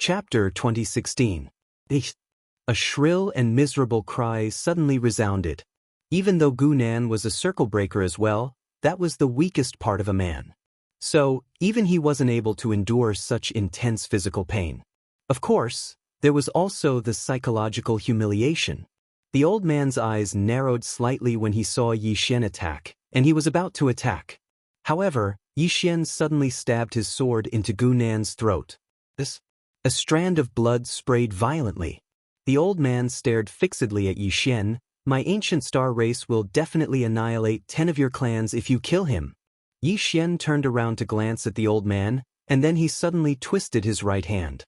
Chapter 2016. A shrill and miserable cry suddenly resounded. Even though Gu Nan was a circle breaker as well, that was the weakest part of a man. So, even he wasn't able to endure such intense physical pain. Of course, there was also the psychological humiliation. The old man's eyes narrowed slightly when he saw Yi Xian attack, and he was about to attack. However, Yi Xian suddenly stabbed his sword into Gu Nan's throat. A strand of blood sprayed violently. The old man stared fixedly at Yi Xian. "My ancient star race will definitely annihilate 10 of your clans if you kill him." Yi Xian turned around to glance at the old man, and then he suddenly twisted his right hand.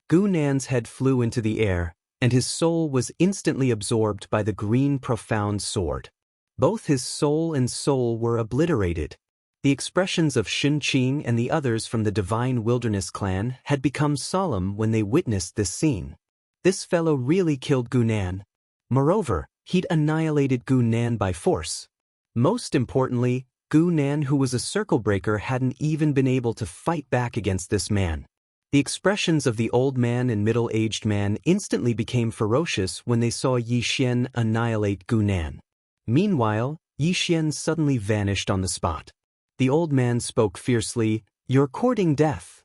Gu Nan's head flew into the air, and his soul was instantly absorbed by the green profound sword. Both his soul and soul were obliterated. The expressions of Shen Qing and the others from the Divine Wilderness clan had become solemn when they witnessed this scene. This fellow really killed Gu Nan. Moreover, he'd annihilated Gu Nan by force. Most importantly, Gu Nan, who was a circle breaker, hadn't even been able to fight back against this man. The expressions of the old man and middle-aged man instantly became ferocious when they saw Yi Xian annihilate Gu Nan. Meanwhile, Yi Xian suddenly vanished on the spot. The old man spoke fiercely, "You're courting death."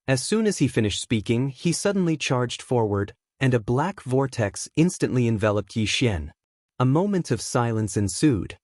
As soon as he finished speaking, he suddenly charged forward, and a black vortex instantly enveloped Yi Xian. A moment of silence ensued.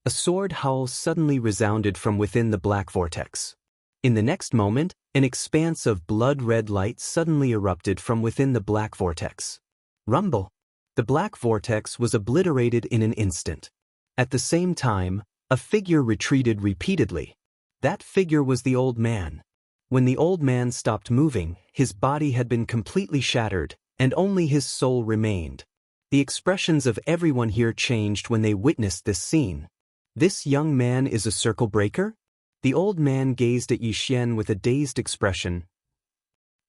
A sword howl suddenly resounded from within the black vortex. In the next moment, an expanse of blood-red light suddenly erupted from within the black vortex. Rumble! The black vortex was obliterated in an instant. At the same time, a figure retreated repeatedly. That figure was the old man. When the old man stopped moving, his body had been completely shattered, and only his soul remained. The expressions of everyone here changed when they witnessed this scene. This young man is a circle breaker? The old man gazed at Yi Xian with a dazed expression.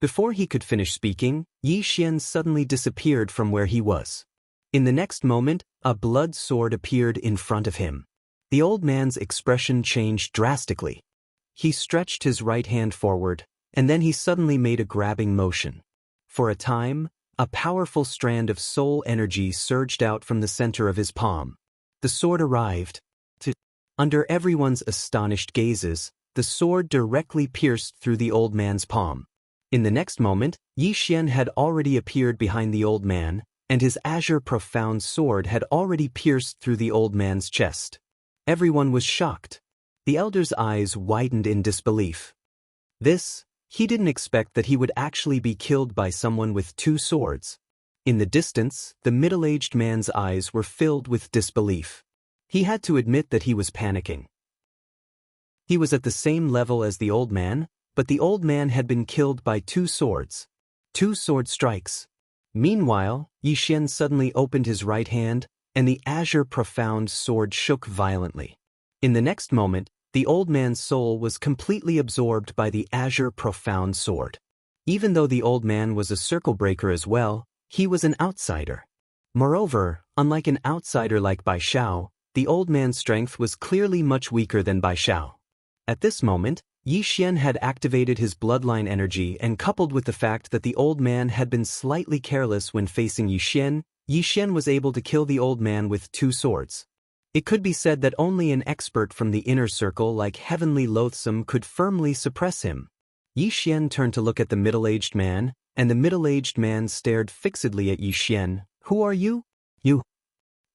Before he could finish speaking, Yi Xian suddenly disappeared from where he was. In the next moment, a blood sword appeared in front of him. The old man's expression changed drastically. He stretched his right hand forward, and then he suddenly made a grabbing motion. For a time, a powerful strand of soul energy surged out from the center of his palm. The sword arrived. Under everyone's astonished gazes, the sword directly pierced through the old man's palm. In the next moment, Yi Xian had already appeared behind the old man, and his azure profound sword had already pierced through the old man's chest. Everyone was shocked. The elder's eyes widened in disbelief. He didn't expect that he would actually be killed by someone with 2 swords. In the distance, the middle-aged man's eyes were filled with disbelief. He had to admit that he was panicking. He was at the same level as the old man, but the old man had been killed by 2 swords. 2 sword strikes. Meanwhile, Yi Xian suddenly opened his right hand, and the azure profound sword shook violently. In the next moment, the old man's soul was completely absorbed by the azure profound sword. Even though the old man was a circle breaker as well, he was an outsider. Moreover, unlike an outsider like Bai Xiao, the old man's strength was clearly much weaker than Bai Xiao. At this moment, Yi Xian had activated his bloodline energy, and coupled with the fact that the old man had been slightly careless when facing Yi Xian was able to kill the old man with 2 swords. It could be said that only an expert from the inner circle like Heavenly Loathsome could firmly suppress him. Yi Xian turned to look at the middle-aged man, and the middle-aged man stared fixedly at Yi Xian. "Who are you?" "You."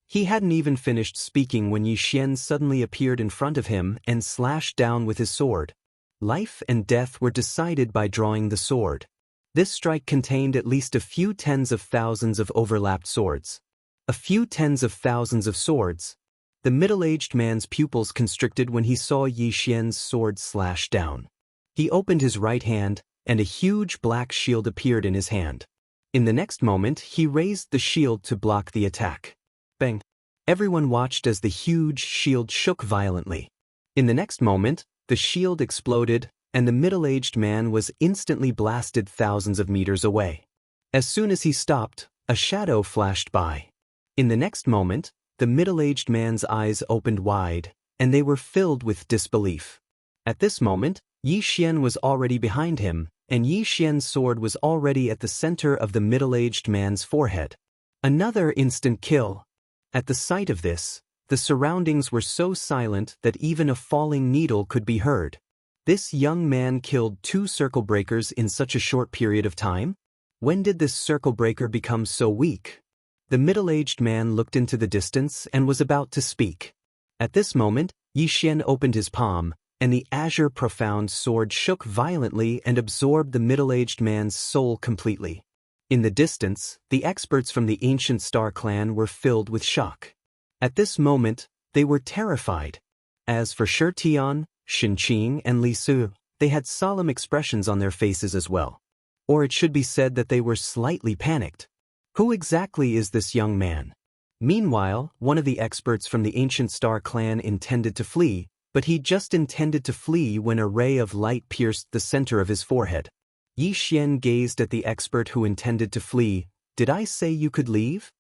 He hadn't even finished speaking when Yi Xian suddenly appeared in front of him and slashed down with his sword. Life and death were decided by drawing the sword. This strike contained at least a few tens of thousands of overlapped swords. A few tens of thousands of swords. The middle-aged man's pupils constricted when he saw Yi Xian's sword slash down. He opened his right hand, and a huge black shield appeared in his hand. In the next moment, he raised the shield to block the attack. Bang! Everyone watched as the huge shield shook violently. In the next moment, the shield exploded, and the middle-aged man was instantly blasted thousands of meters away. As soon as he stopped, a shadow flashed by. In the next moment, the middle-aged man's eyes opened wide, and they were filled with disbelief. At this moment, Yi Xian was already behind him, and Yi Xian's sword was already at the center of the middle-aged man's forehead. Another instant kill. At the sight of this, the surroundings were so silent that even a falling needle could be heard. This young man killed 2 circle breakers in such a short period of time? When did this circle breaker become so weak? The middle-aged man looked into the distance and was about to speak. At this moment, Yi Xian opened his palm, and the azure profound sword shook violently and absorbed the middle-aged man's soul completely. In the distance, the experts from the ancient star clan were filled with shock. At this moment, they were terrified. As for Shi Tian, Shin Qing, and Li Su, they had solemn expressions on their faces as well. Or it should be said that they were slightly panicked. Who exactly is this young man? Meanwhile, one of the experts from the ancient star clan intended to flee, but he just intended to flee when a ray of light pierced the center of his forehead. Yi Xian gazed at the expert who intended to flee. Did I say you could leave?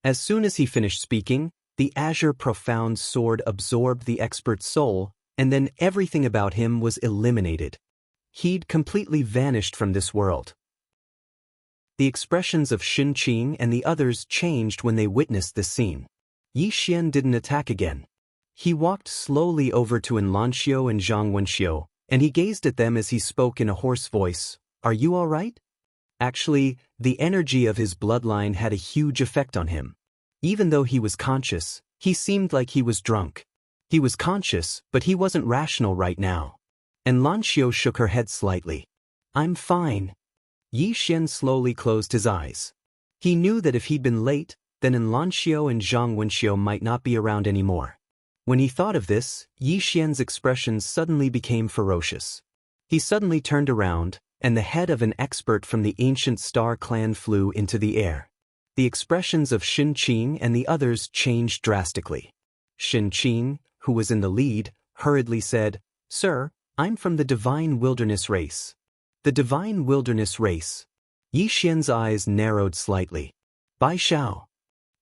As soon as he finished speaking, the azure profound sword absorbed the expert's soul, and then everything about him was eliminated. He'd completely vanished from this world. The expressions of Shin Qing and the others changed when they witnessed this scene. Yi Xian didn't attack again. He walked slowly over to Xianxia and Xianxia, and he gazed at them as he spoke in a hoarse voice. Are you all right? Actually, the energy of his bloodline had a huge effect on him. Even though he was conscious, he seemed like he was drunk. He was conscious, but he wasn't rational right now. And Xianxia shook her head slightly. I'm fine. Yi Xian slowly closed his eyes. He knew that if he'd been late, then Xianxia and Xianxia might not be around anymore. When he thought of this, Yi Xian's expression suddenly became ferocious. He suddenly turned around, and the head of an expert from the ancient star clan flew into the air. The expressions of Shin Qing and the others changed drastically. Shin Qing, who was in the lead, hurriedly said, Sir, I'm from the Divine Wilderness race. The Divine Wilderness race. Yi Xian's eyes narrowed slightly. Bai Xiao.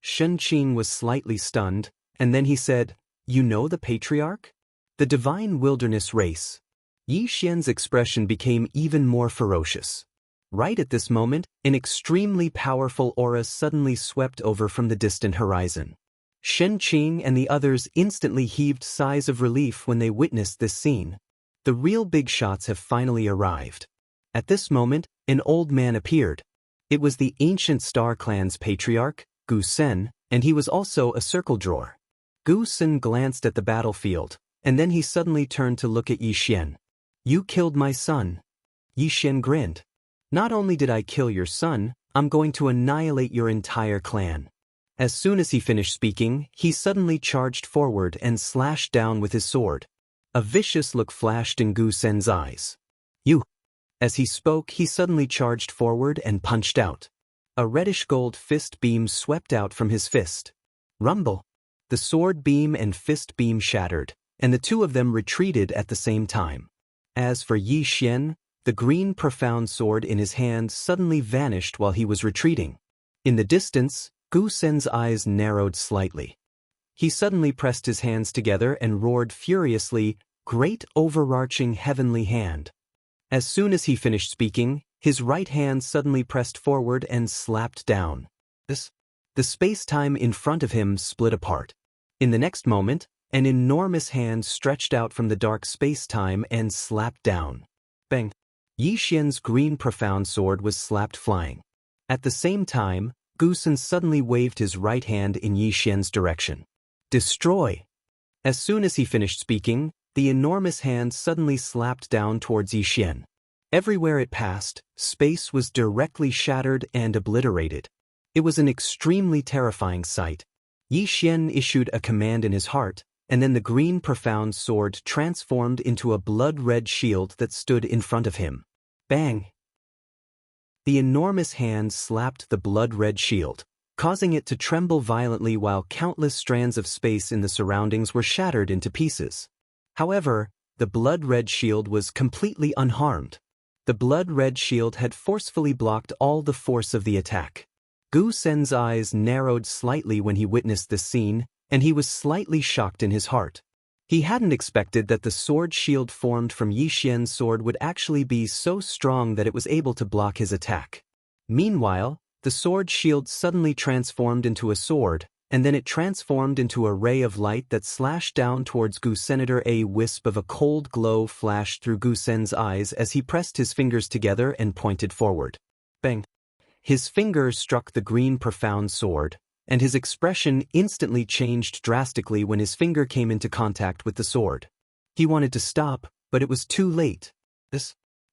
Shin Qing was slightly stunned, and then he said, You know the Patriarch? The Divine Wilderness race. Yi Xian's expression became even more ferocious. Right at this moment, an extremely powerful aura suddenly swept over from the distant horizon. Shin Qing and the others instantly heaved sighs of relief when they witnessed this scene. The real big shots have finally arrived. At this moment, an old man appeared. It was the ancient star clan's patriarch, Gu Sen, and he was also a circle drawer. Gu Sen glanced at the battlefield, and then he suddenly turned to look at Yi Xian. You killed my son. Yi Xian grinned. Not only did I kill your son, I'm going to annihilate your entire clan. As soon as he finished speaking, he suddenly charged forward and slashed down with his sword. A vicious look flashed in Gu Sen's eyes. You. As he spoke, he suddenly charged forward and punched out. A reddish-gold fist beam swept out from his fist. Rumble. The sword beam and fist beam shattered, and the two of them retreated at the same time. As for Yi Xian, the green profound sword in his hand suddenly vanished while he was retreating. In the distance, Gu Sen's eyes narrowed slightly. He suddenly pressed his hands together and roared furiously, Great overarching heavenly hand. As soon as he finished speaking, his right hand suddenly pressed forward and slapped down. The space-time in front of him split apart. In the next moment, an enormous hand stretched out from the dark space-time and slapped down. Bang! Yi Xian's green profound sword was slapped flying. At the same time, Gu Sen suddenly waved his right hand in Yi Xian's direction. Destroy! As soon as he finished speaking, the enormous hand suddenly slapped down towards Yi Xian. Everywhere it passed, space was directly shattered and obliterated. It was an extremely terrifying sight. Yi Xian issued a command in his heart, and then the green profound sword transformed into a blood-red shield that stood in front of him. Bang! The enormous hand slapped the blood-red shield, causing it to tremble violently while countless strands of space in the surroundings were shattered into pieces. However, the blood-red shield was completely unharmed. The blood-red shield had forcefully blocked all the force of the attack. Gu Sen's eyes narrowed slightly when he witnessed this scene, and he was slightly shocked in his heart. He hadn't expected that the sword shield formed from Yi Xian's sword would actually be so strong that it was able to block his attack. Meanwhile, the sword shield suddenly transformed into a sword, and then it transformed into a ray of light that slashed down towards Gu Senator. A wisp of a cold glow flashed through Gu Sen's eyes as he pressed his fingers together and pointed forward. Bang! His finger struck the green profound sword, and his expression instantly changed drastically when his finger came into contact with the sword. He wanted to stop, but it was too late.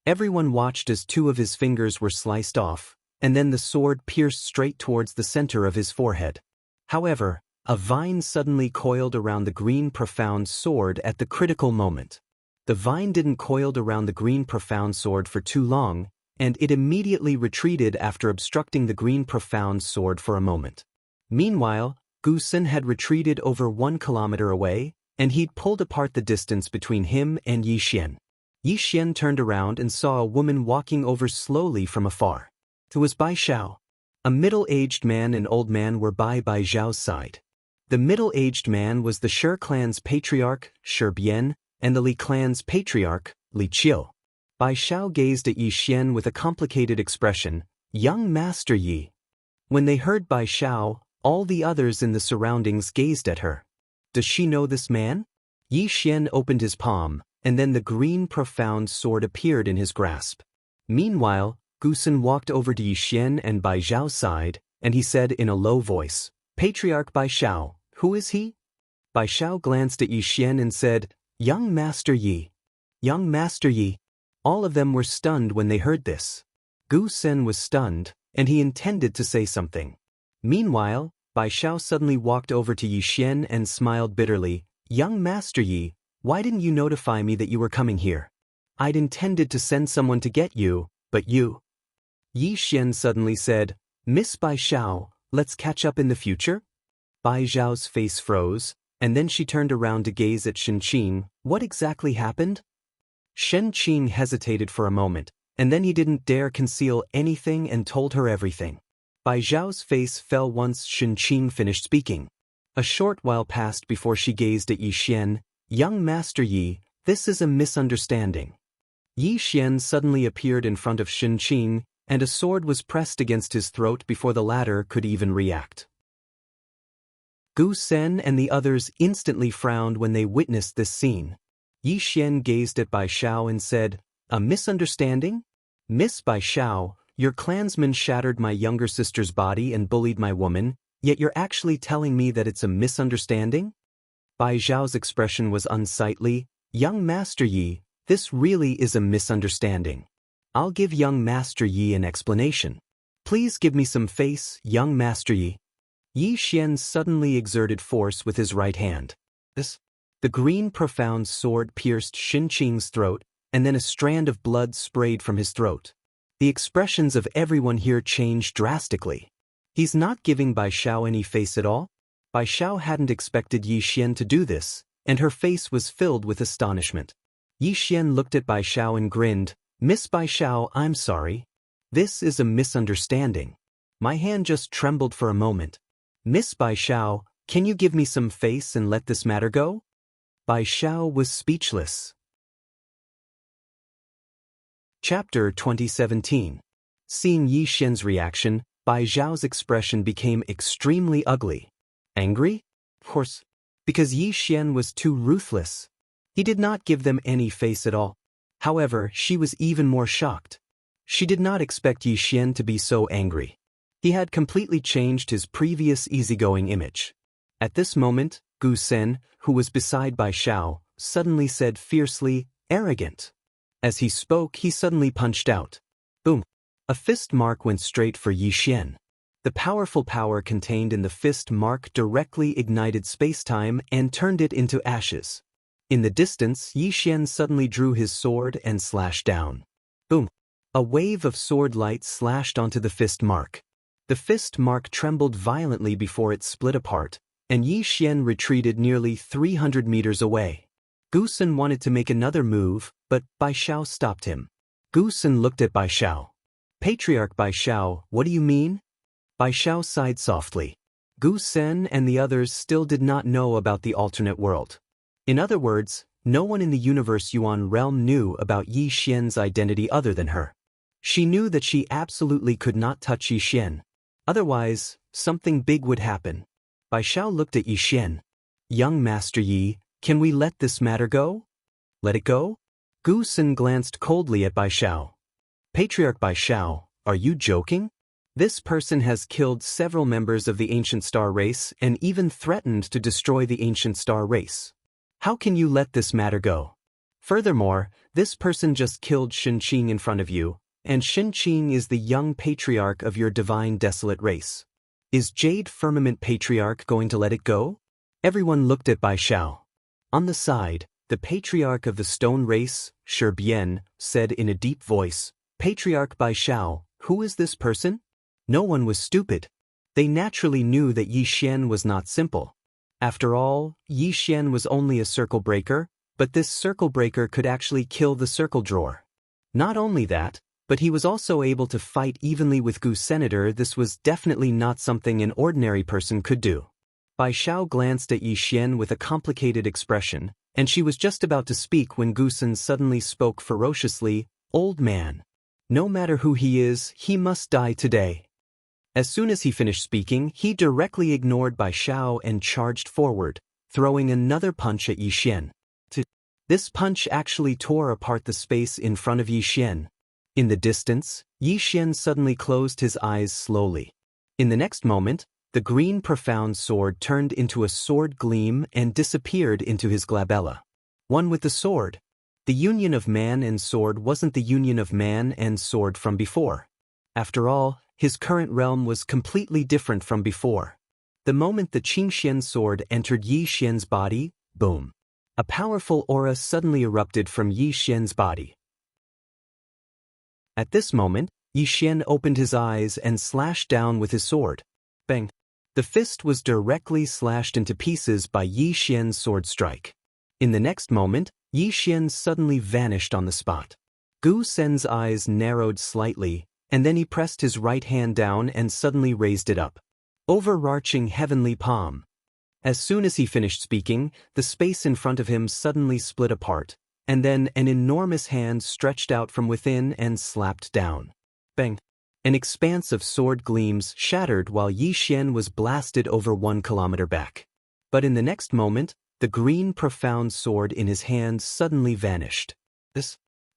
Everyone watched as two of his fingers were sliced off, and then the sword pierced straight towards the center of his forehead. However, a vine suddenly coiled around the green profound sword at the critical moment. The vine didn't coiled around the green profound sword for too long, and it immediately retreated after obstructing the green profound sword for a moment. Meanwhile, Gu Sen had retreated over 1 kilometer away, and he'd pulled apart the distance between him and Yi Xian. Yi Xian turned around and saw a woman walking over slowly from afar. It was Bai Xiao. A middle-aged man and old man were by Bai Xiao's side. The middle-aged man was the Shi clan's patriarch, Shi Bian, and the Li clan's patriarch, Li Qiu. Bai Xiao gazed at Yi Xian with a complicated expression. "Young Master Yi." When they heard Bai Xiao, all the others in the surroundings gazed at her. Does she know this man? Yi Xian opened his palm, and then the green profound sword appeared in his grasp. Meanwhile, Gu Sen walked over to Yi Xian and Bai Xiao's side, and he said in a low voice, "Patriarch Bai Xiao, who is he?" Bai Xiao glanced at Yi Xian and said, "Young Master Yi." Young Master Yi. All of them were stunned when they heard this. Gu Sen was stunned, and he intended to say something. Meanwhile, Bai Xiao suddenly walked over to Yi Xian and smiled bitterly. "Young Master Yi, why didn't you notify me that you were coming here? I'd intended to send someone to get you, but you..." Yi Xian suddenly said, "Miss Bai Xiao, let's catch up in the future?" Bai Xiao's face froze, and then she turned around to gaze at Shen Qing. What exactly happened? Shen Qing hesitated for a moment, and then he didn't dare conceal anything and told her everything. Bai Xiao's face fell once Shen Qing finished speaking. A short while passed before she gazed at Yi Xian. "Young Master Yi, this is a misunderstanding." Yi Xian suddenly appeared in front of Shen Qing, and a sword was pressed against his throat before the latter could even react. Gu Sen and the others instantly frowned when they witnessed this scene. Yi Xian gazed at Bai Xiao and said, "A misunderstanding? Miss Bai Xiao, your clansman shattered my younger sister's body and bullied my woman, yet you're actually telling me that it's a misunderstanding?" Bai Xiao's expression was unsightly. "Young Master Yi, this really is a misunderstanding. I'll give young Master Yi an explanation. Please give me some face, young Master Yi." Yi Xian suddenly exerted force with his right hand. The green profound sword pierced Shen Qing's throat, and then a strand of blood sprayed from his throat. The expressions of everyone here changed drastically. He's not giving Bai Xiao any face at all? Bai Xiao hadn't expected Yi Xian to do this, and her face was filled with astonishment. Yi Xian looked at Bai Xiao and grinned. "Miss Bai Xiao, I'm sorry. This is a misunderstanding. My hand just trembled for a moment. Miss Bai Xiao, can you give me some face and let this matter go?" Bai Xiao was speechless. Chapter 2017. Seeing Yi Xian's reaction, Bai Xiao's expression became extremely ugly. Angry? Of course, because Yi Xian was too ruthless. He did not give them any face at all. However, she was even more shocked. She did not expect Yi Xian to be so angry. He had completely changed his previous easygoing image. At this moment, Gu Sen, who was beside Bai Xiao, suddenly said fiercely, "Arrogant." As he spoke, he suddenly punched out. Boom! A fist mark went straight for Yi Xian. The powerful power contained in the fist mark directly ignited space-time and turned it into ashes. In the distance, Yi Xian suddenly drew his sword and slashed down. Boom! A wave of sword light slashed onto the fist mark. The fist mark trembled violently before it split apart, and Yi Xian retreated nearly 300 meters away. Gu Sen wanted to make another move, but Bai Xiao stopped him. Gu Sen looked at Bai Xiao. "Patriarch Bai Xiao, what do you mean?" Bai Xiao sighed softly. Gu Sen and the others still did not know about the alternate world. In other words, no one in the universe Yuan realm knew about Yi Xian's identity other than her. She knew that she absolutely could not touch Yi Xian. Otherwise, something big would happen. Bai Xiao looked at Yi Xian. Young Master Yi, can we let this matter go? Let it go? Gu Sen glanced coldly at Bai Xiao. Patriarch Bai Xiao, are you joking? This person has killed several members of the ancient star race and even threatened to destroy the ancient star race. How can you let this matter go? Furthermore, this person just killed Xinqing in front of you, and Xinqing is the young patriarch of your divine desolate race. Is Jade Firmament Patriarch going to let it go? Everyone looked at Bai Xiao. On the side, the patriarch of the stone race, Shi Bian, said in a deep voice, Patriarch Bai Xiao, who is this person? No one was stupid. They naturally knew that Yi Xian was not simple. After all, Yi Xian was only a circle breaker, but this circle breaker could actually kill the circle drawer. Not only that, but he was also able to fight evenly with Gu Senator. This was definitely not something an ordinary person could do. Bai Xiao glanced at Yi Xian with a complicated expression, and she was just about to speak when Gu Sen suddenly spoke ferociously, Old man. No matter who he is, he must die today. As soon as he finished speaking, he directly ignored Bai Xiao and charged forward, throwing another punch at Yi Xian. This punch actually tore apart the space in front of Yi Xian. In the distance, Yi Xian suddenly closed his eyes slowly. In the next moment, the green profound sword turned into a sword gleam and disappeared into his glabella. One with the sword. The union of man and sword wasn't the union of man and sword from before. After all, his current realm was completely different from before. The moment the Qingxian sword entered Yi Xian's body, boom. A powerful aura suddenly erupted from Yi Xian's body. At this moment, Yi Xian opened his eyes and slashed down with his sword. Bang! The fist was directly slashed into pieces by Yi Xian's sword strike. In the next moment, Yi Xian suddenly vanished on the spot. Gu Sen's eyes narrowed slightly, and then he pressed his right hand down and suddenly raised it up. Overarching heavenly palm. As soon as he finished speaking, the space in front of him suddenly split apart, and then an enormous hand stretched out from within and slapped down. Bang! An expanse of sword gleams shattered while Yi Xian was blasted over 1 kilometer back. But in the next moment, the green profound sword in his hand suddenly vanished.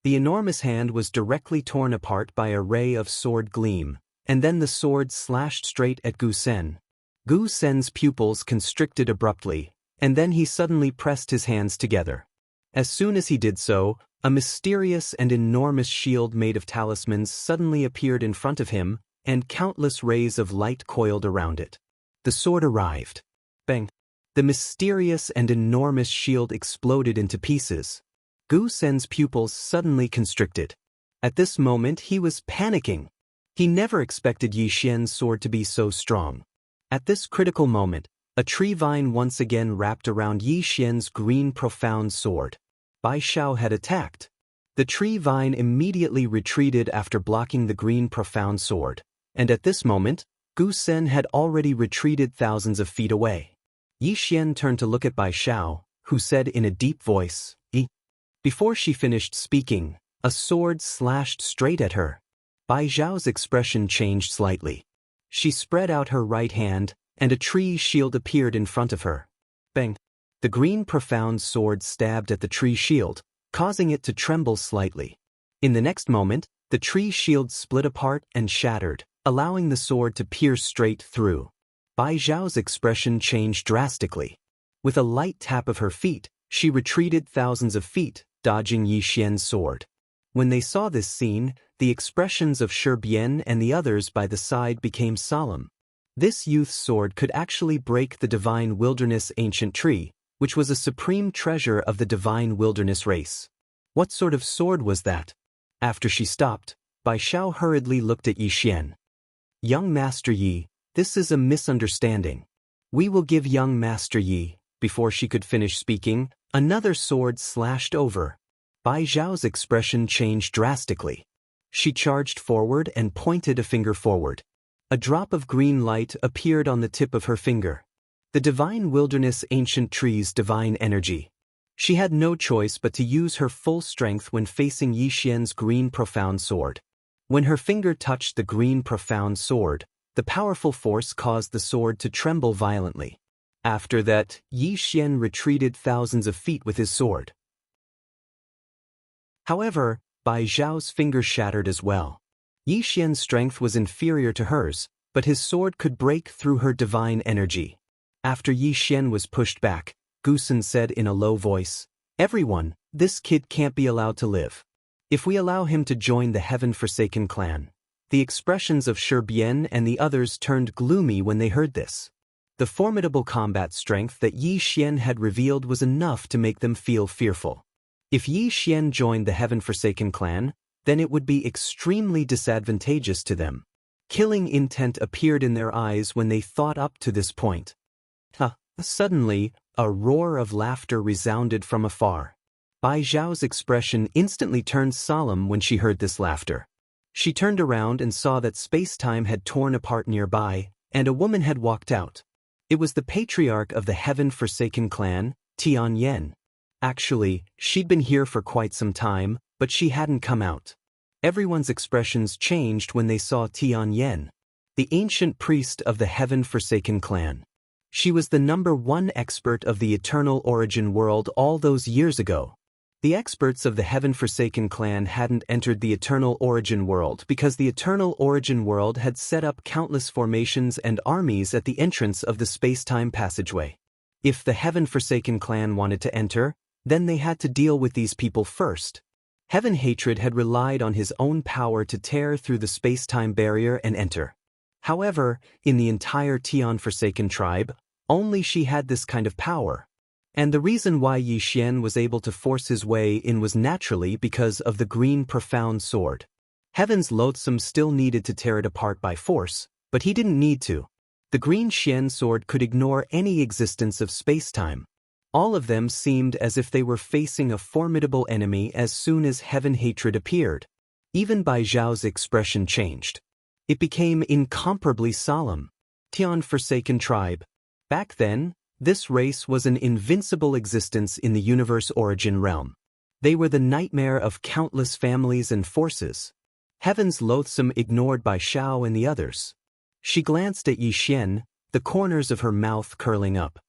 The enormous hand was directly torn apart by a ray of sword gleam, and then the sword slashed straight at Gu Sen. Gu Sen's pupils constricted abruptly, and then he suddenly pressed his hands together. As soon as he did so, a mysterious and enormous shield made of talismans suddenly appeared in front of him, and countless rays of light coiled around it. The sword arrived. Bang! The mysterious and enormous shield exploded into pieces. Gu Sen's pupils suddenly constricted. At this moment he was panicking. He never expected Yi Xian's sword to be so strong. At this critical moment, a tree vine once again wrapped around Yi Xian's green profound sword. Bai Xiao had attacked. The tree vine immediately retreated after blocking the green profound sword, and at this moment, Gu Sen had already retreated thousands of feet away. Yi Xian turned to look at Bai Xiao, who said in a deep voice, Before she finished speaking, a sword slashed straight at her. Bai Xiao's expression changed slightly. She spread out her right hand, and a tree shield appeared in front of her. Bang! The green profound sword stabbed at the tree shield, causing it to tremble slightly. In the next moment, the tree shield split apart and shattered, allowing the sword to pierce straight through. Bai Xiao's expression changed drastically. With a light tap of her feet, she retreated thousands of feet, dodging Yi Xian's sword. When they saw this scene, the expressions of Shi Bian and the others by the side became solemn. This youth's sword could actually break the divine wilderness ancient tree, which was a supreme treasure of the divine wilderness race. What sort of sword was that? After she stopped, Bai Xiao hurriedly looked at Yi Xian. Young Master Yi, this is a misunderstanding. We will give young Master Yi. Before she could finish speaking, another sword slashed over. Bai Xiao's expression changed drastically. She charged forward and pointed a finger forward. A drop of green light appeared on the tip of her finger. The divine wilderness ancient tree's divine energy. She had no choice but to use her full strength when facing Yi Xian's green profound sword. When her finger touched the green profound sword, the powerful force caused the sword to tremble violently. After that, Yi Xian retreated thousands of feet with his sword. However, Bai Zhao's finger shattered as well. Yi Xian's strength was inferior to hers, but his sword could break through her divine energy. After Yi Xian was pushed back, Gusun said in a low voice, "Everyone, this kid can't be allowed to live. If we allow him to join the Heaven-Forsaken clan." The expressions of Shi Bian and the others turned gloomy when they heard this. The formidable combat strength that Yi Xian had revealed was enough to make them feel fearful. If Yi Xian joined the Heaven-Forsaken clan, then it would be extremely disadvantageous to them. Killing intent appeared in their eyes when they thought up to this point. Suddenly, a roar of laughter resounded from afar. Bai Zhao's expression instantly turned solemn when she heard this laughter. She turned around and saw that space-time had torn apart nearby, and a woman had walked out. It was the patriarch of the Heaven-Forsaken clan, Tian Yen. Actually, she'd been here for quite some time, but she hadn't come out. Everyone's expressions changed when they saw Tian Yen, the ancient priest of the Heaven-Forsaken clan. She was the #1 expert of the eternal origin world all those years ago. The experts of the Heaven-Forsaken clan hadn't entered the eternal origin world because the eternal origin world had set up countless formations and armies at the entrance of the space-time passageway. If the Heaven-Forsaken clan wanted to enter, then they had to deal with these people first. Heaven Hatred had relied on his own power to tear through the space-time barrier and enter. However, in the entire Tian Forsaken tribe, only she had this kind of power. And the reason why Yi Xian was able to force his way in was naturally because of the green profound sword. Heaven's Loathsome still needed to tear it apart by force, but he didn't need to. The green Xian sword could ignore any existence of space-time. All of them seemed as if they were facing a formidable enemy as soon as Heaven Hatred appeared. Even Bai Zhao's expression changed. It became incomparably solemn. Tian Forsaken tribe. Back then, this race was an invincible existence in the universe origin realm. They were the nightmare of countless families and forces. Heaven's Loathsome ignored Bai Zhao and the others. She glanced at Yi Xian, the corners of her mouth curling up.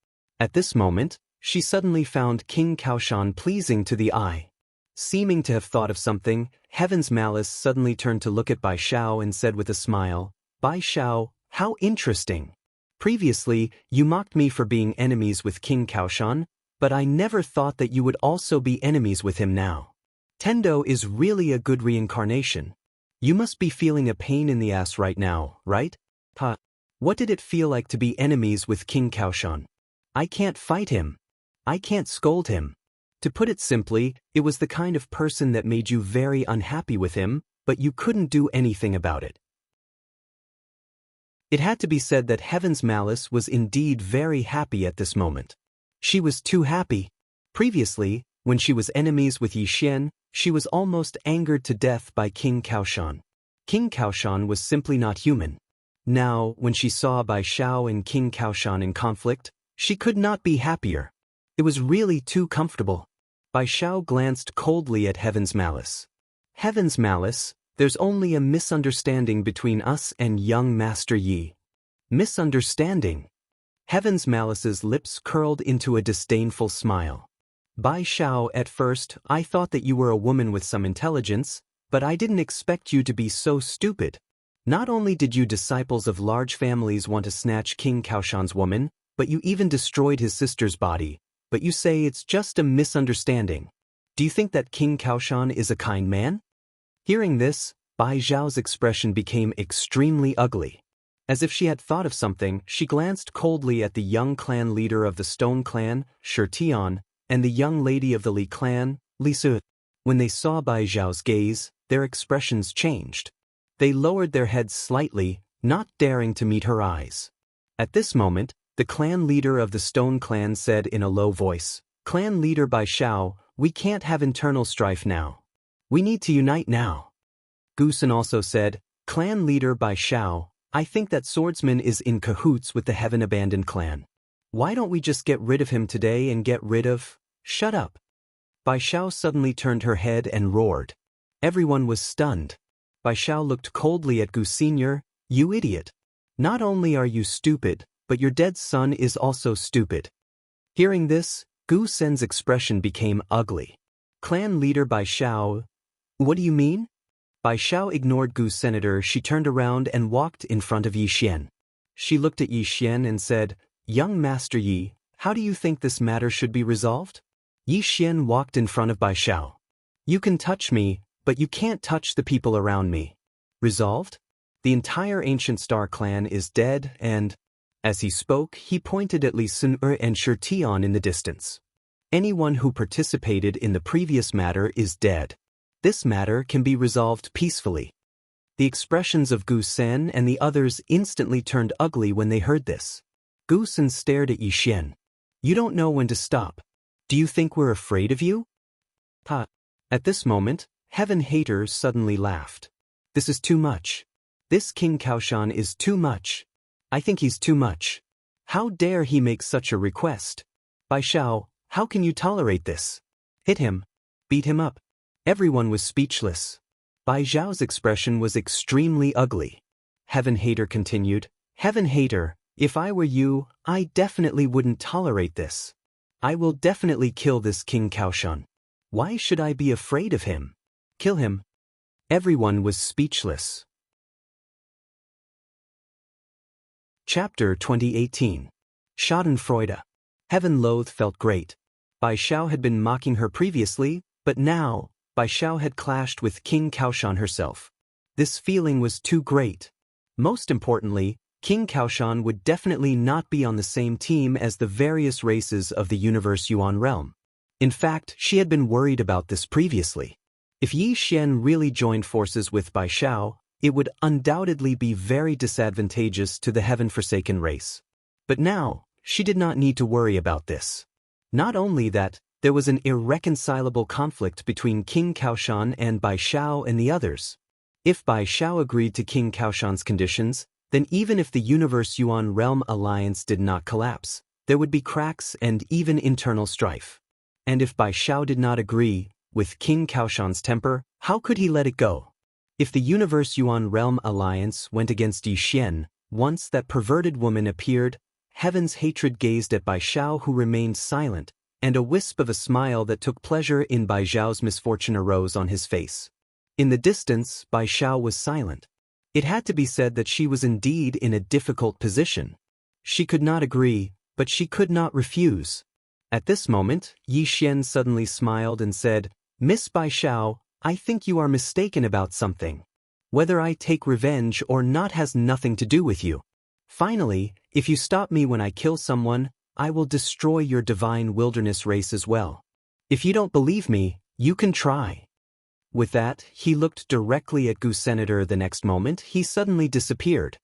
At this moment, she suddenly found King Kaoshan pleasing to the eye. Seeming to have thought of something, Heaven's Malice suddenly turned to look at Bai Zhao and said with a smile, "Bai Zhao, how interesting. Previously, you mocked me for being enemies with King Kaoshan, but I never thought that you would also be enemies with him now. Tendo is really a good reincarnation. You must be feeling a pain in the ass right now, right? What did it feel like to be enemies with King Kaoshan? I can't fight him. I can't scold him. To put it simply, it was the kind of person that made you very unhappy with him, but you couldn't do anything about it." It had to be said that Heaven's Malice was indeed very happy at this moment. She was too happy. Previously, when she was enemies with Yi Xian, she was almost angered to death by King Kaoshan. King Kaoshan was simply not human. Now, when she saw Bai Zhao and King Kaoshan in conflict, she could not be happier. It was really too comfortable. Bai Zhao glanced coldly at Heaven's Malice. "Heaven's Malice, there's only a misunderstanding between us and young Master Yi." "Misunderstanding?" Heaven's Malice's lips curled into a disdainful smile. "Bai Zhao, at first, I thought that you were a woman with some intelligence, but I didn't expect you to be so stupid. Not only did you disciples of large families want to snatch King Kaoshan's woman, but you even destroyed his sister's body. But you say it's just a misunderstanding. Do you think that King Kaoshan is a kind man?" Hearing this, Bai Zhao's expression became extremely ugly. As if she had thought of something, she glanced coldly at the young clan leader of the Stone clan, Shi Tian, and the young lady of the Li clan, Li Su. When they saw Bai Zhao's gaze, their expressions changed. They lowered their heads slightly, not daring to meet her eyes. At this moment, the clan leader of the Stone clan said in a low voice, "Clan leader Bai Zhao, we can't have internal strife now. We need to unite now." Gusun also said, "Clan leader Bai Zhao, I think that swordsman is in cahoots with the Heaven Abandoned clan. Why don't we just get rid of him today and get rid of..." Shut up. Bai Xiao suddenly turned her head and roared. Everyone was stunned. Bai Xiao looked coldly at Gu Senior. You idiot. Not only are you stupid, but your dead son is also stupid. Hearing this, Gu Sen's expression became ugly. Clan leader Bai Xiao. What do you mean? Bai Xiao ignored Gu Senator. She turned around and walked in front of Yi Xian. She looked at Yi Xian and said, Young Master Yi, how do you think this matter should be resolved? Yi Xian walked in front of Bai Xiao. You can touch me, but you can't touch the people around me. Resolved? The entire Ancient Star clan is dead and… As he spoke, he pointed at Li Sun-er and Shi Tian in the distance. Anyone who participated in the previous matter is dead. This matter can be resolved peacefully. The expressions of Gu Sen and the others instantly turned ugly when they heard this. Gu Sen stared at Yi Xian. You don't know when to stop. Do you think we're afraid of you? Ha! At this moment, Heaven Hater suddenly laughed. This is too much. This King Kaoshan is too much. I think he's too much. How dare he make such a request? Bai Xiao, how can you tolerate this? Hit him. Beat him up. Everyone was speechless. Bai Xiao's expression was extremely ugly. Heaven Hater continued, Heaven Hater, if I were you, I definitely wouldn't tolerate this. I will definitely kill this King Kaoshan. Why should I be afraid of him? Kill him. Everyone was speechless. Chapter 2018. Schadenfreude. Heaven felt great. Bai Xiao had been mocking her previously, but now, Bai Xiao had clashed with King Kaoshan herself. This feeling was too great. Most importantly, King Kaoshan would definitely not be on the same team as the various races of the Universe Yuan realm. In fact, she had been worried about this previously. If Yi Xian really joined forces with Bai Xiao, it would undoubtedly be very disadvantageous to the Heaven-Forsaken race. But now, she did not need to worry about this. Not only that, there was an irreconcilable conflict between King Kaoshan and Bai Xiao and the others. If Bai Xiao agreed to King Kaoshan's conditions, then even if the Universe Yuan Realm alliance did not collapse, there would be cracks and even internal strife. And if Bai Xiao did not agree, with King Kaoshan's temper, how could he let it go? If the Universe Yuan Realm alliance went against Yi Xian, once that perverted woman appeared, Heaven's hatred gazed at Bai Xiao, who remained silent, and a wisp of a smile that took pleasure in Bai Xiao's misfortune arose on his face. In the distance, Bai Xiao was silent. It had to be said that she was indeed in a difficult position. She could not agree, but she could not refuse. At this moment, Yi Xian suddenly smiled and said, Miss Bai Xiao, I think you are mistaken about something. Whether I take revenge or not has nothing to do with you. Finally, if you stop me when I kill someone, I will destroy your divine wilderness race as well. If you don't believe me, you can try. With that, he looked directly at Gu Senator. The next moment, he suddenly disappeared.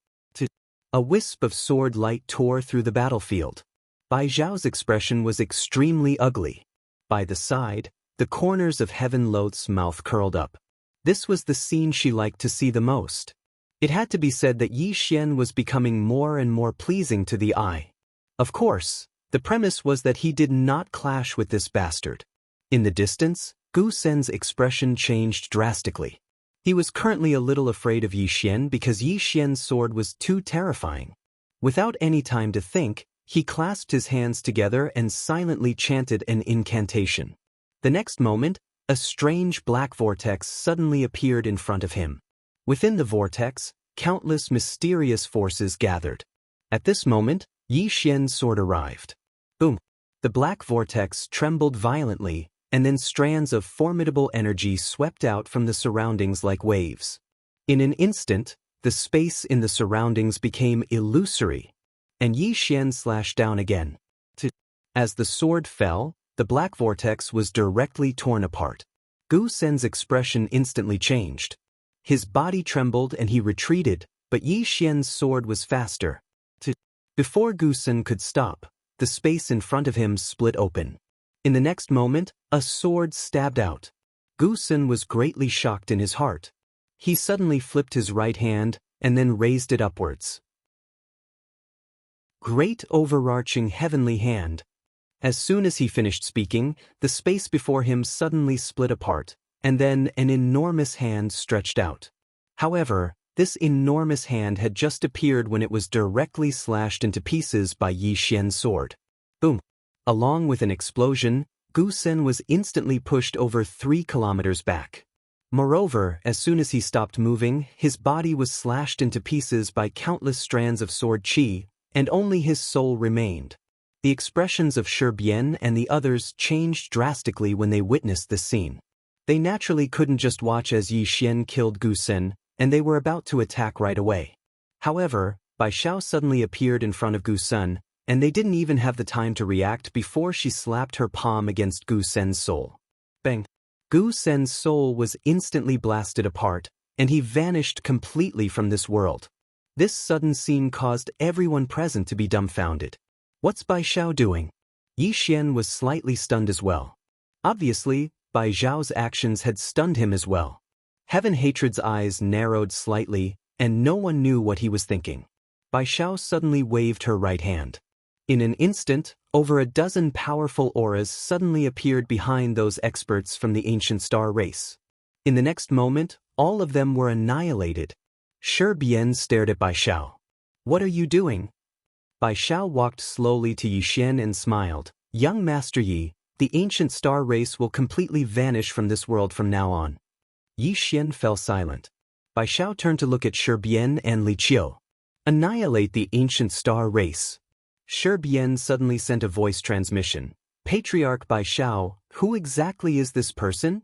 A wisp of sword light tore through the battlefield. Bai Xiao's expression was extremely ugly. By the side, the corners of Heaven Loth's mouth curled up. This was the scene she liked to see the most. It had to be said that Yi Xian was becoming more and more pleasing to the eye. Of course, the premise was that he did not clash with this bastard. In the distance, Gu Sen's expression changed drastically. He was currently a little afraid of Yi Xian because Yi Xian's sword was too terrifying. Without any time to think, he clasped his hands together and silently chanted an incantation. The next moment, a strange black vortex suddenly appeared in front of him. Within the vortex, countless mysterious forces gathered. At this moment, Yi Xian's sword arrived. Boom! The black vortex trembled violently, and then strands of formidable energy swept out from the surroundings like waves. In an instant, the space in the surroundings became illusory, and Yi Xian slashed down again. As the sword fell, the black vortex was directly torn apart. Gu Sen's expression instantly changed. His body trembled and he retreated, but Yi Xian's sword was faster. Before Gu Sen could stop, the space in front of him split open. In the next moment, a sword stabbed out. Gu Sen was greatly shocked in his heart. He suddenly flipped his right hand and then raised it upwards. Great overarching heavenly hand. As soon as he finished speaking, the space before him suddenly split apart, and then an enormous hand stretched out. However, this enormous hand had just appeared when it was directly slashed into pieces by Yi Xian's sword. Boom! Along with an explosion, Gu Sen was instantly pushed over 3 kilometers back. Moreover, as soon as he stopped moving, his body was slashed into pieces by countless strands of sword qi, and only his soul remained. The expressions of Shi Bian and the others changed drastically when they witnessed this scene. They naturally couldn't just watch as Yi Xian killed Gu Sen, and they were about to attack right away. However, Bai Xiao suddenly appeared in front of Gu Sen, and they didn't even have the time to react before she slapped her palm against Gu Sen's soul. Bang! Gu Sen's soul was instantly blasted apart, and he vanished completely from this world. This sudden scene caused everyone present to be dumbfounded. What's Bai Xiao doing? Yi Xian was slightly stunned as well. Obviously, Bai Xiao's actions had stunned him as well. Heaven Hatred's eyes narrowed slightly, and no one knew what he was thinking. Bai Xiao suddenly waved her right hand. In an instant, over a dozen powerful auras suddenly appeared behind those experts from the ancient star race. In the next moment, all of them were annihilated. Shi Bian stared at Bai Xiao. What are you doing? Bai Xiao walked slowly to Yi Xian and smiled. Young Master Yi, the ancient star race will completely vanish from this world from now on. Yi Xian fell silent. Bai Xiao turned to look at Shi Bian and Li Qiu. Annihilate the ancient star race. Shi Bian suddenly sent a voice transmission. Patriarch Bai Xiao, who exactly is this person?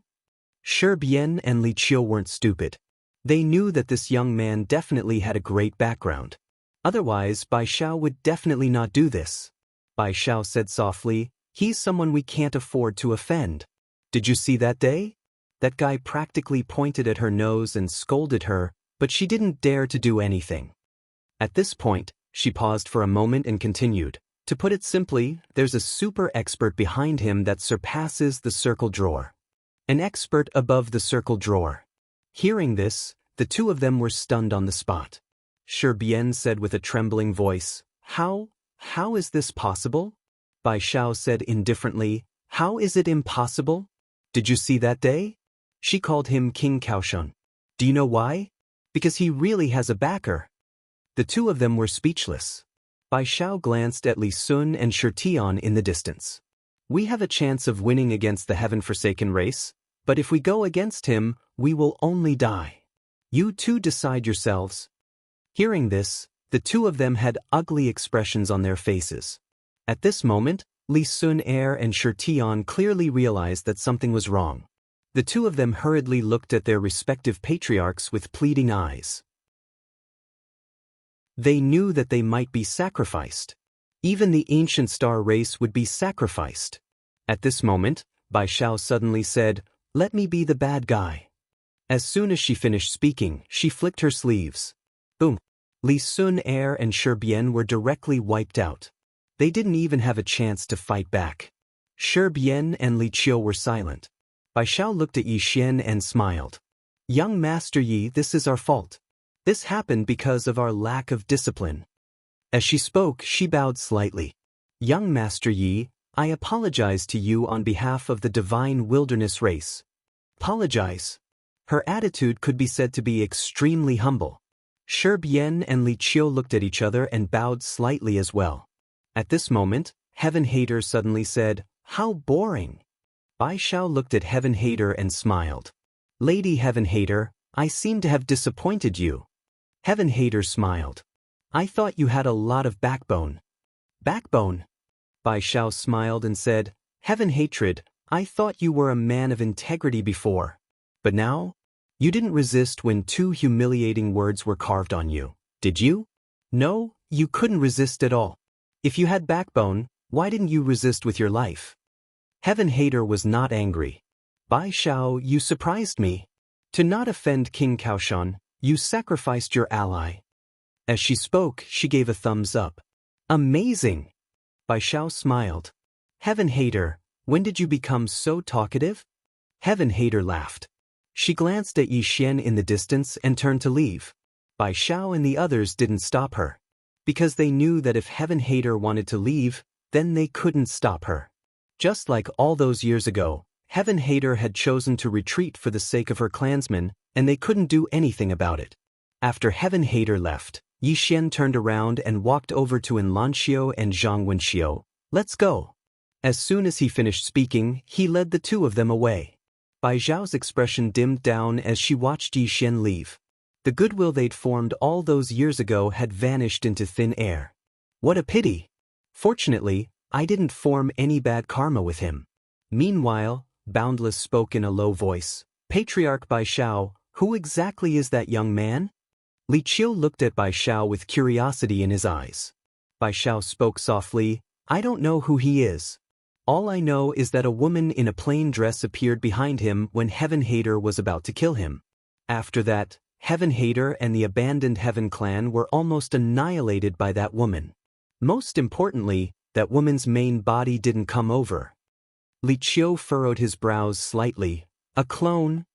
Shi Bian and Li Qiu weren't stupid. They knew that this young man definitely had a great background. Otherwise, Bai Xiao would definitely not do this. Bai Xiao said softly, he's someone we can't afford to offend. Did you see that day? That guy practically pointed at her nose and scolded her, but she didn't dare to do anything. At this point, she paused for a moment and continued. To put it simply, there's a super expert behind him that surpasses the circle drawer. An expert above the circle drawer. Hearing this, the two of them were stunned on the spot. Shi Bian said with a trembling voice, How is this possible? Bai Xiao said indifferently, How is it impossible? Did you see that day? She called him King Kaoshun. Do you know why? Because he really has a backer. The two of them were speechless. Bai Xiao glanced at Li Sun and Shi Tian in the distance. We have a chance of winning against the heaven-forsaken race, but if we go against him, we will only die. You two decide yourselves. Hearing this, the two of them had ugly expressions on their faces. At this moment, Li Sun and Shi Tian clearly realized that something was wrong. The two of them hurriedly looked at their respective patriarchs with pleading eyes. They knew that they might be sacrificed. Even the ancient star race would be sacrificed. At this moment, Bai Xiao suddenly said, Let me be the bad guy. As soon as she finished speaking, she flicked her sleeves. Boom! Li Sun and Shi Bian were directly wiped out. They didn't even have a chance to fight back. Shi Bian and Li Qiu were silent. Bai Xiao looked at Yi Xian and smiled. Young Master Yi, this is our fault. This happened because of our lack of discipline. As she spoke, she bowed slightly. Young Master Yi, I apologize to you on behalf of the divine wilderness race. Apologize. Her attitude could be said to be extremely humble. Shi Bian and Li Qiu looked at each other and bowed slightly as well. At this moment, Heaven Hater suddenly said, How boring. Bai Xiao looked at Heaven Hater and smiled. Lady Heaven Hater, I seem to have disappointed you. Heaven Hater smiled. I thought you had a lot of backbone. Backbone? Bai Xiao smiled and said, Heaven Hatred, I thought you were a man of integrity before. But now? You didn't resist when 2 humiliating words were carved on you, did you? No, you couldn't resist at all. If you had backbone, why didn't you resist with your life? Heaven Hater was not angry. Bai Xiao, you surprised me. To not offend King Kaoshun, you sacrificed your ally. As she spoke, she gave a thumbs up. Amazing! Bai Xiao smiled. Heaven Hater, when did you become so talkative? Heaven Hater laughed. She glanced at Yi Xian in the distance and turned to leave. Bai Xiao and the others didn't stop her. Because they knew that if Heaven Hater wanted to leave, then they couldn't stop her. Just like all those years ago, Heaven Hater had chosen to retreat for the sake of her clansmen, and they couldn't do anything about it. After Heaven Hater left, Yi Xian turned around and walked over to Xianxia and Xianxia. Let's go. As soon as he finished speaking, he led the two of them away. Bai Zhao's expression dimmed down as she watched Yi Xian leave. The goodwill they'd formed all those years ago had vanished into thin air. What a pity. Fortunately, I didn't form any bad karma with him. Meanwhile, Boundless spoke in a low voice. Patriarch Bai Zhao, who exactly is that young man? Li Qiu looked at Bai Zhao with curiosity in his eyes. Bai Zhao spoke softly, I don't know who he is. All I know is that a woman in a plain dress appeared behind him when Heaven Hater was about to kill him. After that, Heaven Hater and the abandoned Heaven clan were almost annihilated by that woman. Most importantly, that woman's main body didn't come over. Li Qiu furrowed his brows slightly. A clone?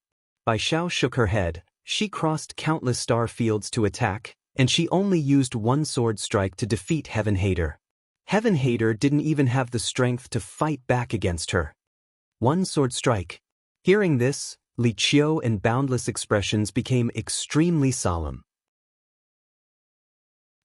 Bai Zhao shook her head. She crossed countless star fields to attack, and she only used one sword strike to defeat Heaven Hater. Heaven Hater didn't even have the strength to fight back against her. One sword strike. Hearing this, Li Qiu and Boundless' expressions became extremely solemn.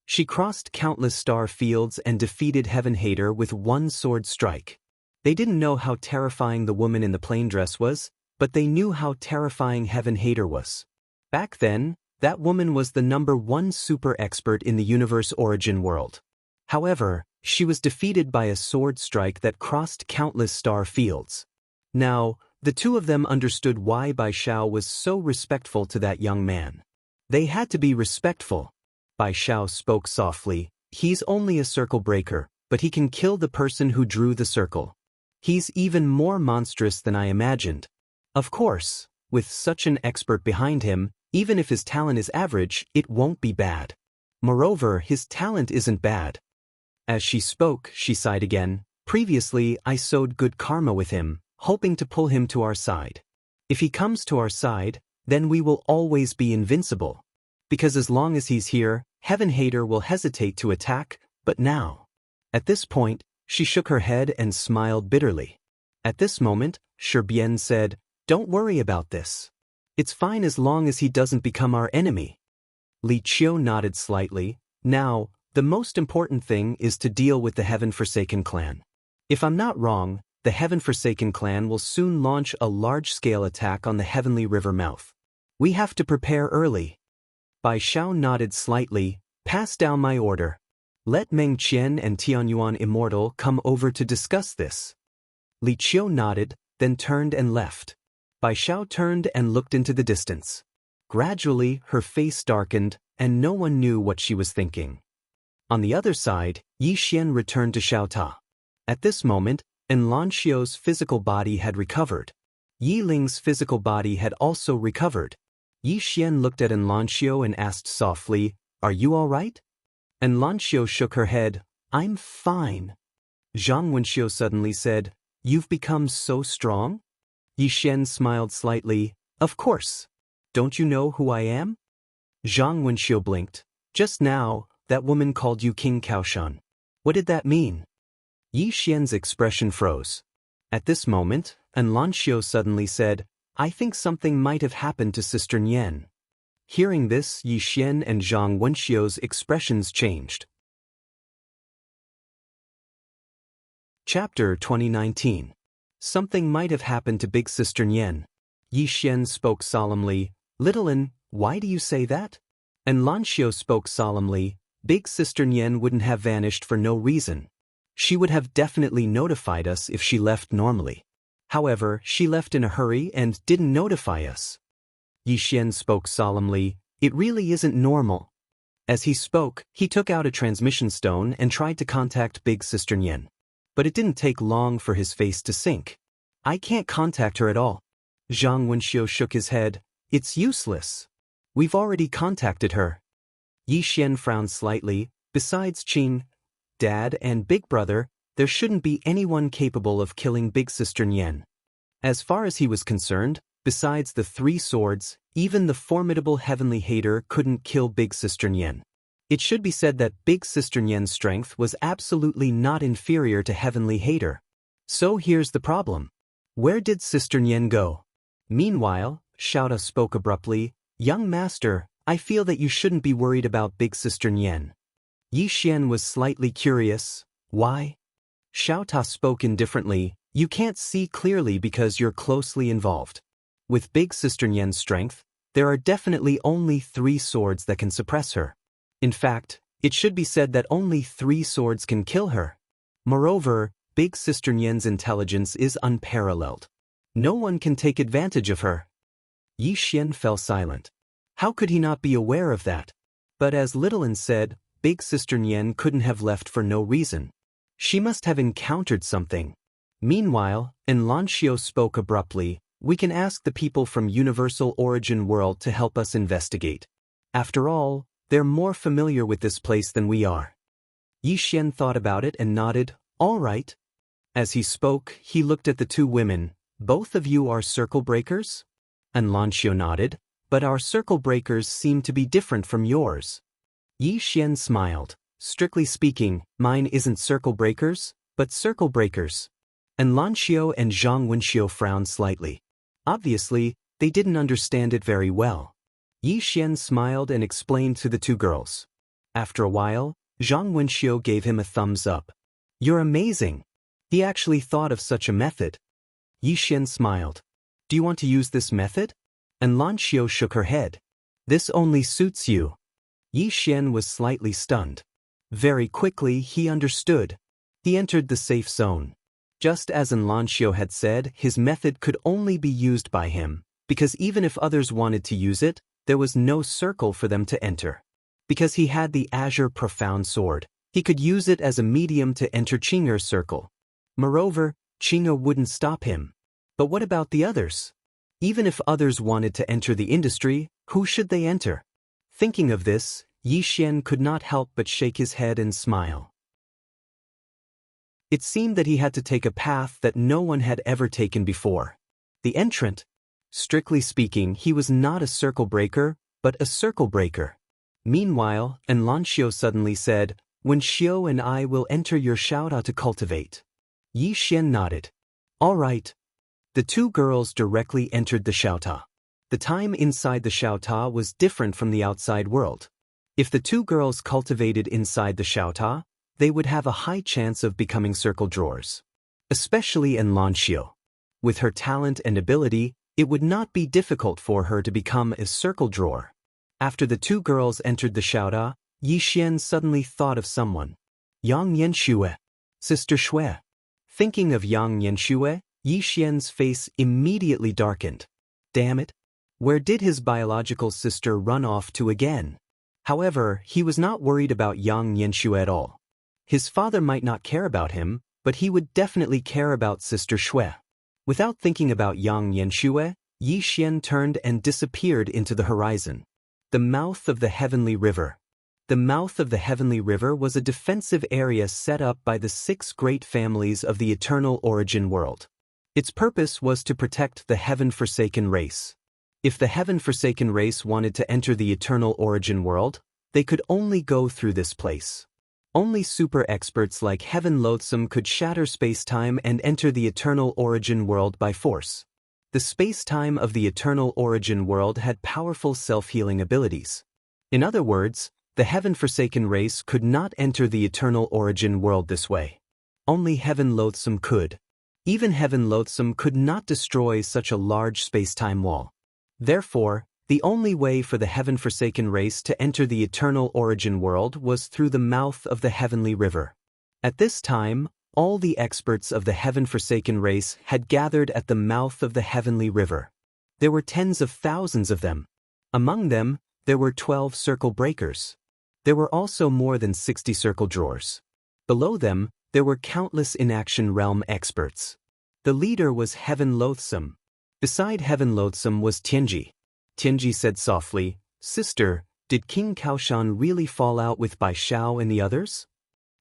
She crossed countless star fields and defeated Heaven Hater with one sword strike. They didn't know how terrifying the woman in the plain dress was, but they knew how terrifying Heaven Hater was. Back then, that woman was the #1 super expert in the universe origin world. However, she was defeated by a sword strike that crossed countless star fields. Now, the two of them understood why Bai Zhao was so respectful to that young man. They had to be respectful. Bai Zhao spoke softly. He's only a circle breaker, but he can kill the person who drew the circle. He's even more monstrous than I imagined. Of course, with such an expert behind him, even if his talent is average, it won't be bad. Moreover, his talent isn't bad. As she spoke, she sighed again. Previously, I sowed good karma with him, hoping to pull him to our side. If he comes to our side, then we will always be invincible. Because as long as he's here, Heaven Hater will hesitate to attack, but now. At this point, she shook her head and smiled bitterly. At this moment, Shibian said, Don't worry about this. It's fine as long as he doesn't become our enemy. Li Qiu nodded slightly. Now, the most important thing is to deal with the Heaven-Forsaken clan. If I'm not wrong, the Heaven-Forsaken clan will soon launch a large-scale attack on the Heavenly River mouth. We have to prepare early. Bai Zhao nodded slightly. Pass down my order. Let Meng Qian and Tianyuan Immortal come over to discuss this. Li Qiu nodded, then turned and left. Bai Zhao turned and looked into the distance. Gradually, her face darkened, and no one knew what she was thinking. On the other side, Yi Xian returned to Xiaota. At this moment, Xianxia's physical body had recovered. Yi Ling's physical body had also recovered. Yi Xian looked at Xianxia and asked softly, Are you all right? Xianxia shook her head. I'm fine. Xianxia suddenly said, You've become so strong? Yi Xian smiled slightly. Of course. Don't you know who I am? Xianxia blinked. Just now, that woman called you King Kaoshan. What did that mean? Yi Xian's expression froze. At this moment, Xianxia suddenly said, I think something might have happened to Sister Nian. Hearing this, Yi Xian and Xianxia's expressions changed. Chapter 2019. Something might have happened to Big Sister Nian. Yi Xian spoke solemnly. Little N, why do you say that? Xianxia spoke solemnly. Big Sister Nian wouldn't have vanished for no reason. She would have definitely notified us if she left normally. However, she left in a hurry and didn't notify us. Yi Xian spoke solemnly. It really isn't normal. As he spoke, he took out a transmission stone and tried to contact Big Sister Nian. But it didn't take long for his face to sink. I can't contact her at all. Xianxia shook his head. It's useless. We've already contacted her. Yi Xian frowned slightly. Besides Qin, Dad, and Big Brother, there shouldn't be anyone capable of killing Big Sister Nian. As far as he was concerned, besides the 3 swords, even the formidable Heavenly Hater couldn't kill Big Sister Nian. It should be said that Big Sister Nian's strength was absolutely not inferior to Heavenly Hater. So here's the problem. Where did Sister Nian go? Meanwhile, Xiaota spoke abruptly, "Young master, I feel that you shouldn't be worried about Big Sister Nian." Yi Xian was slightly curious. Why? Xiaota spoke indifferently, "You can't see clearly because you're closely involved. With Big Sister Nian's strength, there are definitely only 3 swords that can suppress her. In fact, it should be said that only 3 swords can kill her. Moreover, Big Sister Nian's intelligence is unparalleled. No one can take advantage of her." Yi Xian fell silent. How could he not be aware of that? But as Little Lin said, Big Sister Nian couldn't have left for no reason. She must have encountered something. Meanwhile, Xianxia spoke abruptly, "We can ask the people from Universal Origin World to help us investigate. After all, they're more familiar with this place than we are." Yi Xian thought about it and nodded, "All right." As he spoke, he looked at the 2 women. "Both of you are circle breakers?" Xianxia nodded, "But our circle breakers seem to be different from yours." Yi Xian smiled. "Strictly speaking, mine isn't circle breakers, but circle breakers." Xianxia and Zhang Wenxiu frowned slightly. Obviously, they didn't understand it very well. Yi Xian smiled and explained to the 2 girls. After a while, Zhang Wenxiu gave him a thumbs up. "You're amazing. He actually thought of such a method." Yi Xian smiled. "Do you want to use this method?" Xianxia shook her head. "This only suits you." Yi Xian was slightly stunned. Very quickly he understood. He entered the safe zone. Just as Xianxia had said, his method could only be used by him, because even if others wanted to use it, there was no circle for them to enter. Because he had the Azure Profound Sword, he could use it as a medium to enter Qing'er's circle. Moreover, Qing'er wouldn't stop him. But what about the others? Even if others wanted to enter the industry, who should they enter? Thinking of this, Yi Xian could not help but shake his head and smile. It seemed that he had to take a path that no one had ever taken before. The entrant. Strictly speaking, he was not a circle breaker, but a circle breaker. Meanwhile, Xianxia suddenly said, "When Xiu and I will enter your Xiaota to cultivate." Yi Xian nodded. "All right." The 2 girls directly entered the Xiaota. The time inside the Xiaota was different from the outside world. If the 2 girls cultivated inside the Xiaota, they would have a high chance of becoming circle drawers. Especially Xianxia. With her talent and ability, it would not be difficult for her to become a circle drawer. After the 2 girls entered the Xiaota, Yi Xian suddenly thought of someone. Yang Yanxue. Sister Shui. Thinking of Yang Yanxue, Yi Xian's face immediately darkened. Damn it! Where did his biological sister run off to again? However, he was not worried about Yang Yanxue at all. His father might not care about him, but he would definitely care about Sister Shui. Without thinking about Yang Yanxue, Yi Xian turned and disappeared into the horizon. The mouth of the Heavenly River. The mouth of the Heavenly River was a defensive area set up by the 6 great families of the Eternal Origin World. Its purpose was to protect the Heaven-forsaken race. If the Heaven-forsaken race wanted to enter the Eternal Origin World, they could only go through this place. Only super experts like Heaven Loathsome could shatter space-time and enter the Eternal Origin World by force. The space-time of the Eternal Origin World had powerful self-healing abilities. In other words, the Heaven-forsaken race could not enter the Eternal Origin World this way. Only Heaven Loathsome could. Even Heaven Loathsome could not destroy such a large space-time wall. Therefore, the only way for the Heaven-forsaken race to enter the Eternal Origin World was through the mouth of the Heavenly River. At this time, all the experts of the Heaven-forsaken race had gathered at the mouth of the Heavenly River. There were tens of thousands of them. Among them, there were 12 circle breakers. There were also more than 60 circle drawers. Below them, there were countless inaction realm experts. The leader was Heaven Loathsome. Beside Heaven Loathsome was Tianji. Tianji said softly, "Sister, did King Kaoshan really fall out with Bai Xiao and the others?"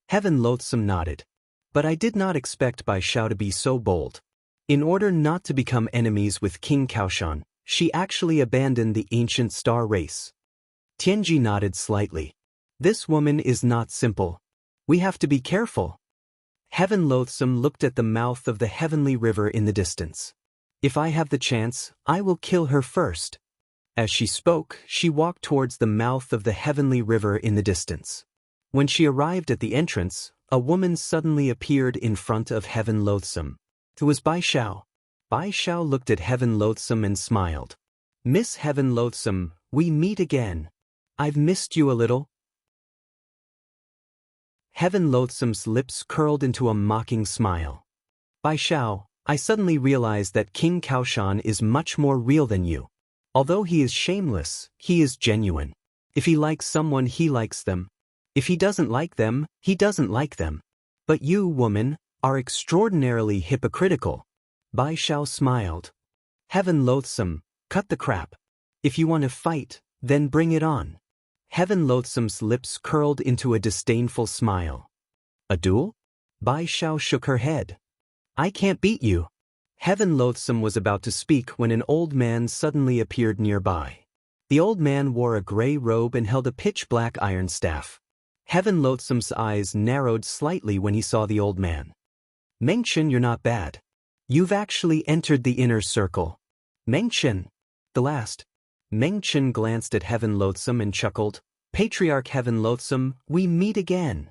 Heaven Loathsome nodded. "But I did not expect Bai Xiao to be so bold. In order not to become enemies with King Kaoshan, she actually abandoned the ancient star race." Tianji nodded slightly. This woman is not simple. We have to be careful. Heaven Loathsome looked at the mouth of the heavenly river in the distance. If I have the chance, I will kill her first. As she spoke, she walked towards the mouth of the heavenly river in the distance. When she arrived at the entrance, a woman suddenly appeared in front of Heaven Loathsome. It was Bai Xiao. Bai Xiao looked at Heaven Loathsome and smiled. Miss Heaven Loathsome, we meet again. I've missed you a little. Heaven Loathsome's lips curled into a mocking smile. Bai Xiao, I suddenly realized that King Kaoshan is much more real than you. Although he is shameless, he is genuine. If he likes someone, he likes them. If he doesn't like them, he doesn't like them. But you, woman, are extraordinarily hypocritical. Bai Xiao smiled. Heaven Loathsome, cut the crap. If you want to fight, then bring it on. Heaven Loathsome's lips curled into a disdainful smile. A duel? Bai Xiao shook her head. I can't beat you. Heaven Loathsome was about to speak when an old man suddenly appeared nearby. The old man wore a gray robe and held a pitch-black iron staff. Heaven Loathsome's eyes narrowed slightly when he saw the old man. Mengchen, you're not bad. You've actually entered the inner circle. Mengchen. The last. Mengchen glanced at Heaven Loathsome and chuckled. Patriarch Heaven Loathsome, we meet again.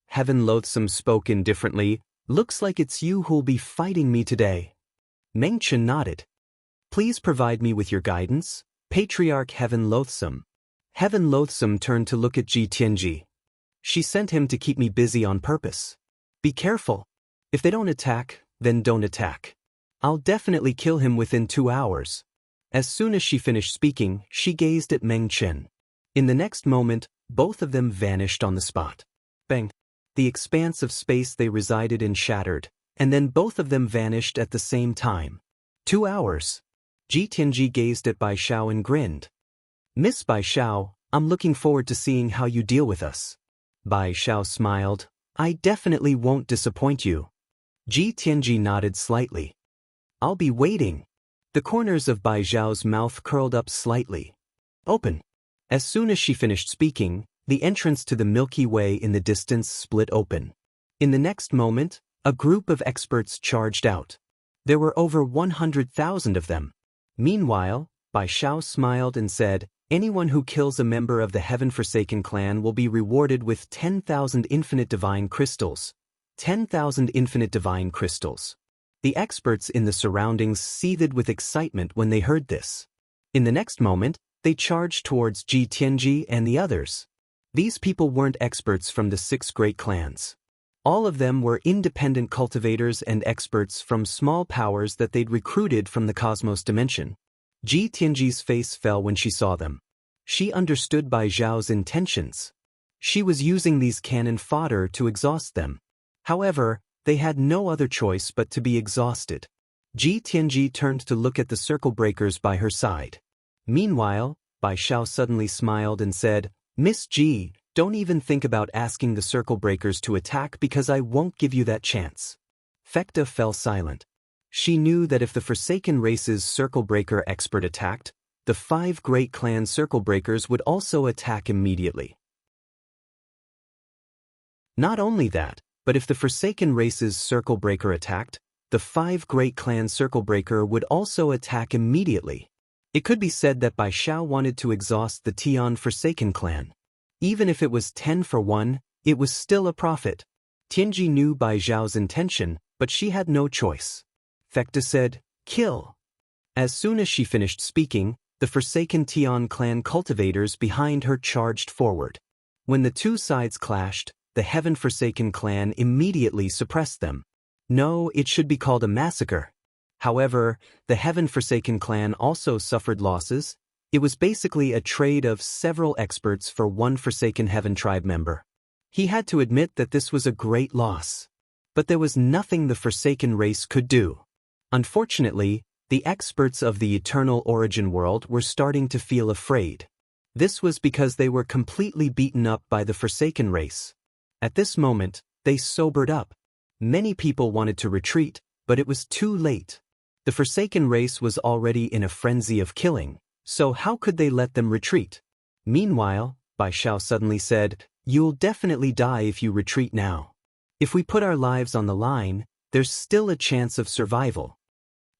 Heaven Loathsome spoke indifferently. Looks like it's you who'll be fighting me today. Mengchen nodded. Please provide me with your guidance, Patriarch Heaven Loathsome. Heaven Loathsome turned to look at Ji Tianji. She sent him to keep me busy on purpose. Be careful. If they don't attack, then don't attack. I'll definitely kill him within 2 hours. As soon as she finished speaking, she gazed at Mengchen. In the next moment, both of them vanished on the spot. Bang! The expanse of space they resided in shattered, and then both of them vanished at the same time. 2 hours. Ji Tianji gazed at Bai Xiao and grinned. Miss Bai Xiao, I'm looking forward to seeing how you deal with us. Bai Xiao smiled. I definitely won't disappoint you. Ji Tianji nodded slightly. I'll be waiting. The corners of Bai Xiao's mouth curled up slightly. Open. As soon as she finished speaking, the entrance to the Milky Way in the distance split open. In the next moment, a group of experts charged out. There were over 100,000 of them. Meanwhile, Bai Xiao smiled and said, anyone who kills a member of the Heaven-Forsaken clan will be rewarded with 10,000 infinite divine crystals. 10,000 infinite divine crystals. The experts in the surroundings seethed with excitement when they heard this. In the next moment, they charged towards Ji Tianji and the others. These people weren't experts from the 6 great clans. All of them were independent cultivators and experts from small powers that they'd recruited from the cosmos dimension. Ji Tianji's face fell when she saw them. She understood Bai Xiao's intentions. She was using these cannon fodder to exhaust them. However, they had no other choice but to be exhausted. Ji Tianji turned to look at the circle breakers by her side. Meanwhile, Bai Xiao suddenly smiled and said, Miss Ji, don't even think about asking the circle breakers to attack because I won't give you that chance. Fekta fell silent. She knew that if the Forsaken race's circle breaker expert attacked, the 5 great clan circle breakers would also attack immediately. Not only that, but if the Forsaken race's circle breaker attacked, the 5 great clan circle breaker would also attack immediately. It could be said that Bai Xiao wanted to exhaust the Tian Forsaken clan. Even if it was 10 for 1, it was still a profit. Tianji knew Bai Xiao's intention, but she had no choice. Fekta said, kill. As soon as she finished speaking, the Forsaken Tian clan cultivators behind her charged forward. When the 2 sides clashed, the Heaven-Forsaken clan immediately suppressed them. No, it should be called a massacre. However, the Heaven-Forsaken clan also suffered losses. It was basically a trade of several experts for 1 Forsaken Heaven tribe member. He had to admit that this was a great loss. But there was nothing the Forsaken race could do. Unfortunately, the experts of the Eternal Origin world were starting to feel afraid. This was because they were completely beaten up by the Forsaken race. At this moment, they sobered up. Many people wanted to retreat, but it was too late. The Forsaken race was already in a frenzy of killing, so how could they let them retreat? Meanwhile, Bai Xiao suddenly said, "You'll definitely die if you retreat now. If we put our lives on the line, there's still a chance of survival."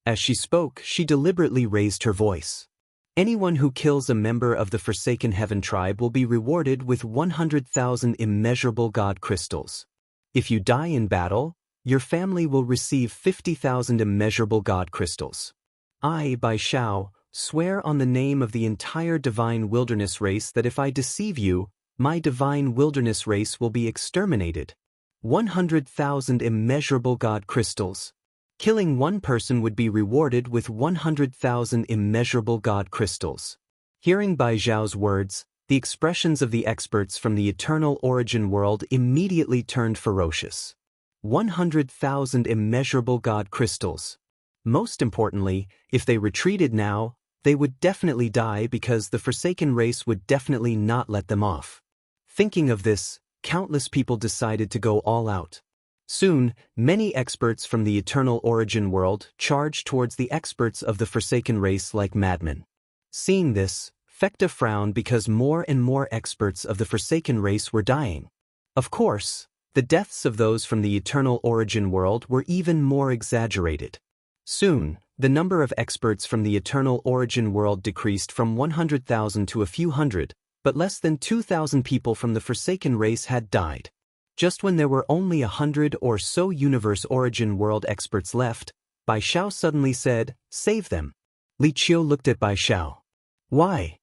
As she spoke, she deliberately raised her voice. "Anyone who kills a member of the Forsaken Heaven tribe will be rewarded with 100,000 immeasurable god crystals. If you die in battle, your family will receive 50,000 immeasurable god crystals. I, Bai Xiao, swear on the name of the entire divine wilderness race that if I deceive you, my divine wilderness race will be exterminated. 100,000 immeasurable god crystals. Killing one person would be rewarded with 100,000 immeasurable god crystals." Hearing Bai Xiao's words, the expressions of the experts from the eternal origin world immediately turned ferocious. 100,000 immeasurable god crystals. Most importantly, if they retreated now, they would definitely die because the Forsaken race would definitely not let them off. Thinking of this, countless people decided to go all out. Soon, many experts from the eternal origin world charged towards the experts of the Forsaken race like madmen. Seeing this, Fekta frowned because more and more experts of the Forsaken race were dying. Of course, the deaths of those from the eternal origin world were even more exaggerated. Soon, the number of experts from the eternal origin world decreased from 100,000 to a few hundred, but less than 2,000 people from the Forsaken race had died. Just when there were only 100 or so universe origin world experts left, Bai Xiao suddenly said, "Save them." Li Qiu looked at Bai Xiao. "Why?"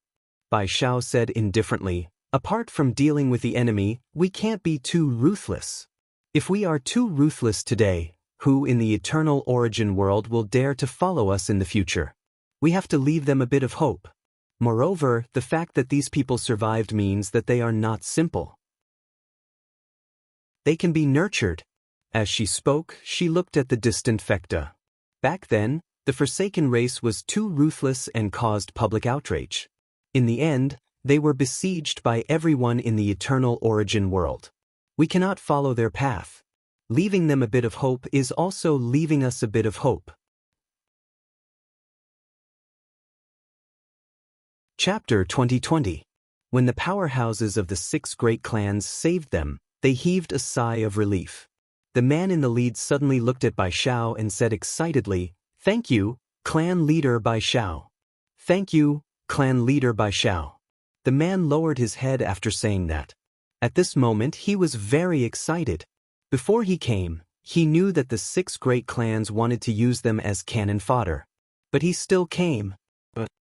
Bai Xiao said indifferently, "Apart from dealing with the enemy, we can't be too ruthless. If we are too ruthless today, who in the eternal origin world will dare to follow us in the future? We have to leave them a bit of hope. Moreover, the fact that these people survived means that they are not simple. They can be nurtured." As she spoke, she looked at the distant Fekta. Back then, the Forsaken race was too ruthless and caused public outrage. In the end, they were besieged by everyone in the eternal origin world. We cannot follow their path. Leaving them a bit of hope is also leaving us a bit of hope. Chapter 2020. When the powerhouses of the 6 great clans saved them, they heaved a sigh of relief. The man in the lead suddenly looked at Bai Xiao and said excitedly, "Thank you, clan leader Bai Xiao. Thank you, clan leader Bai Xiao." The man lowered his head after saying that. At this moment he was very excited. Before he came, he knew that the 6 great clans wanted to use them as cannon fodder. But he still came.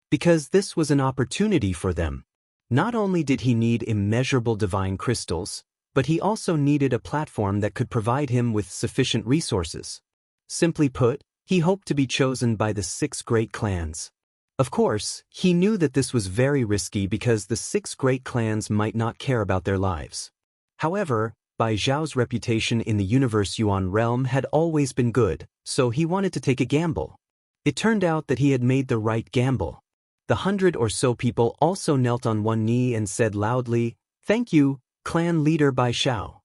Because this was an opportunity for them. Not only did he need immeasurable divine crystals, but he also needed a platform that could provide him with sufficient resources. Simply put, he hoped to be chosen by the 6 great clans. Of course, he knew that this was very risky because the 6 great clans might not care about their lives. However, Bai Xiao's reputation in the Universe Yuan realm had always been good, so he wanted to take a gamble. It turned out that he had made the right gamble. The 100 or so people also knelt on one knee and said loudly, "Thank you, clan leader Bai Xiao."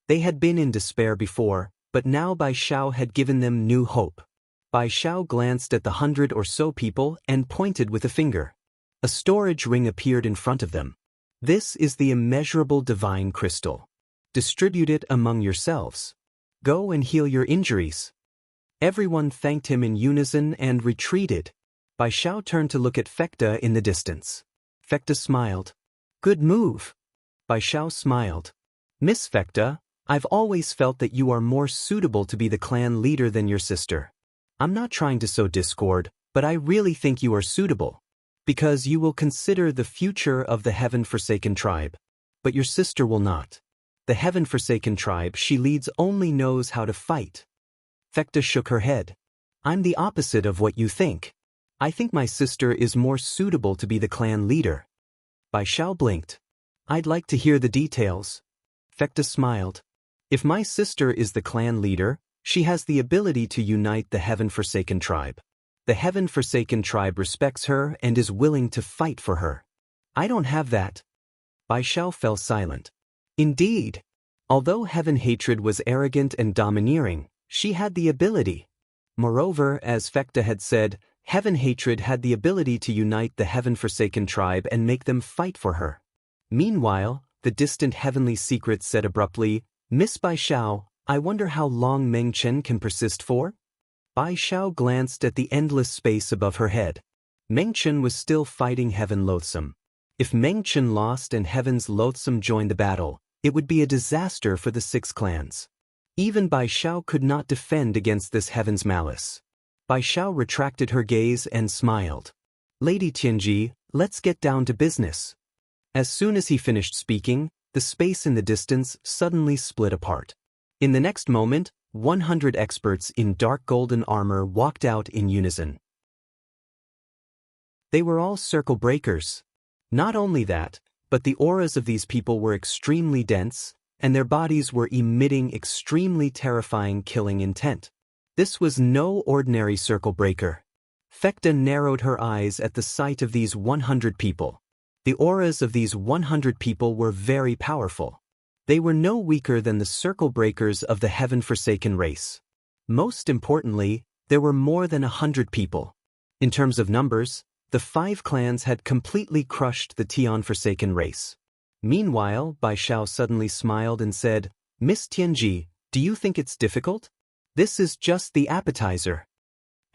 They had been in despair before, but now Bai Xiao had given them new hope. Bai Xiao glanced at the 100 or so people and pointed with a finger. A storage ring appeared in front of them. "This is the immeasurable divine crystal. Distribute it among yourselves. Go and heal your injuries." Everyone thanked him in unison and retreated. Bai Xiao turned to look at Fekta in the distance. Fekta smiled. "Good move." Bai Xiao smiled. "Miss Fekta, I've always felt that you are more suitable to be the clan leader than your sister. I'm not trying to sow discord, but I really think you are suitable. Because you will consider the future of the Heaven-Forsaken tribe. But your sister will not. The Heaven-Forsaken tribe she leads only knows how to fight." Fekta shook her head. "I'm the opposite of what you think. I think my sister is more suitable to be the clan leader." Bai Xiao blinked. "I'd like to hear the details." Fekta smiled. "If my sister is the clan leader, she has the ability to unite the Heaven-Forsaken tribe. The Heaven-Forsaken tribe respects her and is willing to fight for her. I don't have that." Bai Xiao fell silent. Indeed. Although Heaven Hatred was arrogant and domineering, she had the ability. Moreover, as Fekta had said, Heaven Hatred had the ability to unite the Heaven-Forsaken tribe and make them fight for her. Meanwhile, the distant heavenly secret said abruptly, "Miss Bai Xiao, I wonder how long Meng Chen can persist for?" Bai Xiao glanced at the endless space above her head. Meng Chen was still fighting Heaven Loathsome. If Meng Chen lost and Heaven's Loathsome joined the battle, it would be a disaster for the 6 clans. Even Bai Xiao could not defend against this Heaven's malice. Bai Xiao retracted her gaze and smiled. "Lady Tianji, let's get down to business." As soon as he finished speaking, the space in the distance suddenly split apart. In the next moment, 100 experts in dark golden armor walked out in unison. They were all circle breakers. Not only that, but the auras of these people were extremely dense, and their bodies were emitting extremely terrifying killing intent. This was no ordinary circle breaker. Fekta narrowed her eyes at the sight of these 100 people. The auras of these 100 people were very powerful. They were no weaker than the circle breakers of the heaven-forsaken race. Most importantly, there were more than 100 people. In terms of numbers, the 5 clans had completely crushed the Tian-forsaken race. Meanwhile, Bai Xiao suddenly smiled and said, "Miss Tianji, do you think it's difficult? This is just the appetizer."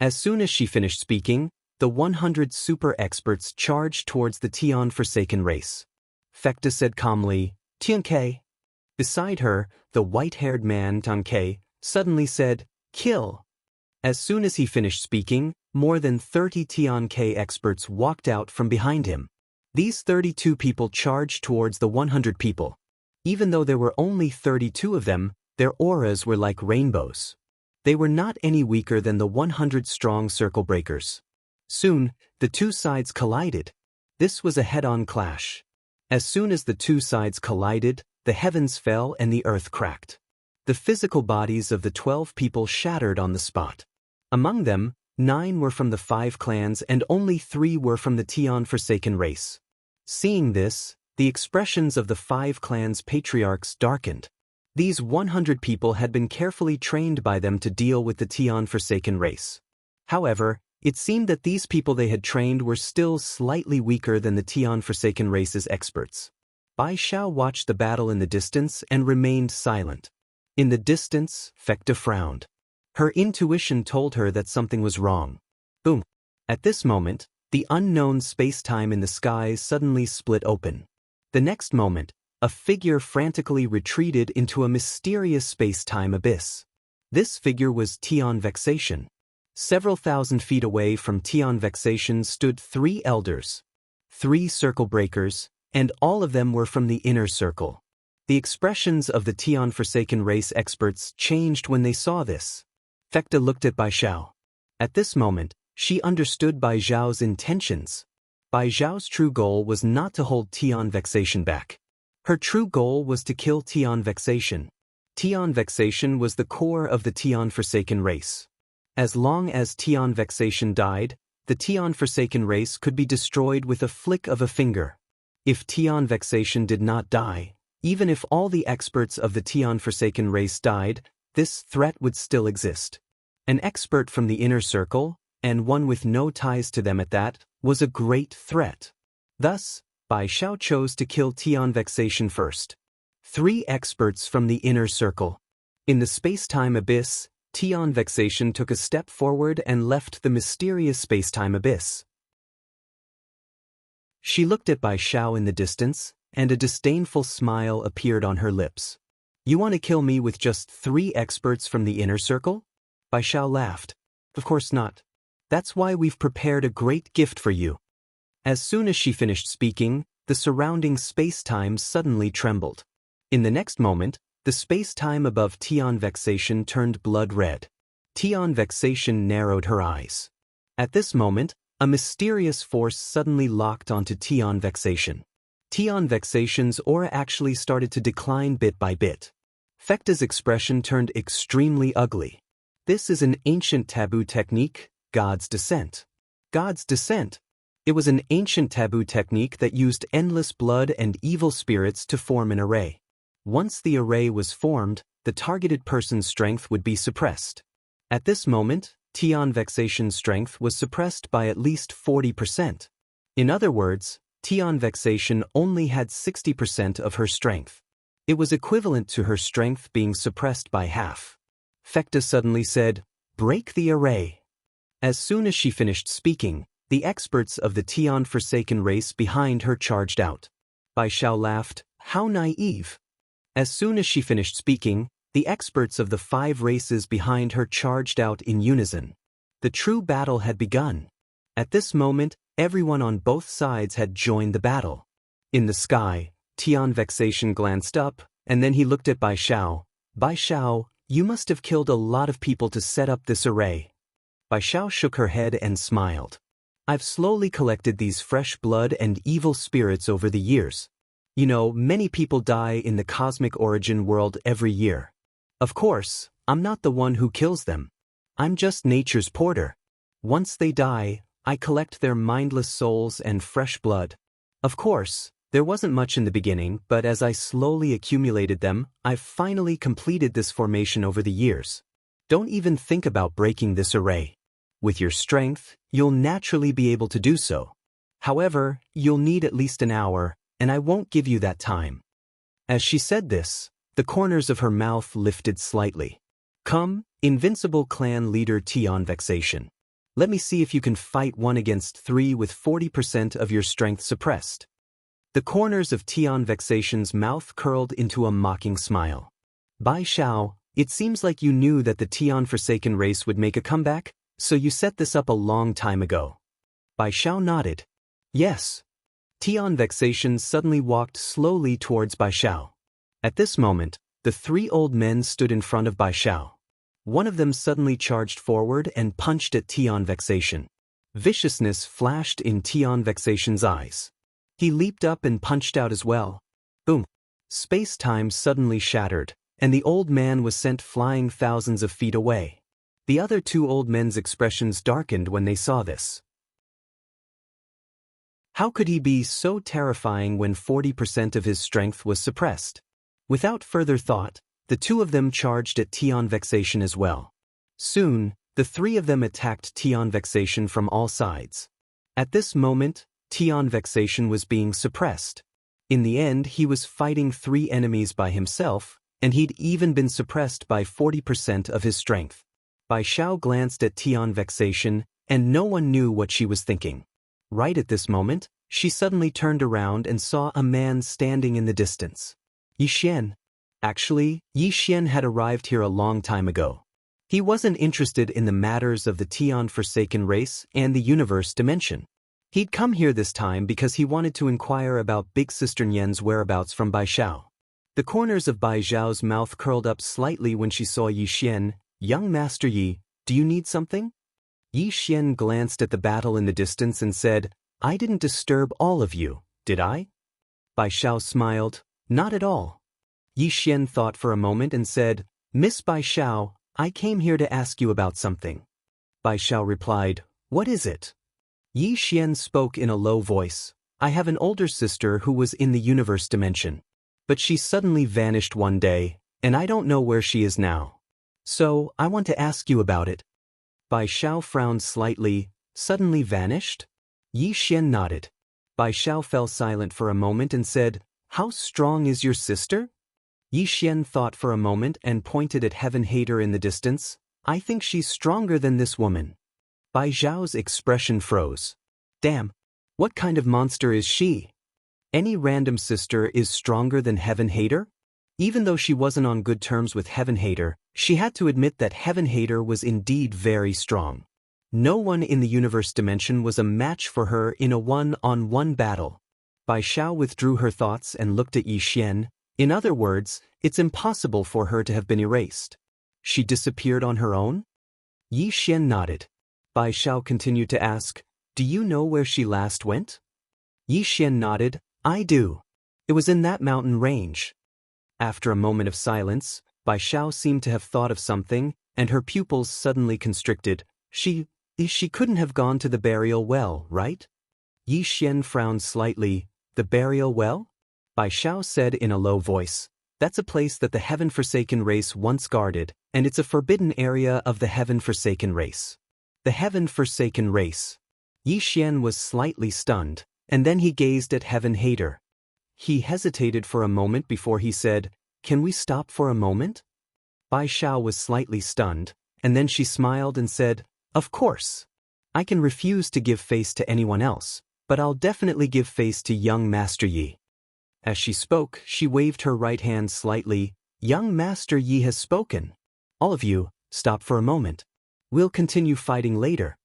As soon as she finished speaking, the 100 super experts charged towards the Tian-forsaken race. Fekta said calmly, "Tian Ke." Beside her, the white-haired man Tian Ke suddenly said, "Kill." As soon as he finished speaking, more than 30 Tian Ke experts walked out from behind him. These 32 people charged towards the 100 people. Even though there were only 32 of them, their auras were like rainbows. They were not any weaker than the 100-strong circle breakers. Soon, the 2 sides collided. This was a head-on clash. As soon as the 2 sides collided, the heavens fell and the earth cracked. The physical bodies of the 12 people shattered on the spot. Among them, 9 were from the 5 clans and only 3 were from the Tian-forsaken race. Seeing this, the expressions of the 5 clans' patriarchs darkened. These 100 people had been carefully trained by them to deal with the Tian-forsaken race. However, it seemed that these people they had trained were still slightly weaker than the Tian-forsaken race's experts. Bai Xiao watched the battle in the distance and remained silent. In the distance, Fekta frowned. Her intuition told her that something was wrong. Boom! At this moment, the unknown space-time in the skies suddenly split open. The next moment, a figure frantically retreated into a mysterious space-time abyss. This figure was Tian Vexation. Several thousand feet away from Tian Vexation stood 3 elders, 3 circle breakers, and all of them were from the inner circle. The expressions of the Tian-forsaken race experts changed when they saw this. Fekta looked at Bai Xiao. At this moment, she understood Bai Xiao's intentions. Bai Xiao's true goal was not to hold Tian Vexation back. Her true goal was to kill Tian Vexation. Tian Vexation was the core of the Tian-forsaken race. As long as Tian Vexation died, the Tian-forsaken race could be destroyed with a flick of a finger. If Tian Vexation did not die, even if all the experts of the Tian-forsaken race died, this threat would still exist. An expert from the inner circle, and one with no ties to them at that, was a great threat. Thus, Bai Xiao chose to kill Tian Vexation first. 3 experts from the inner circle. In the space-time abyss, Tian Vexation took a step forward and left the mysterious space-time abyss. She looked at Bai Xiao in the distance, and a disdainful smile appeared on her lips. "You want to kill me with just 3 experts from the inner circle?" Bai Xiao laughed. "Of course not. That's why we've prepared a great gift for you." As soon as she finished speaking, the surrounding space-time suddenly trembled. In the next moment, the space-time above Tian Vexation turned blood red. Tian Vexation narrowed her eyes. At this moment, a mysterious force suddenly locked onto Tian Vexation. Tian Vexation's aura actually started to decline bit by bit. Fekta's expression turned extremely ugly. This is an ancient taboo technique, God's Descent. God's Descent. It was an ancient taboo technique that used endless blood and evil spirits to form an array. Once the array was formed, the targeted person's strength would be suppressed. At this moment, Tian Vexation's strength was suppressed by at least 40%. In other words, Tian Vexation only had 60% of her strength. It was equivalent to her strength being suppressed by half. Fekta suddenly said, "Break the array." As soon as she finished speaking, the experts of the Tian Forsaken race behind her charged out. Bai Xiao laughed, "How naive." As soon as she finished speaking, the experts of the 5 races behind her charged out in unison. The true battle had begun. At this moment, everyone on both sides had joined the battle. In the sky, Tian Vexation glanced up, and then he looked at Bai Xiao. "Bai Xiao, you must have killed a lot of people to set up this array." Bai Xiao shook her head and smiled. "I've slowly collected these fresh blood and evil spirits over the years. You know, many people die in the cosmic origin world every year. Of course, I'm not the one who kills them. I'm just nature's porter. Once they die, I collect their mindless souls and fresh blood. Of course, there wasn't much in the beginning, but as I slowly accumulated them, I've finally completed this formation over the years. Don't even think about breaking this array. With your strength, you'll naturally be able to do so. However, you'll need at least an hour, and I won't give you that time." As she said this, the corners of her mouth lifted slightly. "Come, invincible clan leader Tian Vexation. Let me see if you can fight 1 against 3 with 40% of your strength suppressed." The corners of Tian Vexation's mouth curled into a mocking smile. "Bai Xiao, it seems like you knew that the Tian Forsaken race would make a comeback, so you set this up a long time ago." Bai Xiao nodded. "Yes." Tian Vexation suddenly walked slowly towards Bai Xiao. At this moment, the 3 old men stood in front of Bai Xiao. One of them suddenly charged forward and punched at Tian Vexation. Viciousness flashed in Tian Vexation's eyes. He leaped up and punched out as well. Boom! Space-time suddenly shattered, and the old man was sent flying thousands of feet away. The other 2 old men's expressions darkened when they saw this. How could he be so terrifying when 40% of his strength was suppressed? Without further thought, the 2 of them charged at Tian Vexation as well. Soon, the 3 of them attacked Tian Vexation from all sides. At this moment, Tian Vexation was being suppressed. In the end, he was fighting 3 enemies by himself, and he'd even been suppressed by 40% of his strength. Bai Xiao glanced at Tian Vexation, and no one knew what she was thinking. Right at this moment, she suddenly turned around and saw a man standing in the distance. Yi Xian. Actually, Yi Xian had arrived here a long time ago. He wasn't interested in the matters of the Tian Forsaken race and the universe dimension. He'd come here this time because he wanted to inquire about Big Sister Nian's whereabouts from Bai Xiao. The corners of Bai Xiao's mouth curled up slightly when she saw Yi Xian. "Young Master Yi, do you need something?" Yi Xian glanced at the battle in the distance and said, "I didn't disturb all of you, did I?" Bai Xiao smiled, "Not at all." Yi Xian thought for a moment and said, "Miss Bai Xiao, I came here to ask you about something." Bai Xiao replied, "What is it?" Yi Xian spoke in a low voice, "I have an older sister who was in the universe dimension. But she suddenly vanished one day, and I don't know where she is now. So, I want to ask you about it." Bai Xiao frowned slightly. "Suddenly vanished?" Yi Xian nodded. Bai Xiao fell silent for a moment and said, "How strong is your sister?" Yi Xian thought for a moment and pointed at Heaven Hater in the distance. "I think she's stronger than this woman." Bai Xiao's expression froze. "Damn! What kind of monster is she? Any random sister is stronger than Heaven Hater?" Even though she wasn't on good terms with Heaven Hater, she had to admit that Heaven Hater was indeed very strong. No one in the universe dimension was a match for her in a one-on-one battle. Bai Xiao withdrew her thoughts and looked at Yi Xian. In other words, it's impossible for her to have been erased. She disappeared on her own? Yi Xian nodded. Bai Xiao continued to ask, "Do you know where she last went?" Yi Xian nodded, "I do. It was in that mountain range." After a moment of silence, Bai Xiao seemed to have thought of something, and her pupils suddenly constricted. She couldn't have gone to the burial well, right?" Yi Xian frowned slightly. "The burial well?" Bai Xiao said in a low voice. "That's a place that the Heaven-Forsaken race once guarded, and it's a forbidden area of the Heaven-Forsaken race." The Heaven-Forsaken race. Yi Xian was slightly stunned. And then he gazed at Heaven Hater. He hesitated for a moment before he said, "Can we stop for a moment?" Bai Xiao was slightly stunned, and then she smiled and said, "Of course. I can refuse to give face to anyone else, but I'll definitely give face to young Master Yi." As she spoke, she waved her right hand slightly. "Young Master Yi has spoken. All of you, stop for a moment. We'll continue fighting later."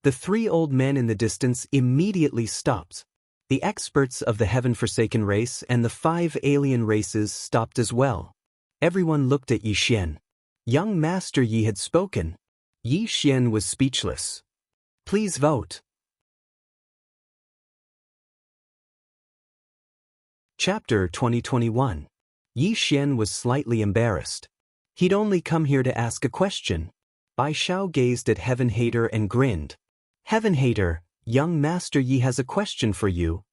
The three old men in the distance immediately stopped. The experts of the heaven-forsaken race and the 5 alien races stopped as well. Everyone looked at Yi Xian. Young Master Yi had spoken. Yi Xian was speechless. Please vote. Chapter 2021. Yi Xian was slightly embarrassed. He'd only come here to ask a question. Bai Xiao gazed at Heaven Hater and grinned. "Heaven Hater, young Master Yi has a question for you."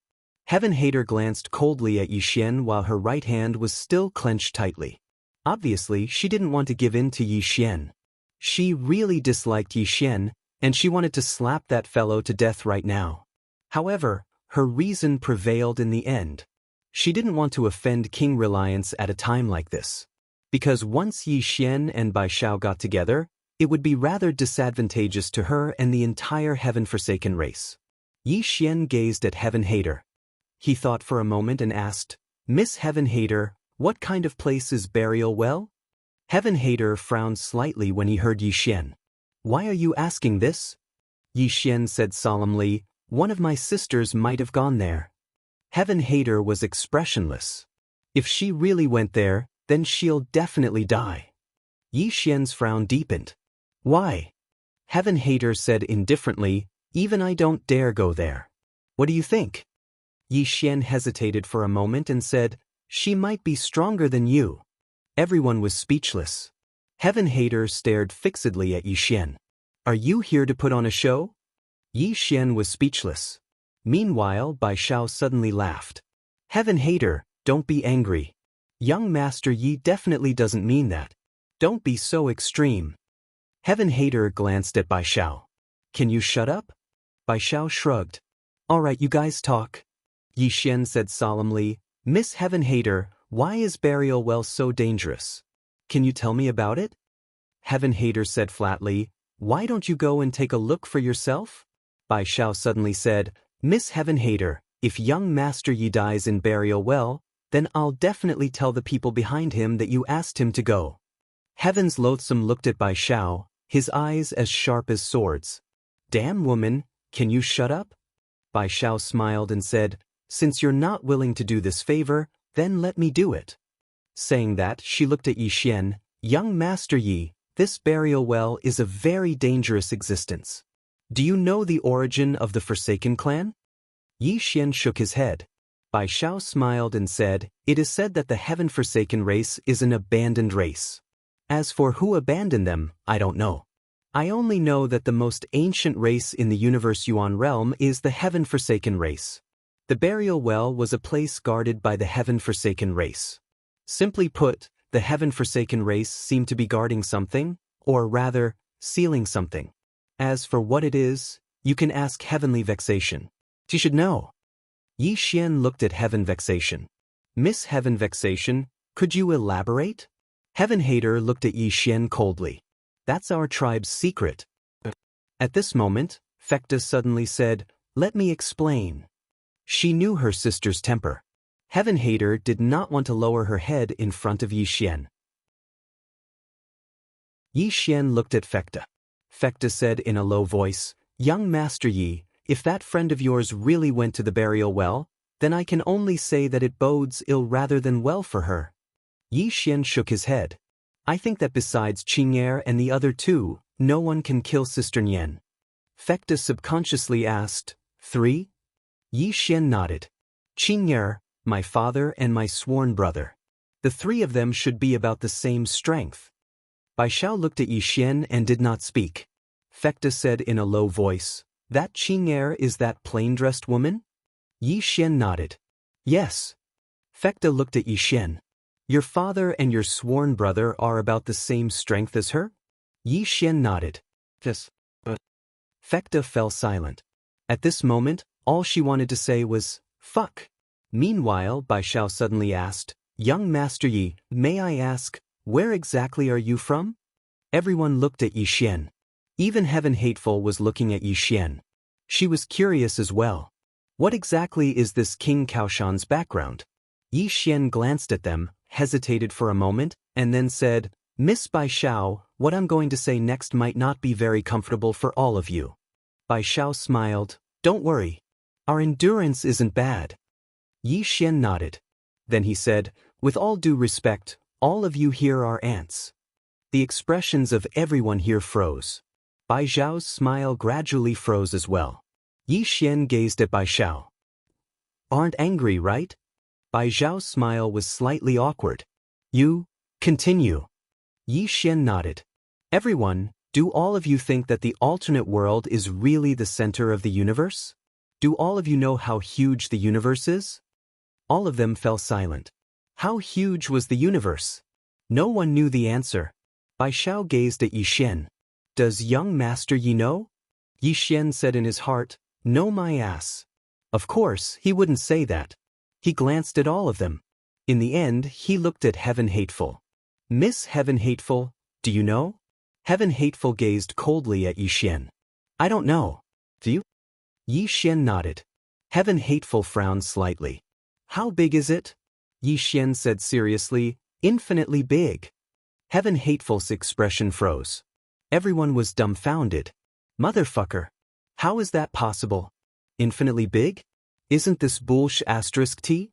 Heaven Hater glanced coldly at Yi Xian while her right hand was still clenched tightly. Obviously, she didn't want to give in to Yi Xian. She really disliked Yi Xian, and she wanted to slap that fellow to death right now. However, her reason prevailed in the end. She didn't want to offend King Reliance at a time like this. Because once Yi Xian and Bai Xiao got together, it would be rather disadvantageous to her and the entire heaven-forsaken race. Yi Xian gazed at Heaven Hater. He thought for a moment and asked, "Miss Heaven Hater, what kind of place is Burial Well?" Heaven Hater frowned slightly when he heard Yi Xian. "Why are you asking this?" Yi Xian said solemnly, "One of my sisters might have gone there." Heaven Hater was expressionless. If she really went there, then she'll definitely die. Yi Xian's frown deepened. "Why?" Heaven Hater said indifferently, "Even I don't dare go there. What do you think?" Yi Xian hesitated for a moment and said, "She might be stronger than you." Everyone was speechless. Heaven Hater stared fixedly at Yi Xian. "Are you here to put on a show?" Yi Xian was speechless. Meanwhile, Bai Xiao suddenly laughed. "Heaven Hater, don't be angry. Young Master Yi definitely doesn't mean that. Don't be so extreme." Heaven Hater glanced at Bai Xiao. "Can you shut up?" Bai Xiao shrugged. "All right, you guys talk." Yi Xian said solemnly, "Miss Heaven Hater, why is Burial Well so dangerous? Can you tell me about it?" Heaven Hater said flatly, "Why don't you go and take a look for yourself?" Bai Xiao suddenly said, "Miss Heaven Hater, if young Master Yi dies in Burial Well, then I'll definitely tell the people behind him that you asked him to go." Heaven's Loathsome looked at Bai Xiao, his eyes as sharp as swords. "Damn woman, can you shut up?" Bai Xiao smiled and said, "Since you're not willing to do this favor, then let me do it." Saying that, she looked at Yi Xian. "Young Master Yi, this Burial Well is a very dangerous existence. Do you know the origin of the Forsaken clan?" Yi Xian shook his head. Bai Xiao smiled and said, "It is said that the heaven-forsaken race is an abandoned race. As for who abandoned them, I don't know. I only know that the most ancient race in the Universe Yuan realm is the heaven-forsaken race. The Burial Well was a place guarded by the heaven-forsaken race. Simply put, the heaven-forsaken race seemed to be guarding something, or rather, sealing something. As for what it is, you can ask Heavenly Vexation. She should know." Yi Xian looked at Heaven Vexation. "Miss Heaven Vexation, could you elaborate?" Heaven Hater looked at Yi Xian coldly. "That's our tribe's secret." At this moment, Fecta suddenly said, "Let me explain." She knew her sister's temper. Heaven Hater did not want to lower her head in front of Yi Xian. Yi Xian looked at Fecta. Fecta said in a low voice, "Young Master Yi, if that friend of yours really went to the Burial Well, then I can only say that it bodes ill rather than well for her." Yi Xian shook his head. "I think that besides Qing'er and the other two, no one can kill Sister Nian." Fecta subconsciously asked, "Three?" Yi Xian nodded. "Qing'er, my father and my sworn brother. The three of them should be about the same strength." Bai Xiao looked at Yi Xian and did not speak. Fecta said in a low voice, "That Qing'er is that plain-dressed woman?" Yi Xian nodded. "Yes." Fecta looked at Yi Xian. "Your father and your sworn brother are about the same strength as her?" Yi Xian nodded. "Yes." Fecta fell silent. At this moment, all she wanted to say was, fuck. Meanwhile, Bai Xiao suddenly asked, Young Master Yi, may I ask, where exactly are you from? Everyone looked at Yi Xian. Even Heaven Hateful was looking at Yi Xian. She was curious as well. What exactly is this King Kaoshan's background? Yi Xian glanced at them, hesitated for a moment, and then said, Miss Bai Xiao, what I'm going to say next might not be very comfortable for all of you. Bai Xiao smiled, Don't worry. Our endurance isn't bad. Yi Xian nodded. Then he said, With all due respect, all of you here are ants. The expressions of everyone here froze. Bai Xiao's smile gradually froze as well. Yi Xian gazed at Bai Xiao. Aren't angry, right? Bai Xiao's smile was slightly awkward. You, continue. Yi Xian nodded. Everyone, do all of you think that the alternate world is really the center of the universe? Do all of you know how huge the universe is? All of them fell silent. How huge was the universe? No one knew the answer. Bai Xiao gazed at Yi Xian. Does young Master Yi know? Yi Xian said in his heart, No my ass. Of course, he wouldn't say that. He glanced at all of them. In the end, he looked at Heaven Hateful. Miss Heaven Hateful, do you know? Heaven Hateful gazed coldly at Yi Xian. I don't know. Do you? Yi Xian nodded. Heaven Hateful frowned slightly. How big is it? Yi Xian said seriously, Infinitely big. Heaven Hateful's expression froze. Everyone was dumbfounded. Motherfucker. How is that possible? Infinitely big? Isn't this bullsh**t?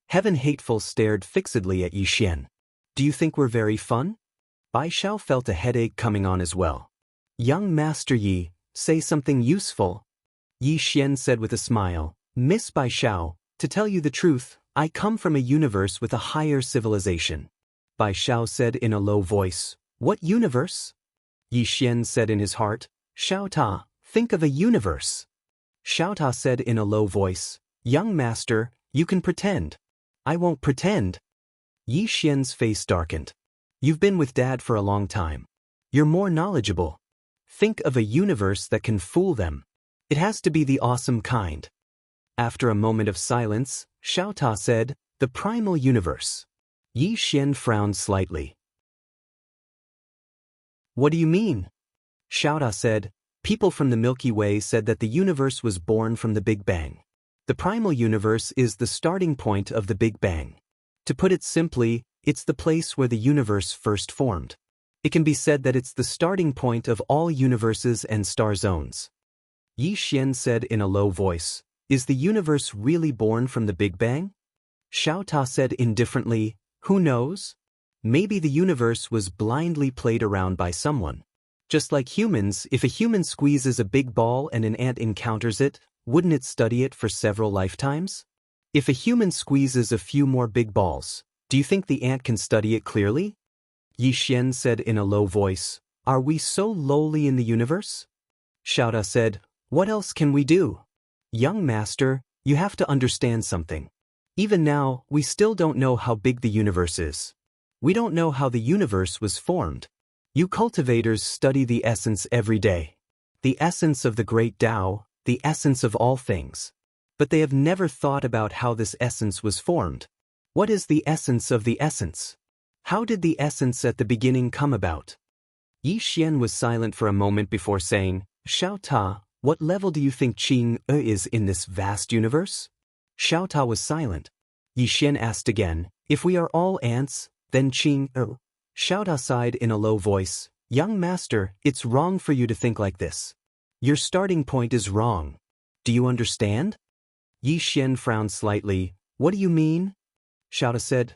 Heaven Hateful stared fixedly at Yi Xian. Do you think we're very fun? Bai Xiao felt a headache coming on as well. Young Master Yi, say something useful. Yi Xian said with a smile, Miss Bai Xiao, to tell you the truth, I come from a universe with a higher civilization. Bai Xiao said in a low voice, What universe? Yi Xian said in his heart, Xiao Ta, think of a universe. Xiao Ta said in a low voice, Young Master, you can pretend. I won't pretend. Yi Xian's face darkened. You've been with Dad for a long time. You're more knowledgeable. Think of a universe that can fool them. It has to be the awesome kind. After a moment of silence, Xiao Ta said, The primal universe. Yi Xian frowned slightly. What do you mean? Xiao Ta said, People from the Milky Way said that the universe was born from the Big Bang. The primal universe is the starting point of the Big Bang. To put it simply, it's the place where the universe first formed. It can be said that it's the starting point of all universes and star zones. Yi Xian said in a low voice, Is the universe really born from the Big Bang? Xiao Ta said indifferently, Who knows? Maybe the universe was blindly played around by someone. Just like humans, if a human squeezes a big ball and an ant encounters it, wouldn't it study it for several lifetimes? If a human squeezes a few more big balls, do you think the ant can study it clearly? Yi Xian said in a low voice, Are we so lowly in the universe? Xiao Ta said, What else can we do? Young Master, you have to understand something. Even now, we still don't know how big the universe is. We don't know how the universe was formed. You cultivators study the essence every day. The essence of the great Tao, the essence of all things. But they have never thought about how this essence was formed. What is the essence of the essence? How did the essence at the beginning come about? Yi Xian was silent for a moment before saying, Xiao Ta, what level do you think Qing is in this vast universe? Xiao Ta was silent. Yi Xian asked again, If we are all ants, then Qing Xiao Ta sighed in a low voice, Young Master, it's wrong for you to think like this. Your starting point is wrong. Do you understand? Yi Xian frowned slightly. What do you mean? Xiao Ta said,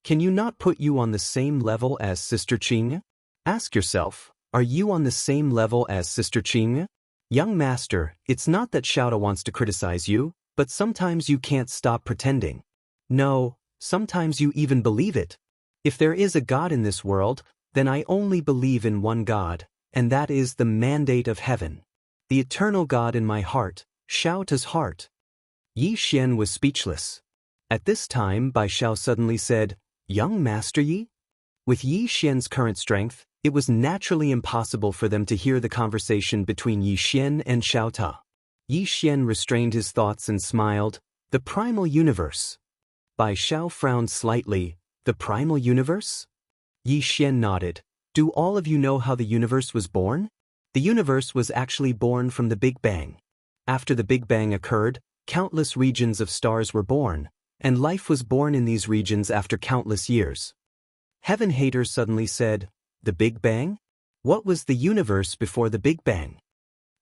Can you not put you on the same level as Sister Qing? Ask yourself, are you on the same level as Sister Qing? Young Master, it's not that Xiao Ta wants to criticize you, but sometimes you can't stop pretending. No, sometimes you even believe it. If there is a God in this world, then I only believe in one God, and that is the mandate of heaven. The eternal God in my heart, Xiao Ta's heart. Yi Xian was speechless. At this time Bai Xiao suddenly said, Young Master Yi? With Yi Xian's current strength, it was naturally impossible for them to hear the conversation between Yi Xian and Xiao Ta. Yi Xian restrained his thoughts and smiled. The primal universe. Bai Xiao frowned slightly. The primal universe? Yi Xian nodded. Do all of you know how the universe was born? The universe was actually born from the Big Bang. After the Big Bang occurred, countless regions of stars were born, and life was born in these regions after countless years. Heaven Hater suddenly said, The Big Bang? What was the universe before the Big Bang?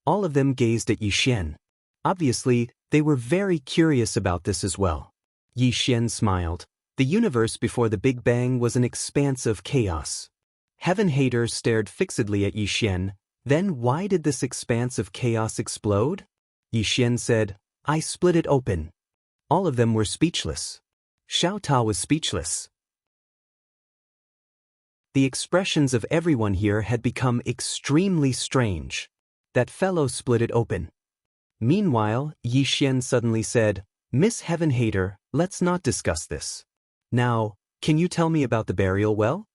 All of them gazed at Yi Xian. Obviously, they were very curious about this as well. Yi Xian smiled. The universe before the Big Bang was an expanse of chaos. Heaven Hater stared fixedly at Yi Xian. Then why did this expanse of chaos explode? Yi Xian said, I split it open. All of them were speechless. Xiao Ta was speechless. The expressions of everyone here had become extremely strange. That fellow split it open. Meanwhile, Yi Xian suddenly said, Miss Heaven Hater, let's not discuss this. Now, can you tell me about the burial well?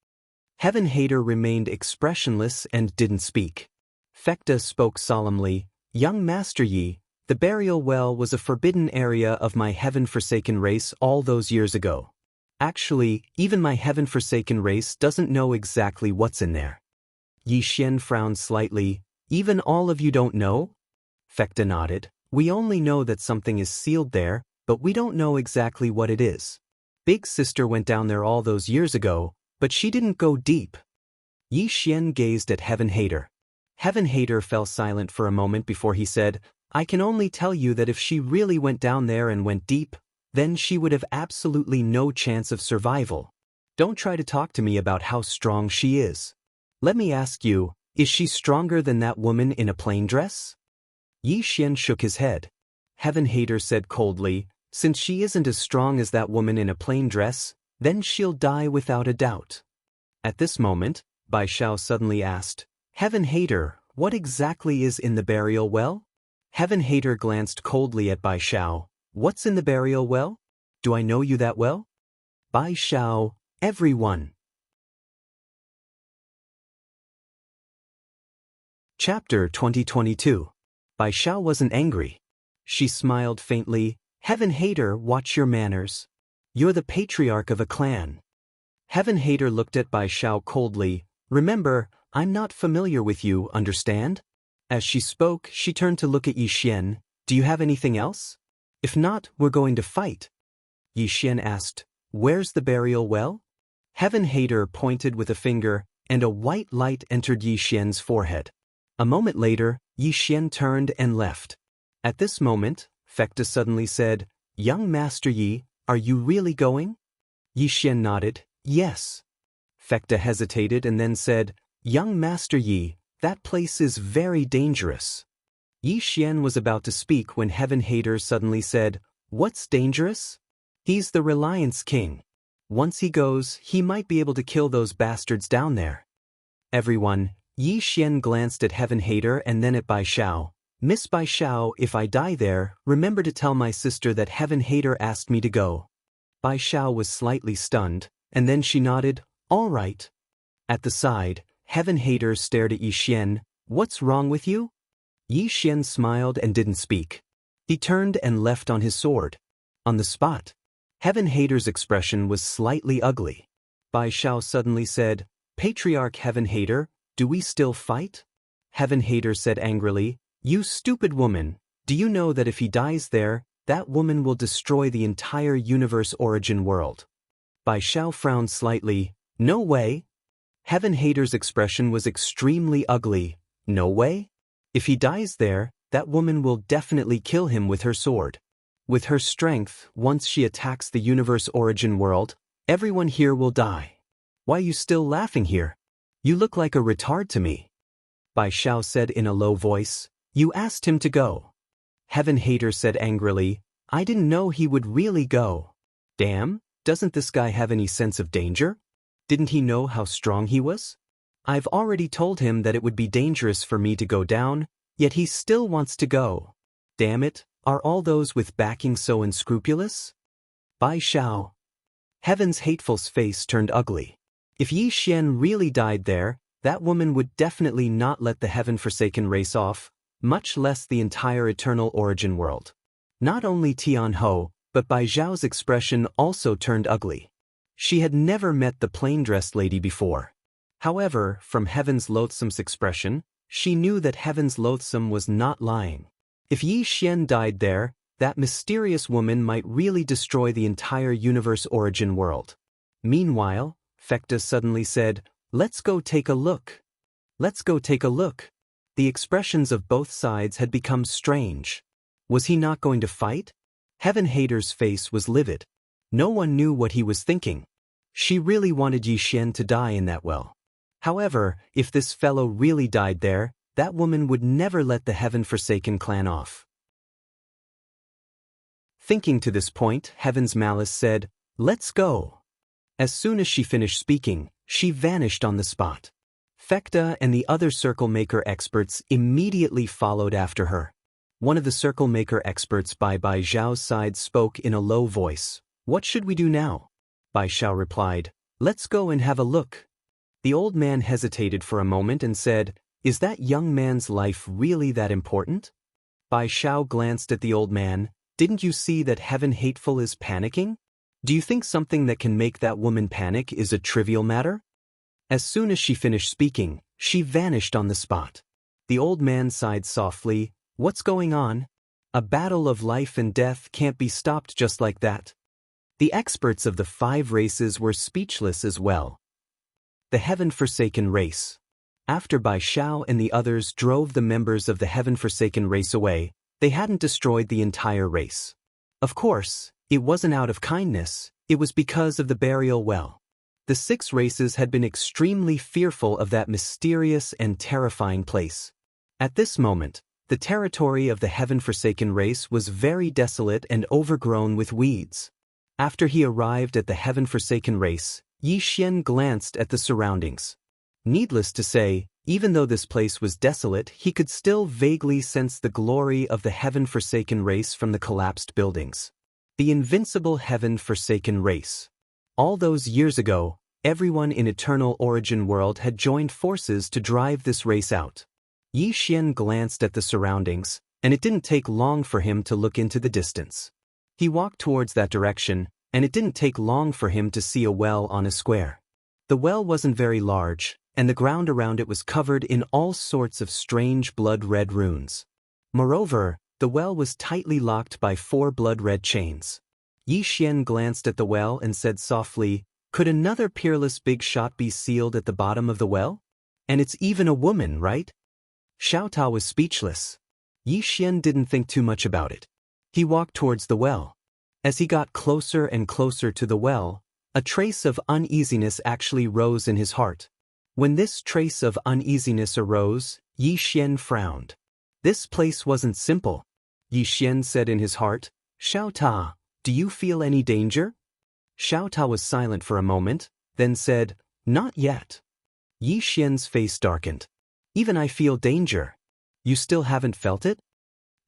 Heaven Hater remained expressionless and didn't speak. Fekta spoke solemnly, Young Master Yi, the burial well was a forbidden area of my heaven-forsaken race all those years ago. Actually, even my heaven-forsaken race doesn't know exactly what's in there. Yi Xian frowned slightly. Even all of you don't know? Fekta nodded. We only know that something is sealed there, but we don't know exactly what it is. Big Sister went down there all those years ago, but she didn't go deep. Yi Xian gazed at Heaven Hater. Heaven Hater fell silent for a moment before he said, I can only tell you that if she really went down there and went deep, then she would have absolutely no chance of survival. Don't try to talk to me about how strong she is. Let me ask you, is she stronger than that woman in a plain dress? Yi Xian shook his head. Heaven Hater said coldly, Since she isn't as strong as that woman in a plain dress, then she'll die without a doubt. At this moment, Bai Xiao suddenly asked, Heaven Hater, what exactly is in the burial well? Heaven Hater glanced coldly at Bai Xiao. What's in the burial well? Do I know you that well? Bai Xiao, everyone. Chapter 2022. Bai Xiao wasn't angry. She smiled faintly. Heaven Hater, watch your manners. You're the patriarch of a clan. Heaven Hater looked at Bai Xiao coldly. Remember, I'm not familiar with you, understand? As she spoke, she turned to look at Yi Xian. Do you have anything else? If not, we're going to fight. Yi Xian asked, Where's the burial well? Heaven Hater pointed with a finger, and a white light entered Yi Xian's forehead. A moment later, Yi Xian turned and left. At this moment, Fekta suddenly said, Young Master Yi, are you really going? Yi Xian nodded, Yes. Fekta hesitated and then said, Young Master Yi, that place is very dangerous. Yi Xian was about to speak when Heaven Hater suddenly said, What's dangerous? He's the Reliance King. Once he goes, he might be able to kill those bastards down there. Everyone, Yi Xian glanced at Heaven Hater and then at Bai Xiao. Miss Bai Xiao, if I die there, remember to tell my sister that Heaven Hater asked me to go. Bai Xiao was slightly stunned, and then she nodded, All right. At the side, Heaven Hater stared at Yi Xian. What's wrong with you? Yi Xian smiled and didn't speak. He turned and left on his sword. On the spot. Heaven Hater's expression was slightly ugly. Bai Xiao suddenly said, Patriarch Heaven Hater, do we still fight? Heaven Hater said angrily, You stupid woman, do you know that if he dies there, that woman will destroy the entire universe origin world? Bai Xiao frowned slightly. No way. Heaven Hater's expression was extremely ugly. No way? If he dies there, that woman will definitely kill him with her sword. With her strength, once she attacks the universe origin world, everyone here will die. Why are you still laughing here? You look like a retard to me. Bai Xiao said in a low voice. You asked him to go. Heaven Hater said angrily. I didn't know he would really go. Damn, doesn't this guy have any sense of danger? Didn't he know how strong he was? I've already told him that it would be dangerous for me to go down, yet he still wants to go. Damn it, are all those with backing so unscrupulous? Bai Xiao. Heaven's hateful's face turned ugly. If Yi Xian really died there, that woman would definitely not let the heaven-forsaken race off. much less the entire eternal origin world. Not only Tianhou, but Bai Zhao's expression also turned ugly. She had never met the plain-dressed lady before. However, from Heaven's Loathsome's expression, she knew that Heaven's Loathsome was not lying. If Yi Xian died there, that mysterious woman might really destroy the entire universe origin world. Meanwhile, Fekta suddenly said, "Let's go take a look. Let's go take a look." The expressions of both sides had become strange. Was he not going to fight? Heaven Hater's face was livid. No one knew what he was thinking. She really wanted Yi Xian to die in that well. However, if this fellow really died there, that woman would never let the Heaven-forsaken clan off. Thinking to this point, Heaven's Malice said, "Let's go." As soon as she finished speaking, she vanished on the spot. Fekta and the other Circle Maker experts immediately followed after her. One of the Circle Maker experts by Bai Zhao's side spoke in a low voice. "What should we do now?" Bai Zhao replied, "Let's go and have a look." The old man hesitated for a moment and said, "Is that young man's life really that important?" Bai Zhao glanced at the old man. "Didn't you see that Heaven Hateful is panicking? Do you think something that can make that woman panic is a trivial matter?" As soon as she finished speaking, she vanished on the spot. The old man sighed softly. "What's going on? A battle of life and death can't be stopped just like that." The experts of the 5 races were speechless as well. The Heaven-forsaken race. After Bai Zhao and the others drove the members of the Heaven-forsaken race away, they hadn't destroyed the entire race. Of course, it wasn't out of kindness, it was because of the burial well. The 6 races had been extremely fearful of that mysterious and terrifying place. At this moment, the territory of the Heaven-forsaken race was very desolate and overgrown with weeds. After he arrived at the Heaven-forsaken race, Yi Xian glanced at the surroundings. Needless to say, even though this place was desolate, he could still vaguely sense the glory of the Heaven-forsaken race from the collapsed buildings. The invincible Heaven-forsaken race. All those years ago, everyone in Eternal Origin World had joined forces to drive this race out. Yi Xian glanced at the surroundings, and it didn't take long for him to look into the distance. He walked towards that direction, and it didn't take long for him to see a well on a square. The well wasn't very large, and the ground around it was covered in all sorts of strange blood-red runes. Moreover, the well was tightly locked by 4 blood-red chains. Yi Xian glanced at the well and said softly, "Could another peerless big shot be sealed at the bottom of the well? And it's even a woman, right?" Xiao Ta was speechless. Yi Xian didn't think too much about it. He walked towards the well. As he got closer and closer to the well, a trace of uneasiness actually rose in his heart. When this trace of uneasiness arose, Yi Xian frowned. This place wasn't simple. Yi Xian said in his heart, "Xiao Ta, do you feel any danger?" Xiao Ta was silent for a moment, then said, "Not yet." Yi Xian's face darkened. "Even I feel danger. You still haven't felt it?"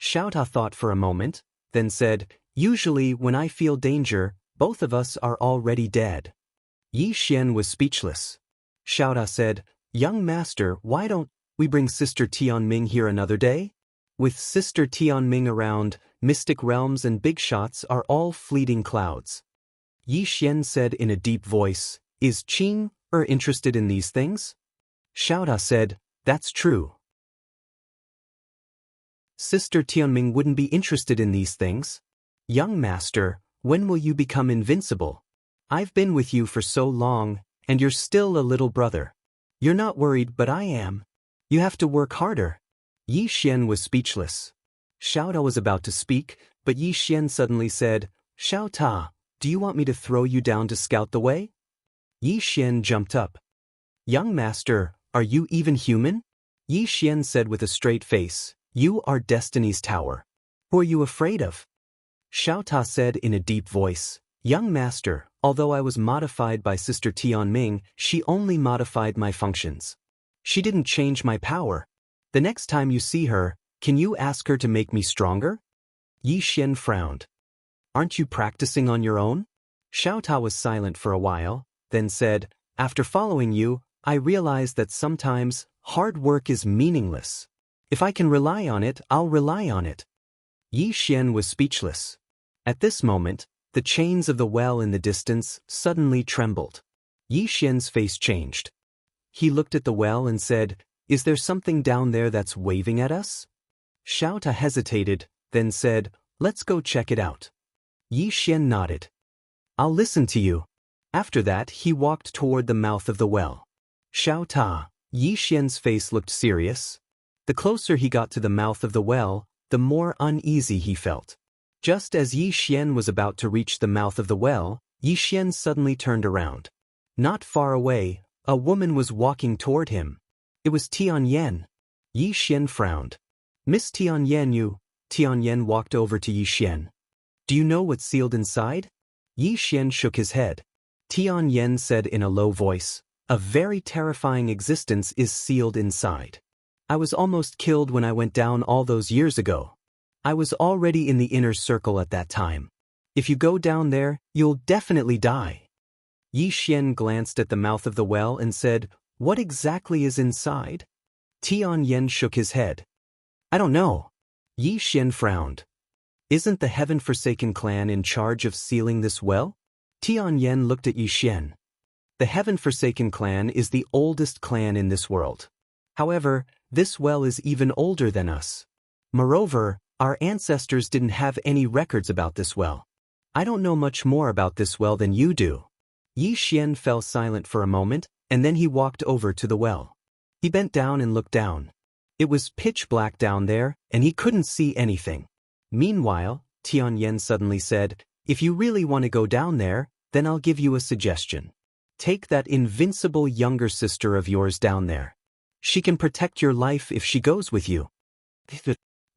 Xiao Ta thought for a moment, then said, "Usually when I feel danger, both of us are already dead." Yi Xian was speechless. Xiao Ta said, "Young master, why don't we bring Sister Tianming here another day? With Sister Tianming around, mystic realms and big shots are all fleeting clouds." Yi Xian said in a deep voice, "Is Qing interested in these things?" Xiao Ta said, "That's true. Sister Tianming wouldn't be interested in these things. Young master, when will you become invincible? I've been with you for so long, and you're still a little brother. You're not worried, but I am. You have to work harder." Yi Xian was speechless. Xiao Ta was about to speak, but Yi Xian suddenly said, "Xiao Ta, do you want me to throw you down to scout the way?" Yi Xian jumped up. "Young master, are you even human?" Yi Xian said with a straight face, "You are Destiny's Tower. Who are you afraid of?" Xiao Ta said in a deep voice, "Young master, although I was modified by Sister Tianming, she only modified my functions. She didn't change my power. The next time you see her, can you ask her to make me stronger?" Yi Xian frowned. "Aren't you practicing on your own?" Xiao Ta was silent for a while, then said, "After following you, I realized that sometimes hard work is meaningless. If I can rely on it, I'll rely on it. Yi Xian was speechless. At this moment, the chains of the well in the distance suddenly trembled. Yi Xian's face changed. He looked at the well and said, "Is there something down there that's waving at us?" Xiao Ta hesitated, then said, "Let's go check it out." Yi Xian nodded. "I'll listen to you." After that, he walked toward the mouth of the well. Xiao Ta, Yi Xian's face looked serious. The closer he got to the mouth of the well, the more uneasy he felt. Just as Yi Xian was about to reach the mouth of the well, Yi Xian suddenly turned around. Not far away, a woman was walking toward him. It was Tianyan. Yi Xian frowned. "Miss Tianyan, you." Tianyan walked over to Yi Xian. "Do you know what's sealed inside?" Yi Xian shook his head. Tianyan said in a low voice, "A very terrifying existence is sealed inside. I was almost killed when I went down all those years ago. I was already in the inner circle at that time. If you go down there, you'll definitely die." Yi Xian glanced at the mouth of the well and said, "What exactly is inside?" Tianyan shook his head. "I don't know." Yi Xian frowned. "Isn't the Heaven-Forsaken clan in charge of sealing this well?" Tianyan looked at Yi Xian. "The Heaven-Forsaken clan is the oldest clan in this world. However, this well is even older than us. Moreover, our ancestors didn't have any records about this well. I don't know much more about this well than you do." Yi Xian fell silent for a moment, and then he walked over to the well. He bent down and looked down. It was pitch black down there, and he couldn't see anything. Meanwhile, Tianyan suddenly said, "If you really want to go down there, then I'll give you a suggestion. Take that invincible younger sister of yours down there. She can protect your life if she goes with you."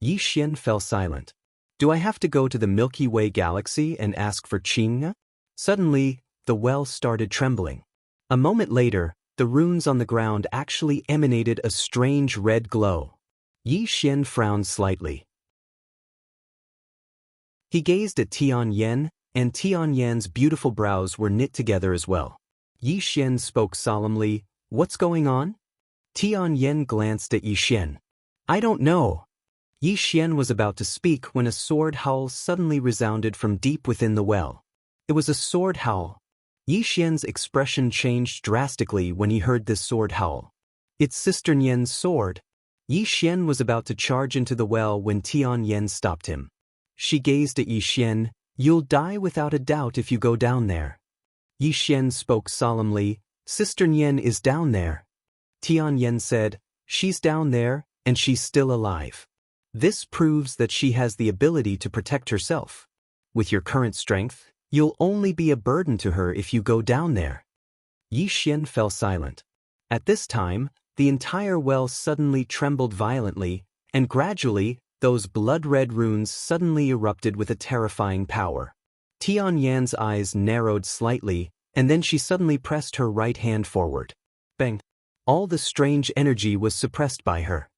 Yi Xian fell silent. "Do I have to go to the Milky Way galaxy and ask for Qingna?" Suddenly, the well started trembling. A moment later, the runes on the ground actually emanated a strange red glow. Yi Xian frowned slightly. He gazed at Tianyan, and Tianyan's beautiful brows were knit together as well. Yi Xian spoke solemnly, "What's going on?" Tianyan glanced at Yi Xian. "I don't know." Yi Xian was about to speak when a sword howl suddenly resounded from deep within the well. It was a sword howl. Yi Xian's expression changed drastically when he heard this sword howl. "It's Sister Nian's sword." Yi Xian was about to charge into the well when Tianyan stopped him. She gazed at Yi Xian. "You'll die without a doubt if you go down there." Yi Xian spoke solemnly, "Sister Nian is down there." Tianyan said, "She's down there, and she's still alive. This proves that she has the ability to protect herself. With your current strength, you'll only be a burden to her if you go down there." Yi Xian fell silent. At this time, the entire well suddenly trembled violently, and gradually, those blood-red runes suddenly erupted with a terrifying power. Tianyan's eyes narrowed slightly, and then she suddenly pressed her right hand forward. Bang! All the strange energy was suppressed by her.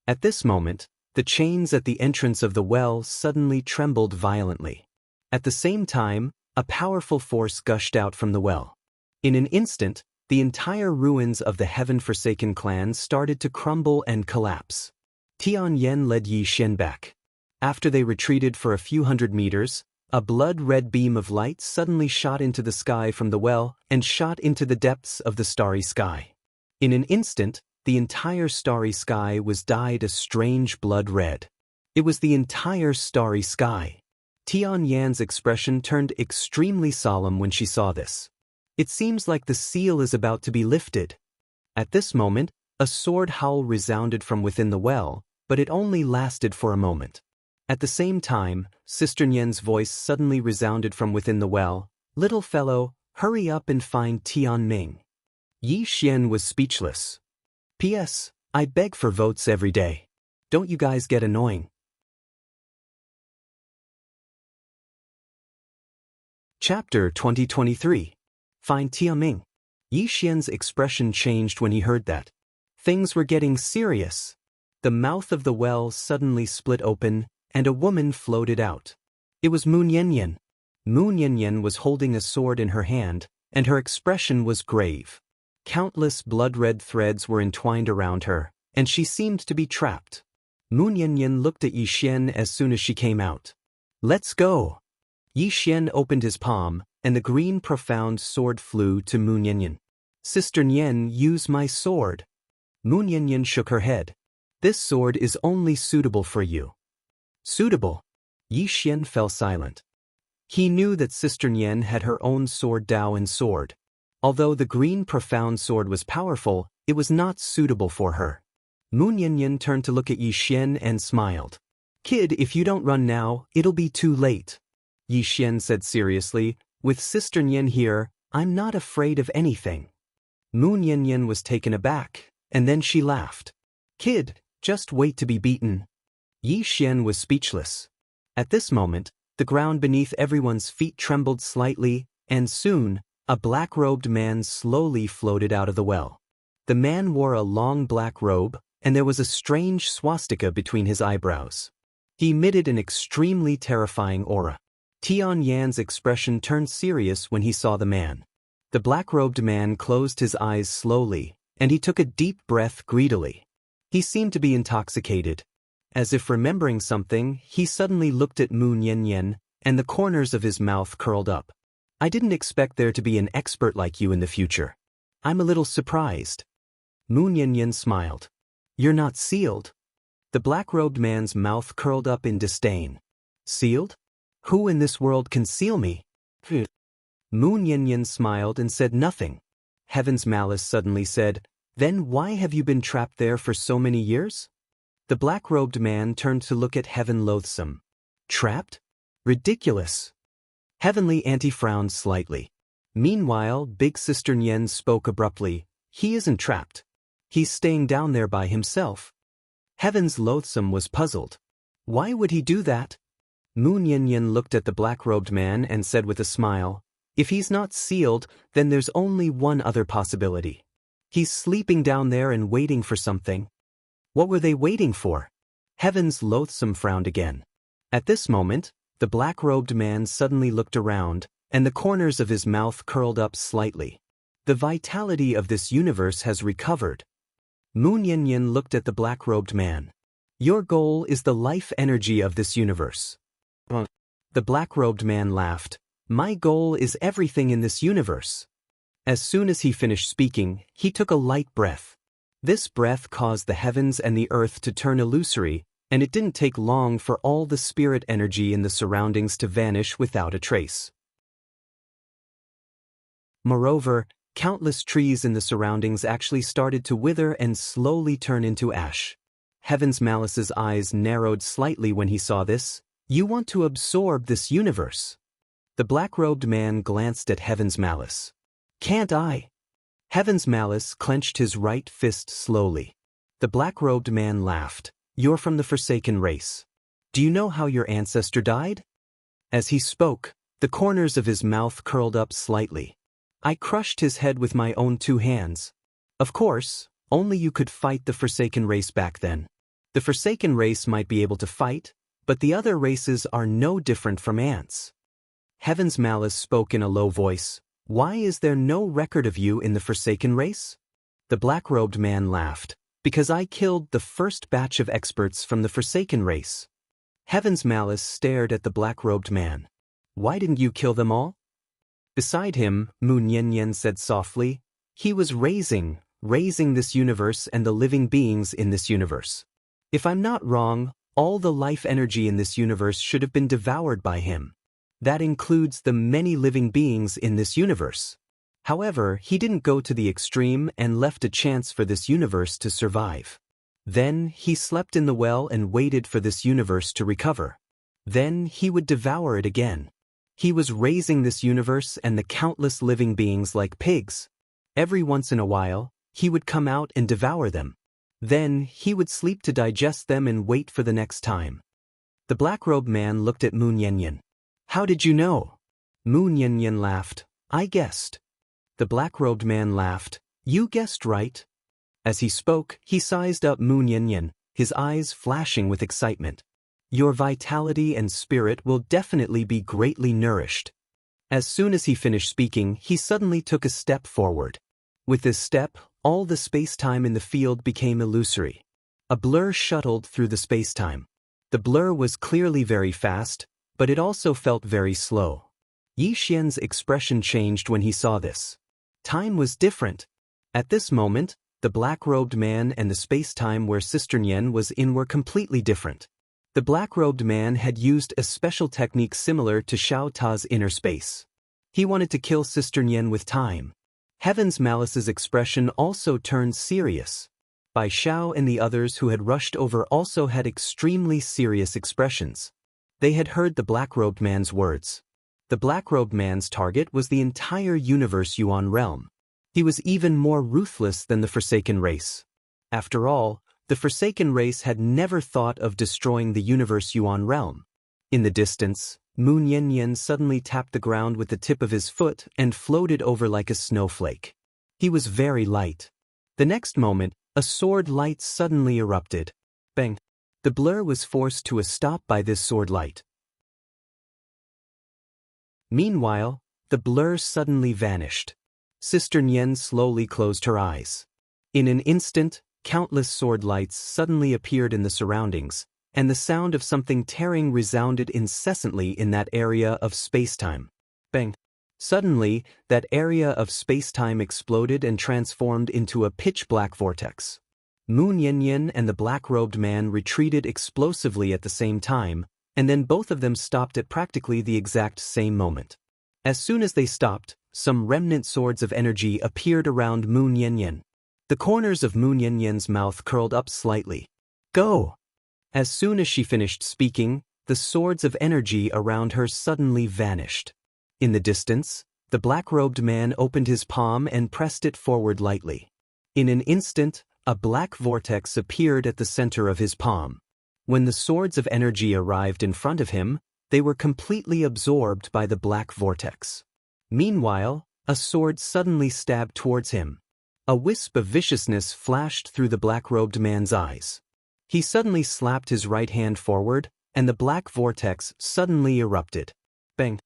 At this moment, the chains at the entrance of the well suddenly trembled violently. At the same time, a powerful force gushed out from the well. In an instant, the entire ruins of the Heaven-Forsaken clan started to crumble and collapse. Tianyan led Yi Xian back. After they retreated for a few hundred meters, a blood-red beam of light suddenly shot into the sky from the well and shot into the depths of the starry sky. In an instant, the entire starry sky was dyed a strange blood red. It was the entire starry sky. Tianyan's expression turned extremely solemn when she saw this. "It seems like the seal is about to be lifted." At this moment, a sword howl resounded from within the well, but it only lasted for a moment. At the same time, Sister Nian's voice suddenly resounded from within the well, "Little fellow, hurry up and find Tianming." Yi Xian was speechless. P.S. I beg for votes every day. Don't you guys get annoying? Chapter 2023. Find Tianming. Yi Xian's expression changed when he heard that. Things were getting serious. The mouth of the well suddenly split open, and a woman floated out. It was Mu Niannian. Mu Niannian was holding a sword in her hand, and her expression was grave. Countless blood-red threads were entwined around her, and she seemed to be trapped. Mu Niannian looked at Yi Xian as soon as she came out. Let's go. Yi Xian opened his palm, and the green profound sword flew to Mu Niannian. Sister Nian, use my sword. Mu Niannian shook her head. This sword is only suitable for you. Suitable? Yi Xian fell silent. He knew that Sister Nian had her own sword Daoist sword. Although the green profound sword was powerful, it was not suitable for her. Mu Niannian turned to look at Yi Xian and smiled. Kid, if you don't run now, it'll be too late. Yi Xian said seriously, with Sister Nian here, I'm not afraid of anything. Mu Niannian was taken aback, and then she laughed. Kid, just wait to be beaten. Yi Xian was speechless. At this moment, the ground beneath everyone's feet trembled slightly, and soon, a black-robed man slowly floated out of the well. The man wore a long black robe, and there was a strange swastika between his eyebrows. He emitted an extremely terrifying aura. Tian Yan's expression turned serious when he saw the man. The black-robed man closed his eyes slowly, and he took a deep breath greedily. He seemed to be intoxicated. As if remembering something, he suddenly looked at Mu Niannian, and the corners of his mouth curled up. I didn't expect there to be an expert like you in the future. I'm a little surprised. Mu Niannian smiled. You're not sealed. The black-robed man's mouth curled up in disdain. Sealed? Who in this world can seal me? Mu Niannian smiled and said nothing. Heaven's Malice suddenly said, Then why have you been trapped there for so many years? The black-robed man turned to look at Heaven Loathsome. Trapped? Ridiculous. Heavenly Auntie frowned slightly. Meanwhile, Big Sister Nian spoke abruptly. He isn't trapped. He's staying down there by himself. Heaven's Loathsome was puzzled. Why would he do that? Mu Niannian looked at the black-robed man and said with a smile, If he's not sealed, then there's only one other possibility. He's sleeping down there and waiting for something. What were they waiting for? Heaven's Loathsome frowned again. At this moment, the black-robed man suddenly looked around, and the corners of his mouth curled up slightly. The vitality of this universe has recovered. Mu Niannian looked at the black-robed man. Your goal is the life energy of this universe. The black-robed man laughed. My goal is everything in this universe. As soon as he finished speaking, he took a light breath. This breath caused the heavens and the earth to turn illusory, and it didn't take long for all the spirit energy in the surroundings to vanish without a trace. Moreover, countless trees in the surroundings actually started to wither and slowly turn into ash. Heaven's Malice's eyes narrowed slightly when he saw this. You want to absorb this universe. The black-robed man glanced at Heaven's Malice. Can't I? Heaven's Malice clenched his right fist slowly. The black-robed man laughed. You're from the Forsaken race. Do you know how your ancestor died? As he spoke, the corners of his mouth curled up slightly. I crushed his head with my own 2 hands. Of course, only you could fight the Forsaken race back then. The Forsaken race might be able to fight, but the other races are no different from ants. Heaven's Malice spoke in a low voice. Why is there no record of you in the Forsaken race? The black-robed man laughed. Because I killed the first batch of experts from the Forsaken race. Heaven's Malice stared at the black-robed man. Why didn't you kill them all? Beside him, Mu Niannian said softly, he was raising this universe and the living beings in this universe. If I'm not wrong, all the life energy in this universe should have been devoured by him. That includes the many living beings in this universe. However, he didn't go to the extreme and left a chance for this universe to survive. Then, he slept in the well and waited for this universe to recover. Then, he would devour it again. He was raising this universe and the countless living beings like pigs. Every once in a while, he would come out and devour them. Then, he would sleep to digest them and wait for the next time. The black-robed man looked at Mu Niannian. How did you know? Mu Niannian laughed. I guessed. The black-robed man laughed. You guessed right. As he spoke, he sized up Mu Niannian, his eyes flashing with excitement. Your vitality and spirit will definitely be greatly nourished. As soon as he finished speaking, he suddenly took a step forward. With this step, all the space-time in the field became illusory. A blur shuttled through the space-time. The blur was clearly very fast, but it also felt very slow. Yi Xian's expression changed when he saw this. Time was different. At this moment, the black-robed man and the space-time where Sister Nian was in were completely different. The black-robed man had used a special technique similar to Xiao Ta's inner space. He wanted to kill Sister Nian with time. Heaven's Malice's expression also turned serious. Bai Xiao and the others who had rushed over also had extremely serious expressions. They had heard the black-robed man's words. The black-robed man's target was the entire universe Yuan realm. He was even more ruthless than the Forsaken race. After all, the Forsaken race had never thought of destroying the universe Yuan realm. In the distance, Mu Niannian suddenly tapped the ground with the tip of his foot and floated over like a snowflake. He was very light. The next moment, a sword light suddenly erupted. Bang! The blur was forced to a stop by this sword light. Meanwhile, the blur suddenly vanished. Sister Nian slowly closed her eyes. In an instant, countless sword lights suddenly appeared in the surroundings, and the sound of something tearing resounded incessantly in that area of space-time. Bang! Suddenly, that area of space-time exploded and transformed into a pitch-black vortex. Mu Niannian and the black-robed man retreated explosively at the same time, and then both of them stopped at practically the exact same moment. As soon as they stopped, some remnant swords of energy appeared around Mu Niannian. The corners of Mu Niannian's mouth curled up slightly. Go! As soon as she finished speaking, the swords of energy around her suddenly vanished. In the distance, the black-robed man opened his palm and pressed it forward lightly. In an instant, a black vortex appeared at the center of his palm. When the swords of energy arrived in front of him, they were completely absorbed by the black vortex. Meanwhile, a sword suddenly stabbed towards him. A wisp of viciousness flashed through the black-robed man's eyes. He suddenly slapped his right hand forward, and the black vortex suddenly erupted. Bang!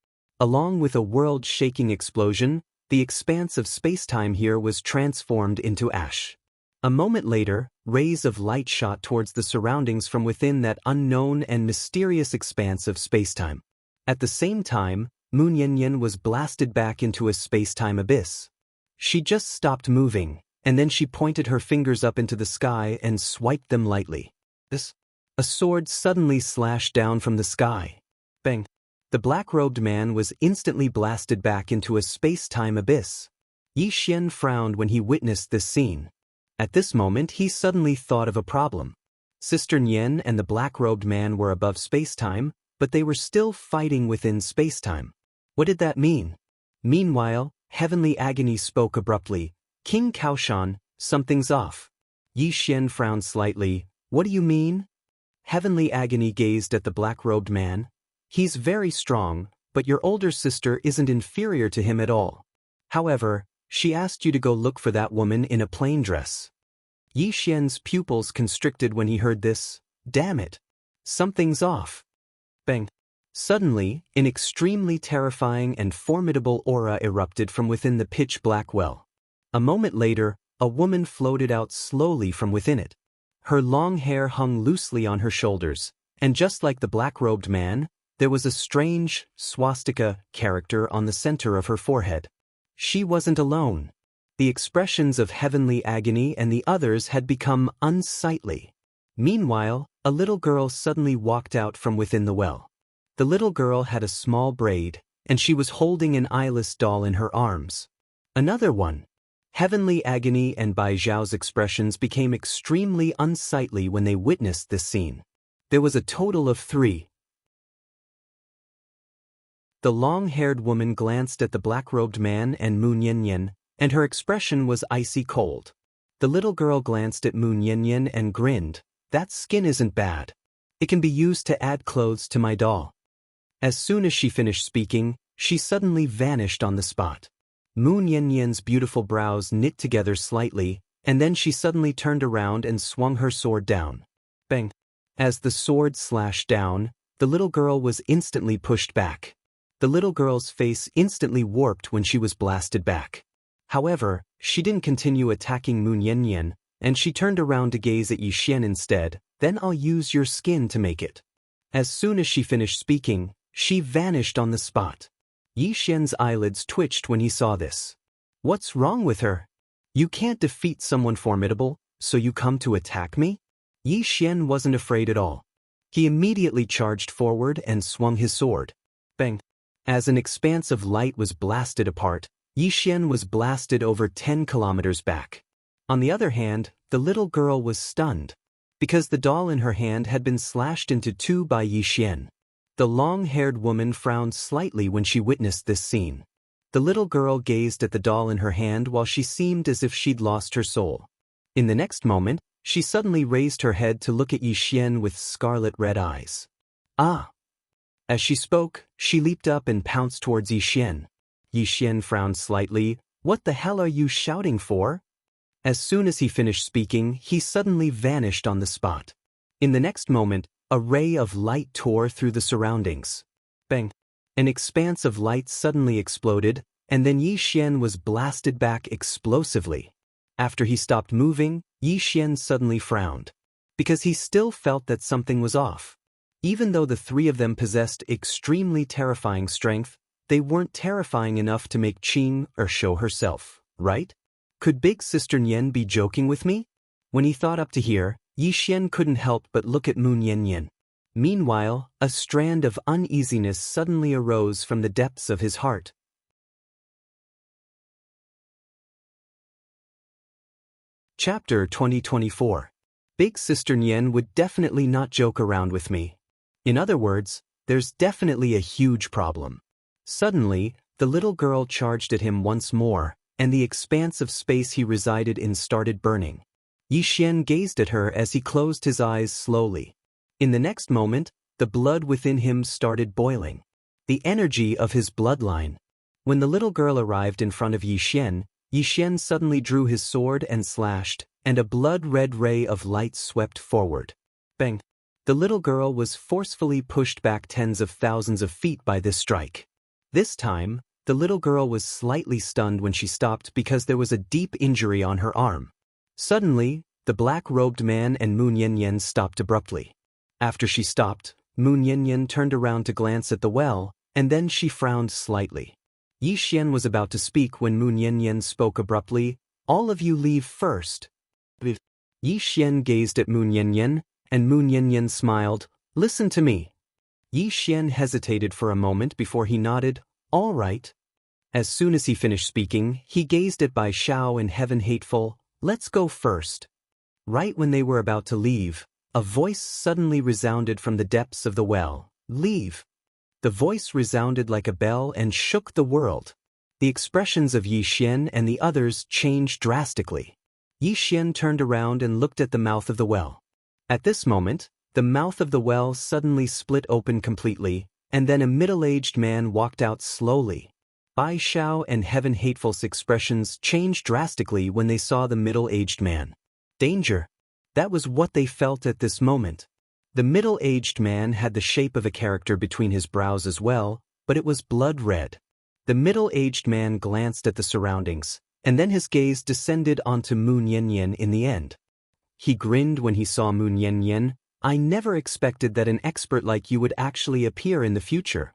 Along with a world-shaking explosion, the expanse of space-time here was transformed into ash. A moment later, rays of light shot towards the surroundings from within that unknown and mysterious expanse of space-time. At the same time, Mu Niannian was blasted back into a space-time abyss. She just stopped moving, and then she pointed her fingers up into the sky and swiped them lightly. A sword suddenly slashed down from the sky. Bang! The black-robed man was instantly blasted back into a space-time abyss. Yi Xian frowned when he witnessed this scene. At this moment he suddenly thought of a problem. Sister Nian and the black-robed man were above space-time, but they were still fighting within space-time. What did that mean? Meanwhile, Heavenly Agony spoke abruptly. King Kaoshan, something's off. Yi Xian frowned slightly. What do you mean? Heavenly Agony gazed at the black-robed man. He's very strong, but your older sister isn't inferior to him at all. However, she asked you to go look for that woman in a plain dress. Yi Xian's pupils constricted when he heard this. Damn it! Something's off. Bang! Suddenly, an extremely terrifying and formidable aura erupted from within the pitch-black well. A moment later, a woman floated out slowly from within it. Her long hair hung loosely on her shoulders, and just like the black-robed man, there was a strange, swastika character on the center of her forehead. She wasn't alone. The expressions of Heavenly Agony and the others had become unsightly. Meanwhile, a little girl suddenly walked out from within the well. The little girl had a small braid, and she was holding an eyeless doll in her arms. Another one. Heavenly Agony and Bai Zhao's expressions became extremely unsightly when they witnessed this scene. There was a total of 3. The long-haired woman glanced at the black-robed man and Mu Niannian, and her expression was icy cold. The little girl glanced at Mu Niannian and grinned. That skin isn't bad. It can be used to add clothes to my doll. As soon as she finished speaking, she suddenly vanished on the spot. Mu Niannian's beautiful brows knit together slightly, and then she suddenly turned around and swung her sword down. Bang! As the sword slashed down, the little girl was instantly pushed back. The little girl's face instantly warped when she was blasted back. However, she didn't continue attacking Mu Niannian, And she turned around to gaze at Yi Xian instead. Then I'll use your skin to make it. As soon as she finished speaking, she vanished on the spot. Yi Xian's eyelids twitched when he saw this. What's wrong with her? You can't defeat someone formidable, so you come to attack me? Yi Xian wasn't afraid at all. He immediately charged forward and swung his sword. Bang! As an expanse of light was blasted apart, Yi Xian was blasted over 10 kilometers back. On the other hand, the little girl was stunned, because the doll in her hand had been slashed into two by Yi Xian. The long-haired woman frowned slightly when she witnessed this scene. The little girl gazed at the doll in her hand while she seemed as if she'd lost her soul. In the next moment, she suddenly raised her head to look at Yi Xian with scarlet-red eyes. Ah! As she spoke, she leaped up and pounced towards Yi Xian. Yi Xian frowned slightly. What the hell are you shouting for? As soon as he finished speaking, he suddenly vanished on the spot. In the next moment, a ray of light tore through the surroundings. Bang! An expanse of light suddenly exploded, and then Yi Xian was blasted back explosively. After he stopped moving, Yi Xian suddenly frowned, because he still felt that something was off. Even though the three of them possessed extremely terrifying strength, they weren't terrifying enough to make Qing or show herself, right? Could Big Sister Nian be joking with me? When he thought up to here, Yi Xian couldn't help but look at Mu Nian. Meanwhile, a strand of uneasiness suddenly arose from the depths of his heart. Chapter 2024. Big Sister Nian would definitely not joke around with me. In other words, there's definitely a huge problem. Suddenly, the little girl charged at him once more, and the expanse of space he resided in started burning. Yi Xian gazed at her as he closed his eyes slowly. In the next moment, the blood within him started boiling. The energy of his bloodline. When the little girl arrived in front of Yi Xian suddenly drew his sword and slashed, and a blood-red ray of light swept forward. Bang! The little girl was forcefully pushed back tens of thousands of feet by this strike. This time, the little girl was slightly stunned when she stopped because there was a deep injury on her arm. Suddenly, the black-robed man and Mu Nian stopped abruptly. After she stopped, Mu Nian turned around to glance at the well, and then she frowned slightly. Yi Xian was about to speak when Mu Nian spoke abruptly. All of you leave first. Yi Xian gazed at Mu Nian, and Mu Nian smiled. Listen to me. Yi Xian hesitated for a moment before he nodded. All right. As soon as he finished speaking, he gazed at Bai Shao and Heaven Hateful. Let's go first. Right when they were about to leave, a voice suddenly resounded from the depths of the well. Leave. The voice resounded like a bell and shook the world. The expressions of Yi Xian and the others changed drastically. Yi Xian turned around and looked at the mouth of the well. At this moment, the mouth of the well suddenly split open completely, and then a middle-aged man walked out slowly. Bai Shao and Heaven Hateful's expressions changed drastically when they saw the middle-aged man. Danger. That was what they felt at this moment. The middle-aged man had the shape of a character between his brows as well, but it was blood red. The middle-aged man glanced at the surroundings, and then his gaze descended onto Mu Nian in the end. He grinned when he saw Mu Nian. I never expected that an expert like you would actually appear in the future.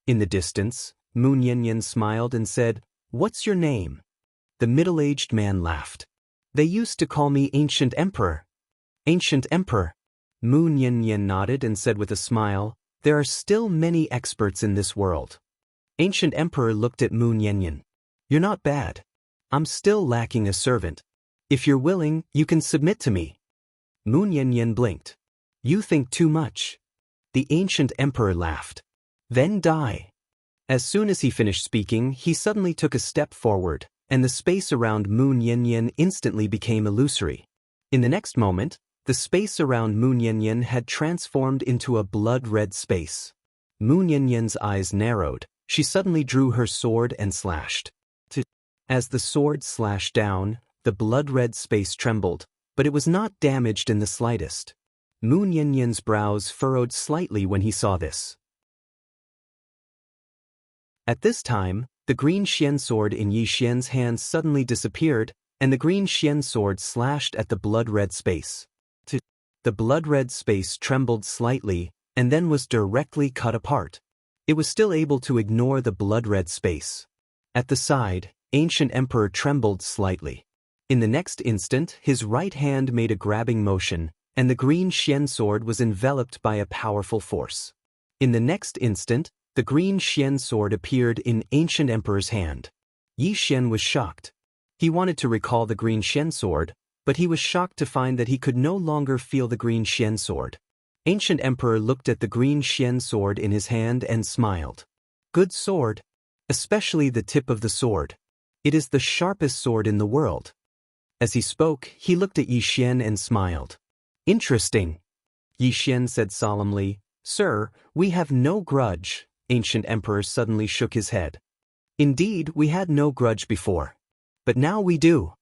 In the distance, Mu Nian smiled and said, What's your name? The middle-aged man laughed. They used to call me Ancient Emperor. Ancient Emperor. Mu Nian nodded and said with a smile, There are still many experts in this world. Ancient Emperor looked at Mu Nian. You're not bad. I'm still lacking a servant. If you're willing, you can submit to me. Mu Nian blinked. You think too much. The Ancient Emperor laughed. Then die. As soon as he finished speaking, he suddenly took a step forward, and the space around Mu Nian instantly became illusory. In the next moment, the space around Mu Nian had transformed into a blood-red space. Mu Nian's eyes narrowed. She suddenly drew her sword and slashed. As the sword slashed down, the blood-red space trembled, but it was not damaged in the slightest. Mu Nian's brows furrowed slightly when he saw this. At this time, the green Xian sword in Yi Xian's hand suddenly disappeared, and the green Xian sword slashed at the blood-red space. The blood-red space trembled slightly and then was directly cut apart. It was still able to ignore the blood-red space. At the side, Ancient Emperor trembled slightly. In the next instant, his right hand made a grabbing motion, and the green Xian sword was enveloped by a powerful force. In the next instant, the green Xian sword appeared in Ancient Emperor's hand. Yi Xian was shocked. He wanted to recall the green Xian sword, but he was shocked to find that he could no longer feel the green Xian sword. Ancient Emperor looked at the green Xian sword in his hand and smiled. Good sword. Especially the tip of the sword. It is the sharpest sword in the world. As he spoke, he looked at Yi Xian and smiled. Interesting. Yi Xian said solemnly, Sir, we have no grudge. Ancient Emperor suddenly shook his head. Indeed, we had no grudge before. But now we do.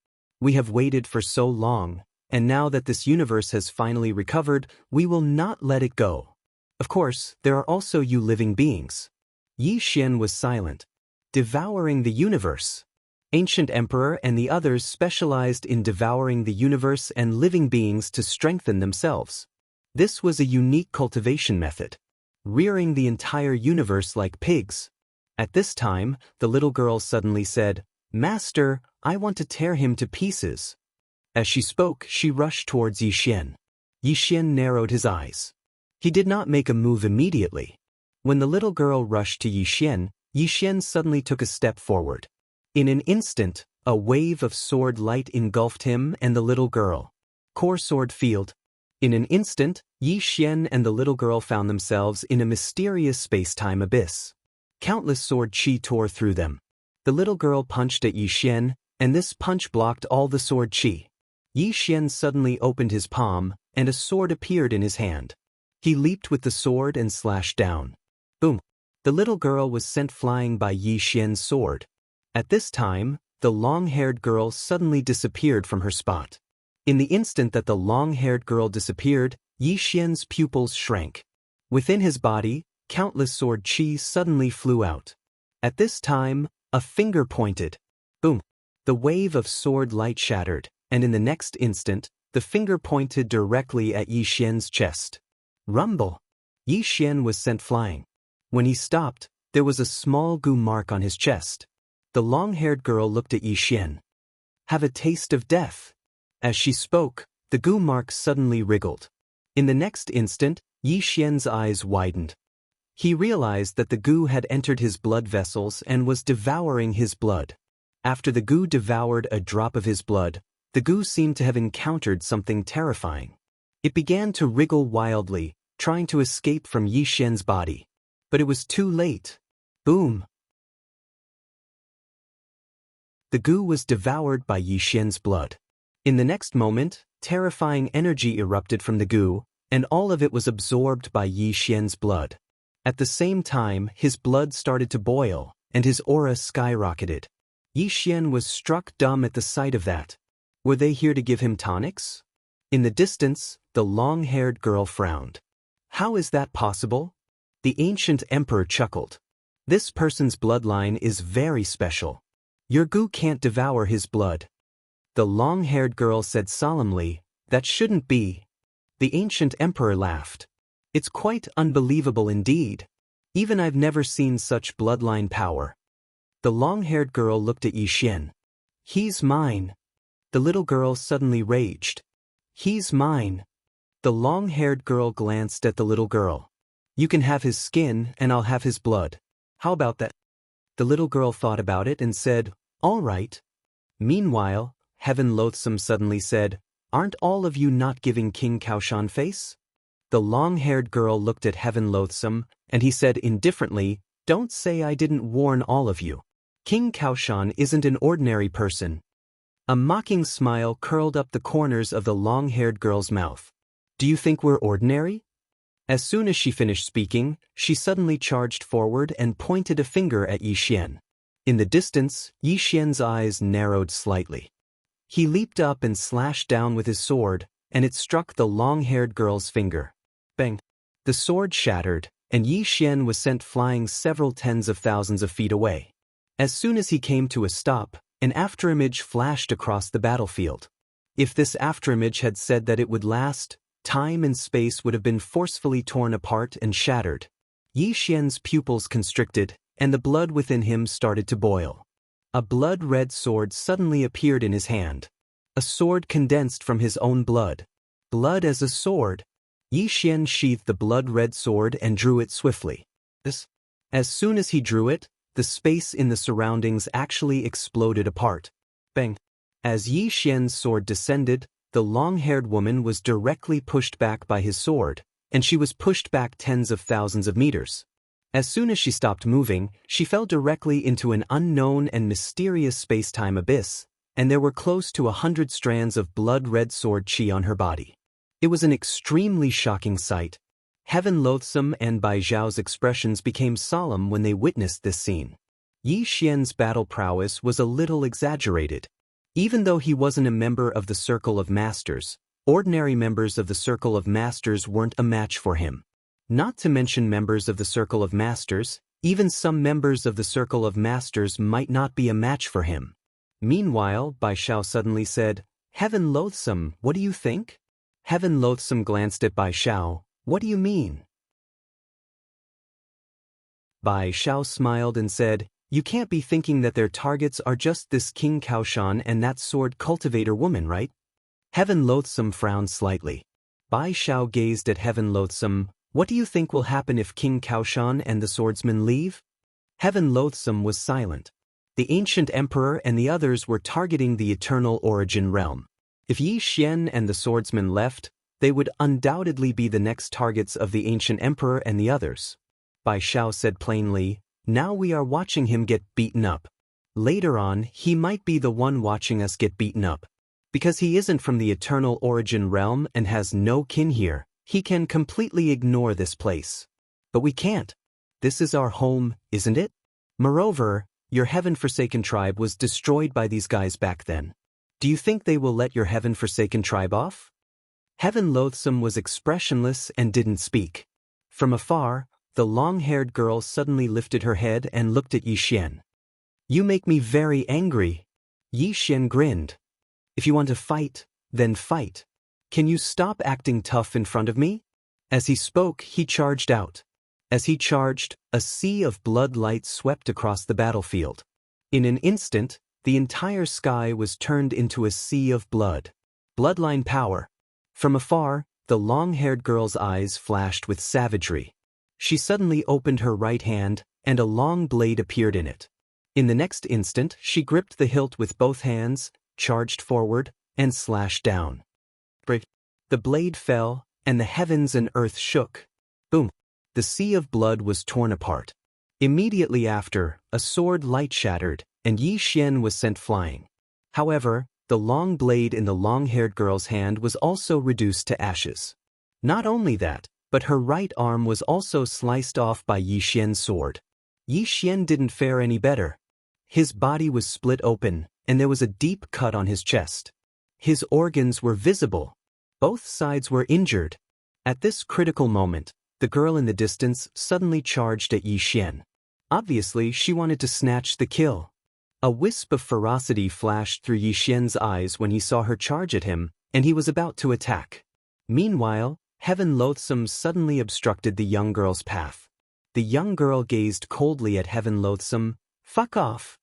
We have waited for so long, and now that this universe has finally recovered, we will not let it go. Of course, there are also you living beings. Yi Xian was silent. Devouring the universe. Ancient Emperor and the others specialized in devouring the universe and living beings to strengthen themselves. This was a unique cultivation method. Rearing the entire universe like pigs. At this time, the little girl suddenly said, Master, I want to tear him to pieces. As she spoke, she rushed towards Yi Xian. Yi Xian narrowed his eyes. He did not make a move immediately. When the little girl rushed to Yi Xian suddenly took a step forward. In an instant, a wave of sword light engulfed him and the little girl. Core sword field. In an instant, Yi Xian and the little girl found themselves in a mysterious space-time abyss. Countless sword chi tore through them. The little girl punched at Yi Xian, and this punch blocked all the sword chi. Yi Xian suddenly opened his palm, and a sword appeared in his hand. He leaped with the sword and slashed down. Boom! The little girl was sent flying by Yi Xian's sword. At this time, the long-haired girl suddenly disappeared from her spot. In the instant that the long-haired girl disappeared, Yi Xian's pupils shrank. Within his body, countless sword chi suddenly flew out. At this time, a finger pointed. Boom! The wave of sword light shattered, and in the next instant, the finger pointed directly at Yi Xian's chest. Rumble! Yi Xian was sent flying. When he stopped, there was a small goo mark on his chest. The long-haired girl looked at Yi Xian. Have a taste of death. As she spoke, the goo mark suddenly wriggled. In the next instant, Yi Xian's eyes widened. He realized that the goo had entered his blood vessels and was devouring his blood. After the goo devoured a drop of his blood, the goo seemed to have encountered something terrifying. It began to wriggle wildly, trying to escape from Yi Xian's body. But it was too late. Boom! The goo was devoured by Yi Xian's blood. In the next moment, terrifying energy erupted from the goo, and all of it was absorbed by Yi Xian's blood. At the same time, his blood started to boil, and his aura skyrocketed. Yi Xian was struck dumb at the sight of that. Were they here to give him tonics? In the distance, the long-haired girl frowned. How is that possible? The ancient emperor chuckled. This person's bloodline is very special. Your goo can't devour his blood. The long-haired girl said solemnly, That shouldn't be. The ancient emperor laughed. It's quite unbelievable indeed. Even I've never seen such bloodline power. The long-haired girl looked at Yi Xian. He's mine. The little girl suddenly raged. He's mine. The long-haired girl glanced at the little girl. You can have his skin and I'll have his blood. How about that? The little girl thought about it and said, All right. Meanwhile, Heaven Loathsome suddenly said, Aren't all of you not giving King Kaoshan face? The long-haired girl looked at Heaven Loathsome, and he said indifferently, Don't say I didn't warn all of you. King Kaoshan isn't an ordinary person. A mocking smile curled up the corners of the long-haired girl's mouth. Do you think we're ordinary? As soon as she finished speaking, she suddenly charged forward and pointed a finger at Yi Xian. In the distance, Yi Xian's eyes narrowed slightly. He leaped up and slashed down with his sword, and it struck the long-haired girl's finger. Bang! The sword shattered, and Yi Xian was sent flying several tens of thousands of feet away. As soon as he came to a stop, An afterimage flashed across the battlefield. If this afterimage had said that it would last, time and space would have been forcefully torn apart and shattered. Yi Xian's pupils constricted, and the blood within him started to boil. A blood-red sword suddenly appeared in his hand. A sword condensed from his own blood. Blood as a sword. Yi Xian sheathed the blood-red sword and drew it swiftly. As soon as he drew it, the space in the surroundings actually exploded apart. Bang! As Yi Xian's sword descended, the long-haired woman was directly pushed back by his sword, and she was pushed back tens of thousands of meters. As soon as she stopped moving, she fell directly into an unknown and mysterious space-time abyss, and there were close to 100 strands of blood-red sword chi on her body. It was an extremely shocking sight. Heaven Loathsome and Bai Zhao's expressions became solemn when they witnessed this scene. Yi Xian's battle prowess was a little exaggerated. Even though he wasn't a member of the Circle of Masters, ordinary members of the Circle of Masters weren't a match for him. Not to mention members of the Circle of Masters, even some members of the Circle of Masters might not be a match for him. Meanwhile, Bai Zhao suddenly said, "Heaven Loathsome, what do you think?" Heaven Loathsome glanced at Bai Zhao. "What do you mean?" Bai Zhao smiled and said, "You can't be thinking that their targets are just this King Kaoshan and that sword cultivator woman, right?" Heaven Loathsome frowned slightly. Bai Zhao gazed at Heaven Loathsome. "What do you think will happen if King Kaoshan and the swordsman leave?" Heaven Loathsome was silent. The ancient emperor and the others were targeting the eternal origin realm. If Yi Xian and the swordsman left, they would undoubtedly be the next targets of the ancient emperor and the others. Bai Zhao said plainly, "Now we are watching him get beaten up. Later on, he might be the one watching us get beaten up. Because he isn't from the eternal origin realm and has no kin here, he can completely ignore this place. But we can't. This is our home, isn't it? Moreover, your heaven-forsaken tribe was destroyed by these guys back then. Do you think they will let your heaven-forsaken tribe off?" Heaven Loathsome was expressionless and didn't speak. From afar, the long-haired girl suddenly lifted her head and looked at Yi Xian. "You make me very angry." Yi Xian grinned. "If you want to fight, then fight. Can you stop acting tough in front of me?" As he spoke, he charged out. As he charged, a sea of blood light swept across the battlefield. In an instant, the entire sky was turned into a sea of blood. Bloodline power. From afar, the long-haired girl's eyes flashed with savagery. She suddenly opened her right hand, and a long blade appeared in it. In the next instant, she gripped the hilt with both hands, charged forward, and slashed down. The blade fell, and the heavens and earth shook. Boom! The sea of blood was torn apart. Immediately after, a sword light shattered, and Yi Xian was sent flying. However, the long blade in the long-haired girl's hand was also reduced to ashes. Not only that, but her right arm was also sliced off by Yi Xian's sword. Yi Xian didn't fare any better. His body was split open, and there was a deep cut on his chest. His organs were visible. Both sides were injured. At this critical moment, the girl in the distance suddenly charged at Yi Xian. Obviously, she wanted to snatch the kill. A wisp of ferocity flashed through Yi Xian's eyes when he saw her charge at him, and he was about to attack. Meanwhile, Heaven Loathsome suddenly obstructed the young girl's path. The young girl gazed coldly at Heaven Loathsome. "Fuck off."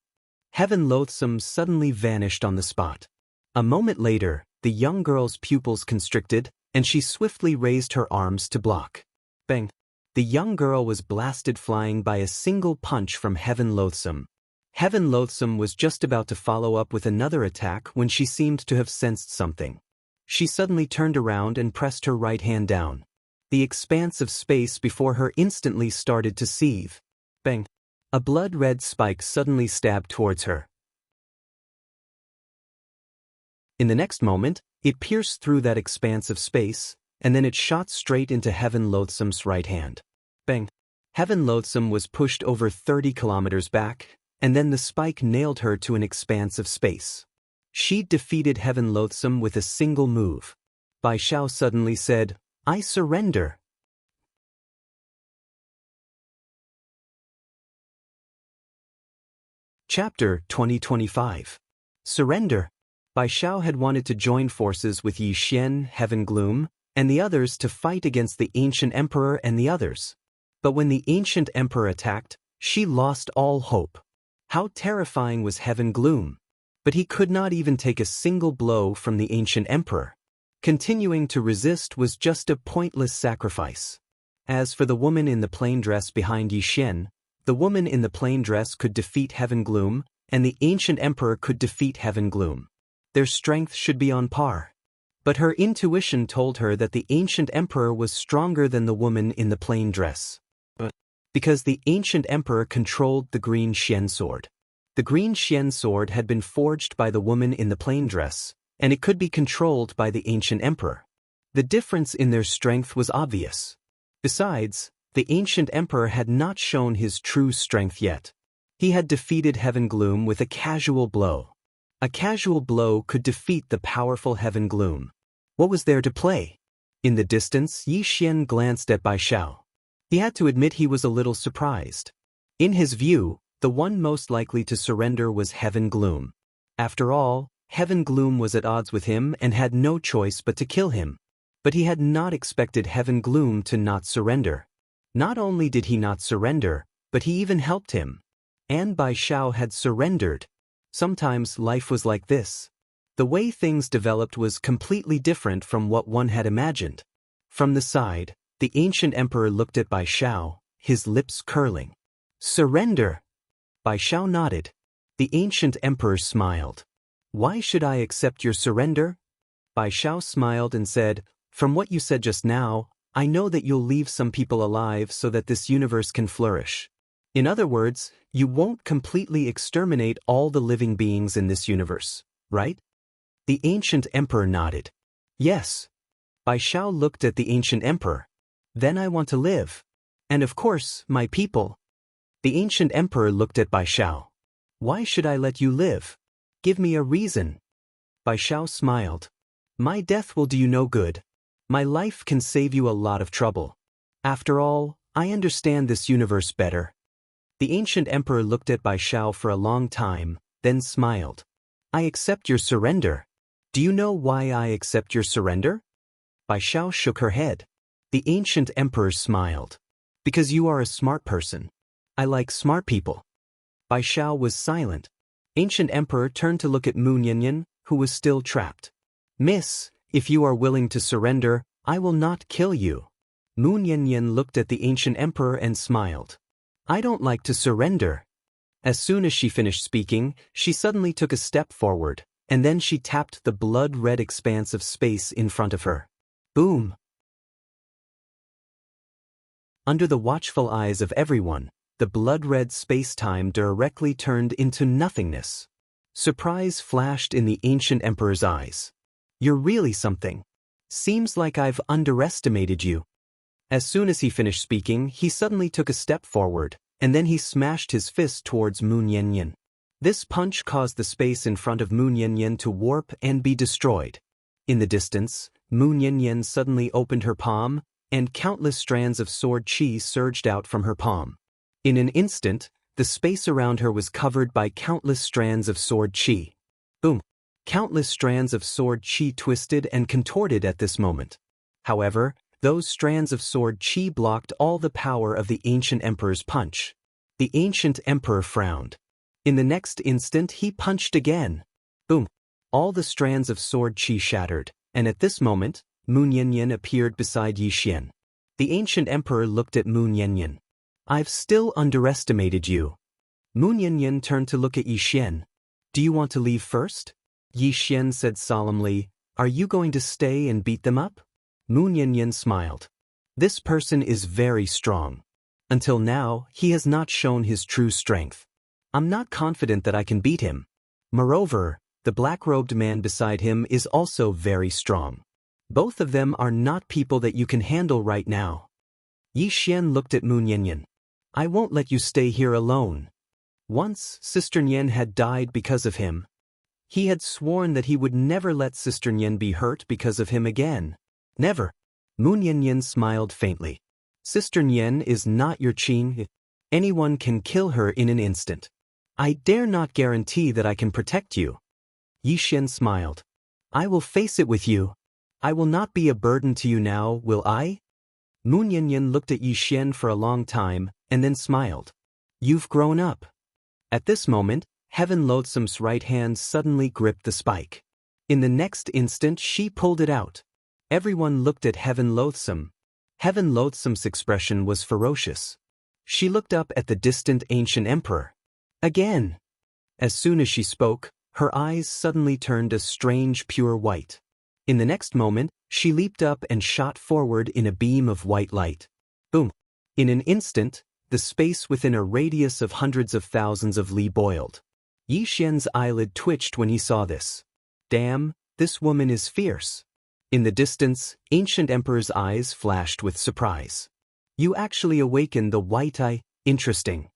Heaven Loathsome suddenly vanished on the spot. A moment later, the young girl's pupils constricted, and she swiftly raised her arms to block. Bang! The young girl was blasted flying by a single punch from Heaven Loathsome. Heaven Loathsome was just about to follow up with another attack when she seemed to have sensed something. She suddenly turned around and pressed her right hand down. The expanse of space before her instantly started to seethe. Bang! A blood-red spike suddenly stabbed towards her. In the next moment, it pierced through that expanse of space, and then it shot straight into Heaven Loathsome's right hand. Bang! Heaven Loathsome was pushed over 30 kilometers back, and then the spike nailed her to an expanse of space. She defeated Heaven Loathsome with a single move. Bai Zhao suddenly said, "I surrender." Chapter 2025. Surrender. Bai Xiao had wanted to join forces with Yi Xian, Heaven Gloom, and the others to fight against the ancient emperor and the others. But when the ancient emperor attacked, she lost all hope. How terrifying was Heaven Gloom! But he could not even take a single blow from the ancient emperor. Continuing to resist was just a pointless sacrifice. As for the woman in the plain dress behind Yi Xian, the woman in the plain dress could defeat Heaven Gloom, and the ancient emperor could defeat Heaven Gloom. Their strength should be on par. But her intuition told her that the ancient emperor was stronger than the woman in the plain dress. Because the ancient emperor controlled the green Xian sword. The green Xian sword had been forged by the woman in the plain dress, and it could be controlled by the ancient emperor. The difference in their strength was obvious. Besides, the ancient emperor had not shown his true strength yet. He had defeated Heaven Gloom with a casual blow. A casual blow could defeat the powerful Heaven Gloom. What was there to play? In the distance, Yi Xian glanced at Bai Xiao. He had to admit he was a little surprised. In his view, the one most likely to surrender was Heaven Gloom. After all, Heaven Gloom was at odds with him and had no choice but to kill him. But he had not expected Heaven Gloom to not surrender. Not only did he not surrender, but he even helped him. And Bai Xiao had surrendered. Sometimes life was like this. The way things developed was completely different from what one had imagined. From the side, the ancient emperor looked at Bai Xiao, his lips curling. Surrender! Bai Xiao nodded. The ancient emperor smiled. Why should I accept your surrender? Bai Xiao smiled and said, from what you said just now, I know that you'll leave some people alive so that this universe can flourish. In other words, you won't completely exterminate all the living beings in this universe, right? The ancient emperor nodded. Yes. Bai Xiao looked at the ancient emperor. Then I want to live. And of course, my people. The ancient emperor looked at Bai Xiao. Why should I let you live? Give me a reason. Bai Xiao smiled. My death will do you no good. My life can save you a lot of trouble. After all, I understand this universe better. The ancient emperor looked at Bai Xiao for a long time, then smiled. I accept your surrender. Do you know why I accept your surrender? Bai Xiao shook her head. The ancient emperor smiled. Because you are a smart person. I like smart people. Bai Xiao was silent. Ancient emperor turned to look at Mu Yanyan, who was still trapped. Miss, if you are willing to surrender, I will not kill you. Mu Yanyan looked at the ancient emperor and smiled. I don't like to surrender. As soon as she finished speaking, she suddenly took a step forward, and then she tapped the blood-red expanse of space in front of her. Boom! Under the watchful eyes of everyone, the blood-red space-time directly turned into nothingness. Surprise flashed in the ancient emperor's eyes. You're really something. Seems like I've underestimated you. As soon as he finished speaking, he suddenly took a step forward, and then he smashed his fist towards Mu Yanyan. This punch caused the space in front of Mu Yanyan to warp and be destroyed. In the distance, Mu Yanyan suddenly opened her palm, and countless strands of sword chi surged out from her palm. In an instant, the space around her was covered by countless strands of sword chi. Boom! Countless strands of sword chi twisted and contorted at this moment. However, those strands of sword chi blocked all the power of the ancient emperor's punch. The ancient emperor frowned. In the next instant he punched again. Boom! All the strands of sword chi shattered, and at this moment, Mu Yanyan appeared beside Yi Xian. The ancient emperor looked at Mu Yanyan. I've still underestimated you. Mu Yanyan turned to look at Yi Xian. Do you want to leave first? Yi Xian said solemnly, are you going to stay and beat them up? Mu Yanyan smiled. This person is very strong. Until now, he has not shown his true strength. I'm not confident that I can beat him. Moreover, the black-robed man beside him is also very strong. Both of them are not people that you can handle right now. Yi Xian looked at Mu Yanyan. I won't let you stay here alone. Once, Sister Nian had died because of him. He had sworn that he would never let Sister Nian be hurt because of him again. Never. Mu Yanyan smiled faintly. Sister Nian is not your Qing. Anyone can kill her in an instant. I dare not guarantee that I can protect you. Yixian smiled. I will face it with you. I will not be a burden to you now, will I? Moon Yanyan looked at Yixian for a long time, and then smiled. You've grown up. At this moment, Heaven Loathsome's right hand suddenly gripped the spike. In the next instant she pulled it out. Everyone looked at Heaven Loathsome. Heaven Loathsome's expression was ferocious. She looked up at the distant ancient emperor. Again! As soon as she spoke, her eyes suddenly turned a strange pure white. In the next moment, she leaped up and shot forward in a beam of white light. Boom! In an instant, the space within a radius of hundreds of thousands of li boiled. Yixian's eyelid twitched when he saw this. Damn, this woman is fierce. In the distance, Ancient Emperor's eyes flashed with surprise. You actually awakened the white eye, interesting.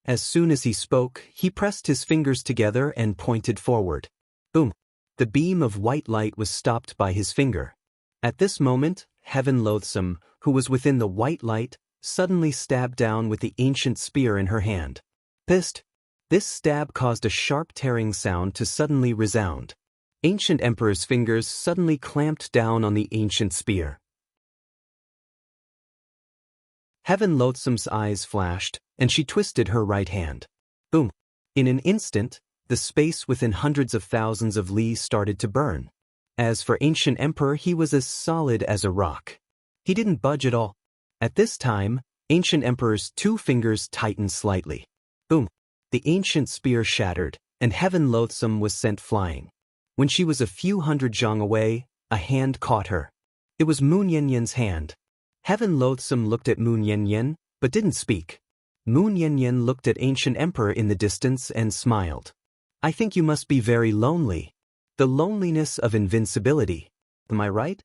As soon as he spoke, he pressed his fingers together and pointed forward. Boom! The beam of white light was stopped by his finger. At this moment, Heaven Loathsome, who was within the white light, suddenly stabbed down with the ancient spear in her hand. Pissed! This stab caused a sharp tearing sound to suddenly resound. Ancient Emperor's fingers suddenly clamped down on the ancient spear. Heaven Loathsome's eyes flashed, and she twisted her right hand. Boom! In an instant, the space within hundreds of thousands of li started to burn. As for Ancient Emperor, he was as solid as a rock. He didn't budge at all. At this time, Ancient Emperor's two fingers tightened slightly. Boom! The ancient spear shattered, and Heaven Loathsome was sent flying. When she was a few hundred zhang away, a hand caught her. It was Moon Yanyan's hand. Heaven Loathsome looked at Moon Yanyan, but didn't speak. Moon Yanyan looked at Ancient Emperor in the distance and smiled. I think you must be very lonely. The loneliness of invincibility. Am I right?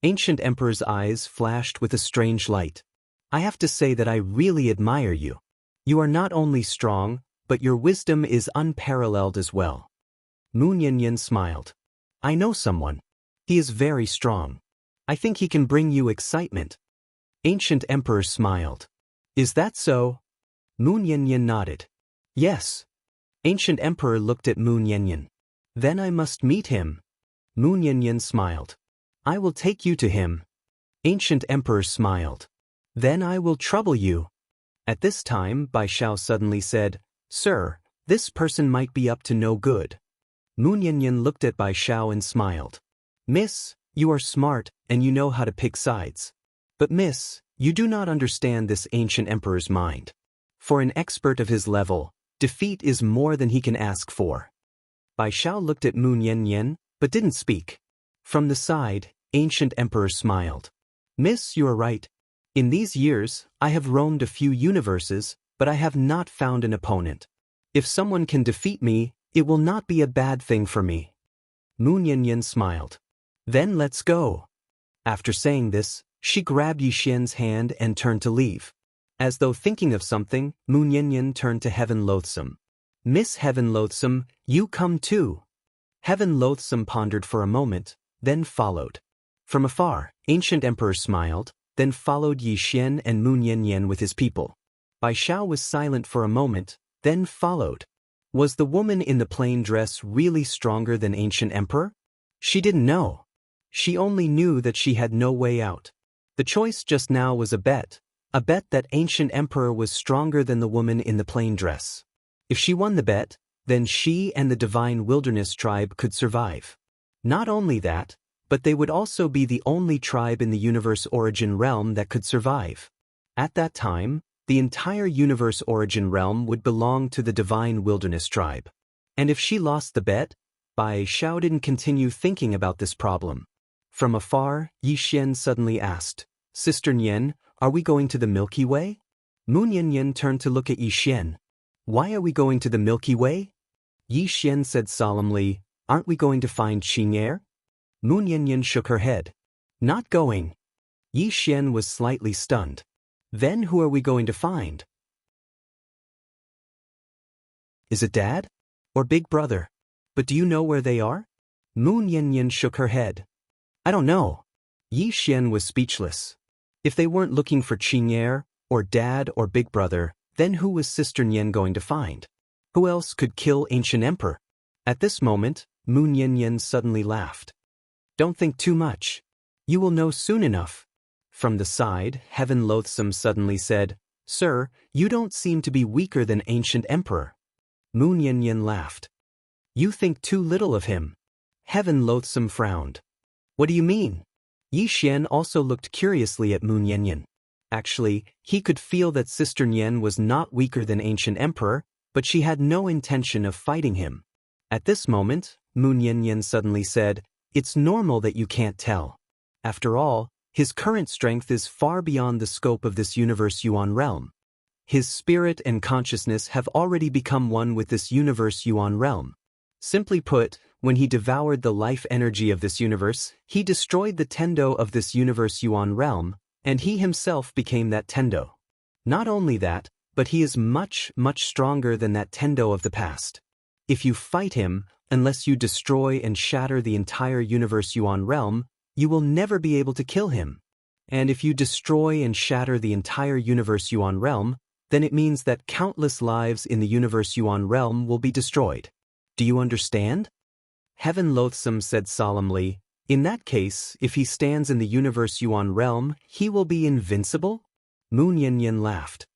Ancient Emperor's eyes flashed with a strange light. I have to say that I really admire you. You are not only strong, but your wisdom is unparalleled as well. Moon Yanyan smiled. I know someone. He is very strong. I think he can bring you excitement. Ancient Emperor smiled. Is that so? Moon Yanyan nodded. Yes. Ancient Emperor looked at Moon Yanyan. Then I must meet him. Moon Yanyan smiled. I will take you to him. Ancient Emperor smiled. Then I will trouble you. At this time, Bai Shao suddenly said, Sir, this person might be up to no good. Moon Yanyan looked at Bai Shao and smiled. Miss, you are smart, and you know how to pick sides. But miss, you do not understand this ancient emperor's mind. For an expert of his level, defeat is more than he can ask for. Bai Shao looked at Moon Yanyan, but didn't speak. From the side, ancient emperor smiled. Miss, you are right. In these years, I have roamed a few universes, but I have not found an opponent. If someone can defeat me, it will not be a bad thing for me. Moon Yanyan smiled. Then let's go. After saying this, she grabbed Yixian's hand and turned to leave. As though thinking of something, Moon Yanyan turned to Heaven Loathsome. Miss Heaven Loathsome, you come too. Heaven Loathsome pondered for a moment, then followed. From afar, Ancient Emperor smiled, then followed Yixian and Moon Yanyan with his people. Bai Shao was silent for a moment, then followed. Was the woman in the plain dress really stronger than Ancient Emperor? She didn't know. She only knew that she had no way out. The choice just now was a bet that Ancient Emperor was stronger than the woman in the plain dress. If she won the bet, then she and the Divine Wilderness tribe could survive. Not only that, but they would also be the only tribe in the universe origin realm that could survive. At that time, the entire universe origin realm would belong to the Divine Wilderness tribe. And if she lost the bet, Bai Shao didn't continue thinking about this problem. From afar, Yixian suddenly asked, Sister Nian, are we going to the Milky Way? Moon Yanyan turned to look at Yixian. Why are we going to the Milky Way? Yixian said solemnly, aren't we going to find Xing'er? Moon Yanyan shook her head. Not going. Yixian was slightly stunned. Then who are we going to find? Is it Dad? Or Big Brother? But do you know where they are? Moon Yanyan shook her head. I don't know. Yixian was speechless. If they weren't looking for Xing'er, or Dad or Big Brother, then who was Sister Nian going to find? Who else could kill Ancient Emperor? At this moment, Moon Yin suddenly laughed. Don't think too much. You will know soon enough. From the side, Heaven Loathsome suddenly said, Sir, you don't seem to be weaker than Ancient Emperor. Moon Yin laughed. You think too little of him. Heaven Loathsome frowned. What do you mean? Yi Xian also looked curiously at Moon Yin. Actually, he could feel that Sister Nian was not weaker than Ancient Emperor, but she had no intention of fighting him. At this moment, Moon Yin suddenly said, It's normal that you can't tell. After all, his current strength is far beyond the scope of this universe Yuan realm. His spirit and consciousness have already become one with this universe Yuan realm. Simply put, when he devoured the life energy of this universe, he destroyed the Tendo of this universe Yuan realm, and he himself became that Tendo. Not only that, but he is much, much stronger than that Tendo of the past. If you fight him, unless you destroy and shatter the entire universe Yuan realm, you will never be able to kill him. And if you destroy and shatter the entire universe Yuan realm, then it means that countless lives in the universe Yuan realm will be destroyed. Do you understand? Heaven Loathsome said solemnly, In that case, if he stands in the universe Yuan realm, he will be invincible? Moon Yin laughed.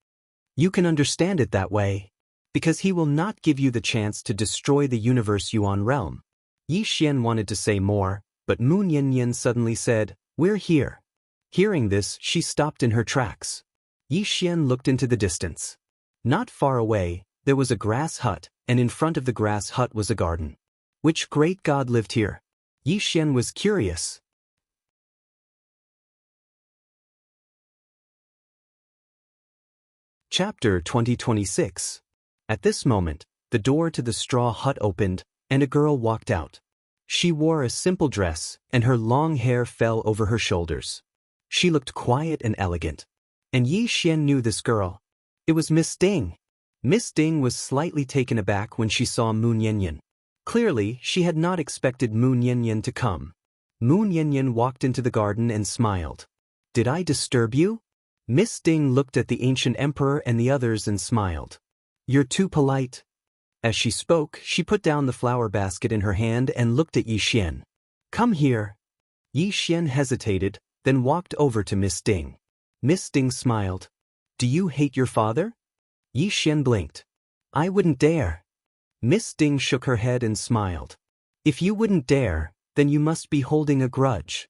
You can understand it that way, because he will not give you the chance to destroy the universe Yuan realm. Yi Xian wanted to say more, but Moon Yin suddenly said, We're here. Hearing this, she stopped in her tracks. Yi Xian looked into the distance. Not far away, there was a grass hut, and in front of the grass hut was a garden. Which great god lived here? Yi Xian was curious. Chapter 2026. At this moment, the door to the straw hut opened, and a girl walked out. She wore a simple dress, and her long hair fell over her shoulders. She looked quiet and elegant. And Yi Xian knew this girl. It was Miss Ding. Miss Ding was slightly taken aback when she saw Moon Yin. Clearly, she had not expected Moon Yin to come. Moon Yin walked into the garden and smiled. Did I disturb you? Miss Ding looked at the Ancient Emperor and the others and smiled. You're too polite. As she spoke, she put down the flower basket in her hand and looked at Yi Xian. Come here. Yi Xian hesitated, then walked over to Miss Ding. Miss Ding smiled. Do you hate your father? Yi Xian blinked. I wouldn't dare. Miss Ding shook her head and smiled. If you wouldn't dare, then you must be holding a grudge.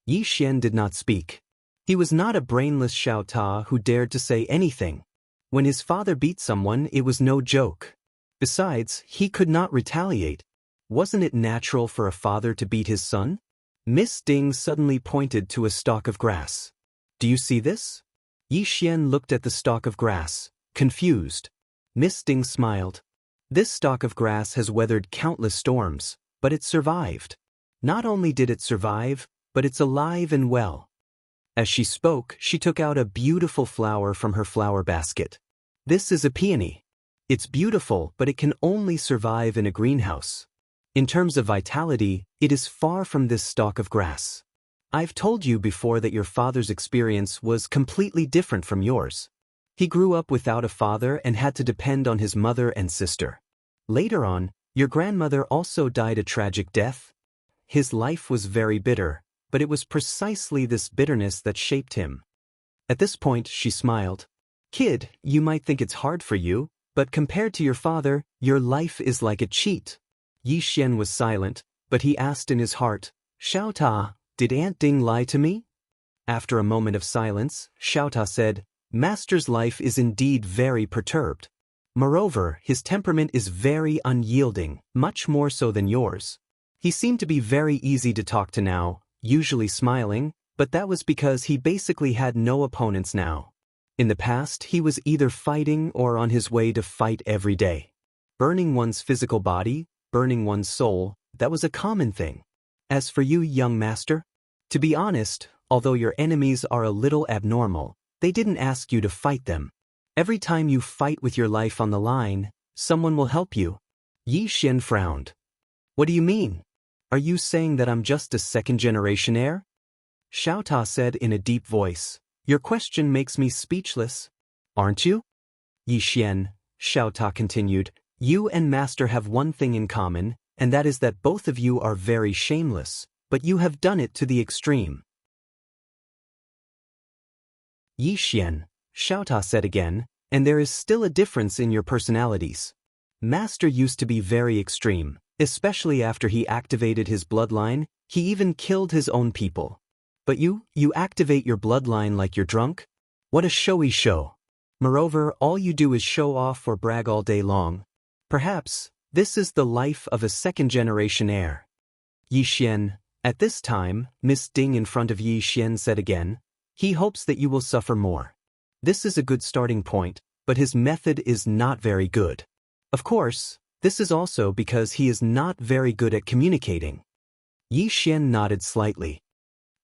Yi Xian did not speak. He was not a brainless Xiao Ta who dared to say anything. When his father beat someone, it was no joke. Besides, he could not retaliate. Wasn't it natural for a father to beat his son? Miss Ding suddenly pointed to a stalk of grass. Do you see this? Yi Xian looked at the stalk of grass, confused. Miss Ding smiled. This stalk of grass has weathered countless storms, but it survived. Not only did it survive, but it's alive and well. As she spoke, she took out a beautiful flower from her flower basket. This is a peony. It's beautiful, but it can only survive in a greenhouse. In terms of vitality, it is far from this stalk of grass. I've told you before that your father's experience was completely different from yours. He grew up without a father and had to depend on his mother and sister. Later on, your grandmother also died a tragic death. His life was very bitter, but it was precisely this bitterness that shaped him. At this point, she smiled. Kid, you might think it's hard for you, but compared to your father, your life is like a cheat. Yi Xian was silent, but he asked in his heart, Xiao Ta, did Aunt Ding lie to me? After a moment of silence, Xiao Ta said, Master's life is indeed very perturbed. Moreover, his temperament is very unyielding, much more so than yours. He seemed to be very easy to talk to now, usually smiling, but that was because he basically had no opponents now. In the past, he was either fighting or on his way to fight every day. Burning one's physical body, burning one's soul, that was a common thing. As for you, young master, to be honest, although your enemies are a little abnormal, they didn't ask you to fight them. Every time you fight with your life on the line, someone will help you. Yi Xian frowned. What do you mean? Are you saying that I'm just a second-generation heir? Xiao Ta said in a deep voice. Your question makes me speechless. Aren't you? Yi Xian, Xiao Ta continued, you and Master have one thing in common, and that is that both of you are very shameless, but you have done it to the extreme. Yi Xian, Xiaota said again, and there is still a difference in your personalities. Master used to be very extreme, especially after he activated his bloodline. He even killed his own people. But you activate your bloodline like you're drunk? What a showy show. Moreover, all you do is show off or brag all day long. Perhaps, this is the life of a second-generation heir. Yi Xian, at this time, Miss Ding in front of Yi Xian said again, he hopes that you will suffer more. This is a good starting point, but his method is not very good. Of course, this is also because he is not very good at communicating. Yi Xian nodded slightly.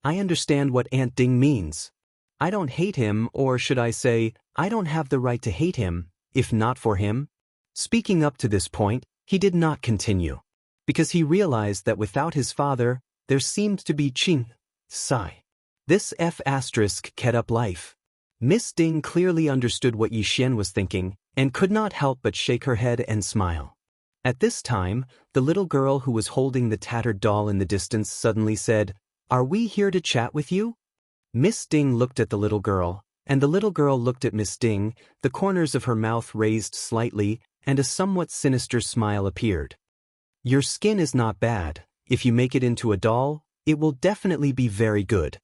I understand what Aunt Ding means. I don't hate him, or should I say, I don't have the right to hate him, if not for him. Speaking up to this point, he did not continue, because he realized that without his father, there seemed to be Qing, Sai. This F** kept up life. Miss Ding clearly understood what Yi Xian was thinking, and could not help but shake her head and smile. At this time, the little girl who was holding the tattered doll in the distance suddenly said, "Are we here to chat with you?" Miss Ding looked at the little girl, and the little girl looked at Miss Ding. The corners of her mouth raised slightly, and a somewhat sinister smile appeared. Your skin is not bad. If you make it into a doll, it will definitely be very good.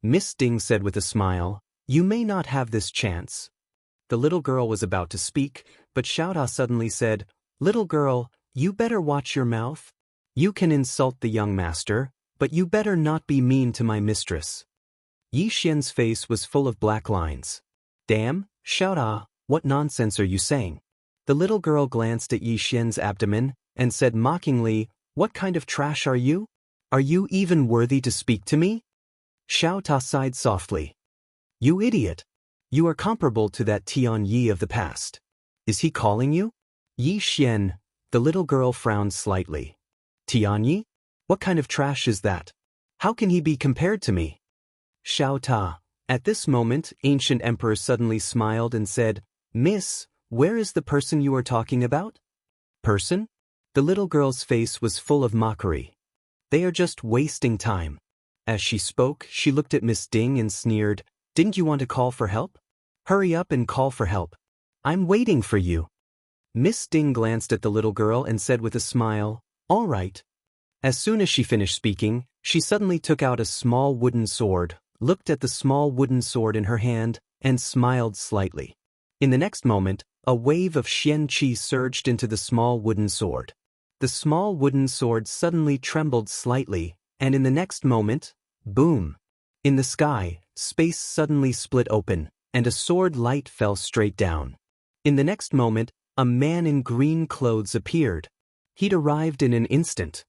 Miss Ding said with a smile, you may not have this chance. The little girl was about to speak, but Xiaota suddenly said, little girl, you better watch your mouth. You can insult the young master, but you better not be mean to my mistress. Yi Xian's face was full of black lines. Damn, Xiaota, what nonsense are you saying? The little girl glanced at Yi Xian's abdomen and said mockingly, what kind of trash are you? Are you even worthy to speak to me? Xiaota sighed softly. You idiot. You are comparable to that Tian Yi of the past. Is he calling you? Yi Xian, the little girl frowned slightly. Tian Yi? What kind of trash is that? How can he be compared to me? Xiaota. At this moment, Ancient Emperor suddenly smiled and said, Miss, where is the person you are talking about? Person? The little girl's face was full of mockery. They are just wasting time. As she spoke, she looked at Miss Ding and sneered, didn't you want to call for help? Hurry up and call for help. I'm waiting for you. Miss Ding glanced at the little girl and said with a smile, all right. As soon as she finished speaking, she suddenly took out a small wooden sword, looked at the small wooden sword in her hand, and smiled slightly. In the next moment, a wave of Xian Qi surged into the small wooden sword. The small wooden sword suddenly trembled slightly, and in the next moment, boom! In the sky, space suddenly split open, and a sword light fell straight down. In the next moment, a man in green clothes appeared. He'd arrived in an instant.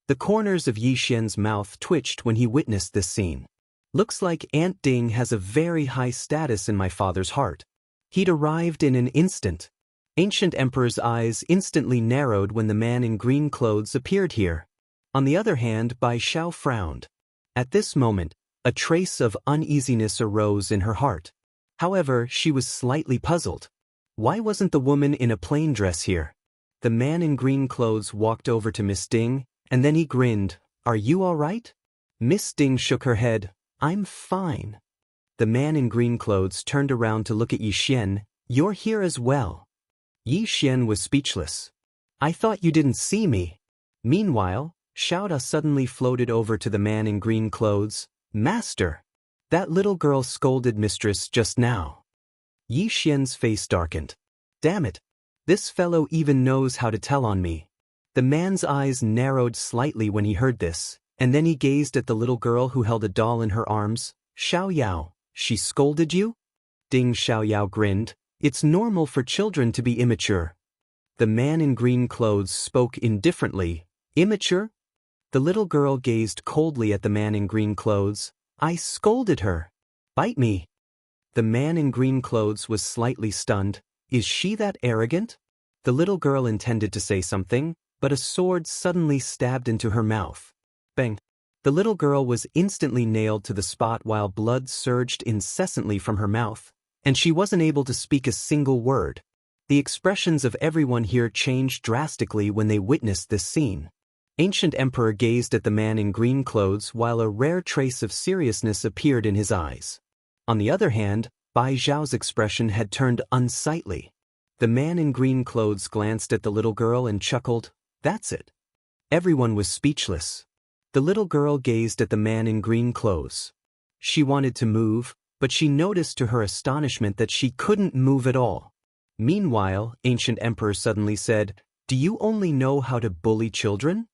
The corners of Yi Xian's mouth twitched when he witnessed this scene. Looks like Aunt Ding has a very high status in my father's heart. He'd arrived in an instant. Ancient Emperor's eyes instantly narrowed when the man in green clothes appeared here. On the other hand, Bai Xiao frowned. At this moment, a trace of uneasiness arose in her heart. However, she was slightly puzzled. Why wasn't the woman in a plain dress here? The man in green clothes walked over to Miss Ding, and then he grinned. Are you all right? Miss Ding shook her head. I'm fine. The man in green clothes turned around to look at Yi Xian. You're here as well. Yi Xian was speechless. I thought you didn't see me. Meanwhile, Xiaota suddenly floated over to the man in green clothes. Master! That little girl scolded mistress just now. Yi Xian's face darkened. Damn it! This fellow even knows how to tell on me. The man's eyes narrowed slightly when he heard this, and then he gazed at the little girl who held a doll in her arms. Xiao Yao, she scolded you? Ding Xiao Yao grinned. It's normal for children to be immature. The man in green clothes spoke indifferently. Immature? The little girl gazed coldly at the man in green clothes. I scolded her. Bite me. The man in green clothes was slightly stunned. Is she that arrogant? The little girl intended to say something, but a sword suddenly stabbed into her mouth. Bang! The little girl was instantly nailed to the spot while blood surged incessantly from her mouth, and she wasn't able to speak a single word. The expressions of everyone here changed drastically when they witnessed this scene. Ancient Emperor gazed at the man in green clothes while a rare trace of seriousness appeared in his eyes. On the other hand, Bai Zhao's expression had turned unsightly. The man in green clothes glanced at the little girl and chuckled, "That's it." Everyone was speechless. The little girl gazed at the man in green clothes. She wanted to move, but she noticed to her astonishment that she couldn't move at all. Meanwhile, Ancient Emperor suddenly said, "Do you only know how to bully children?"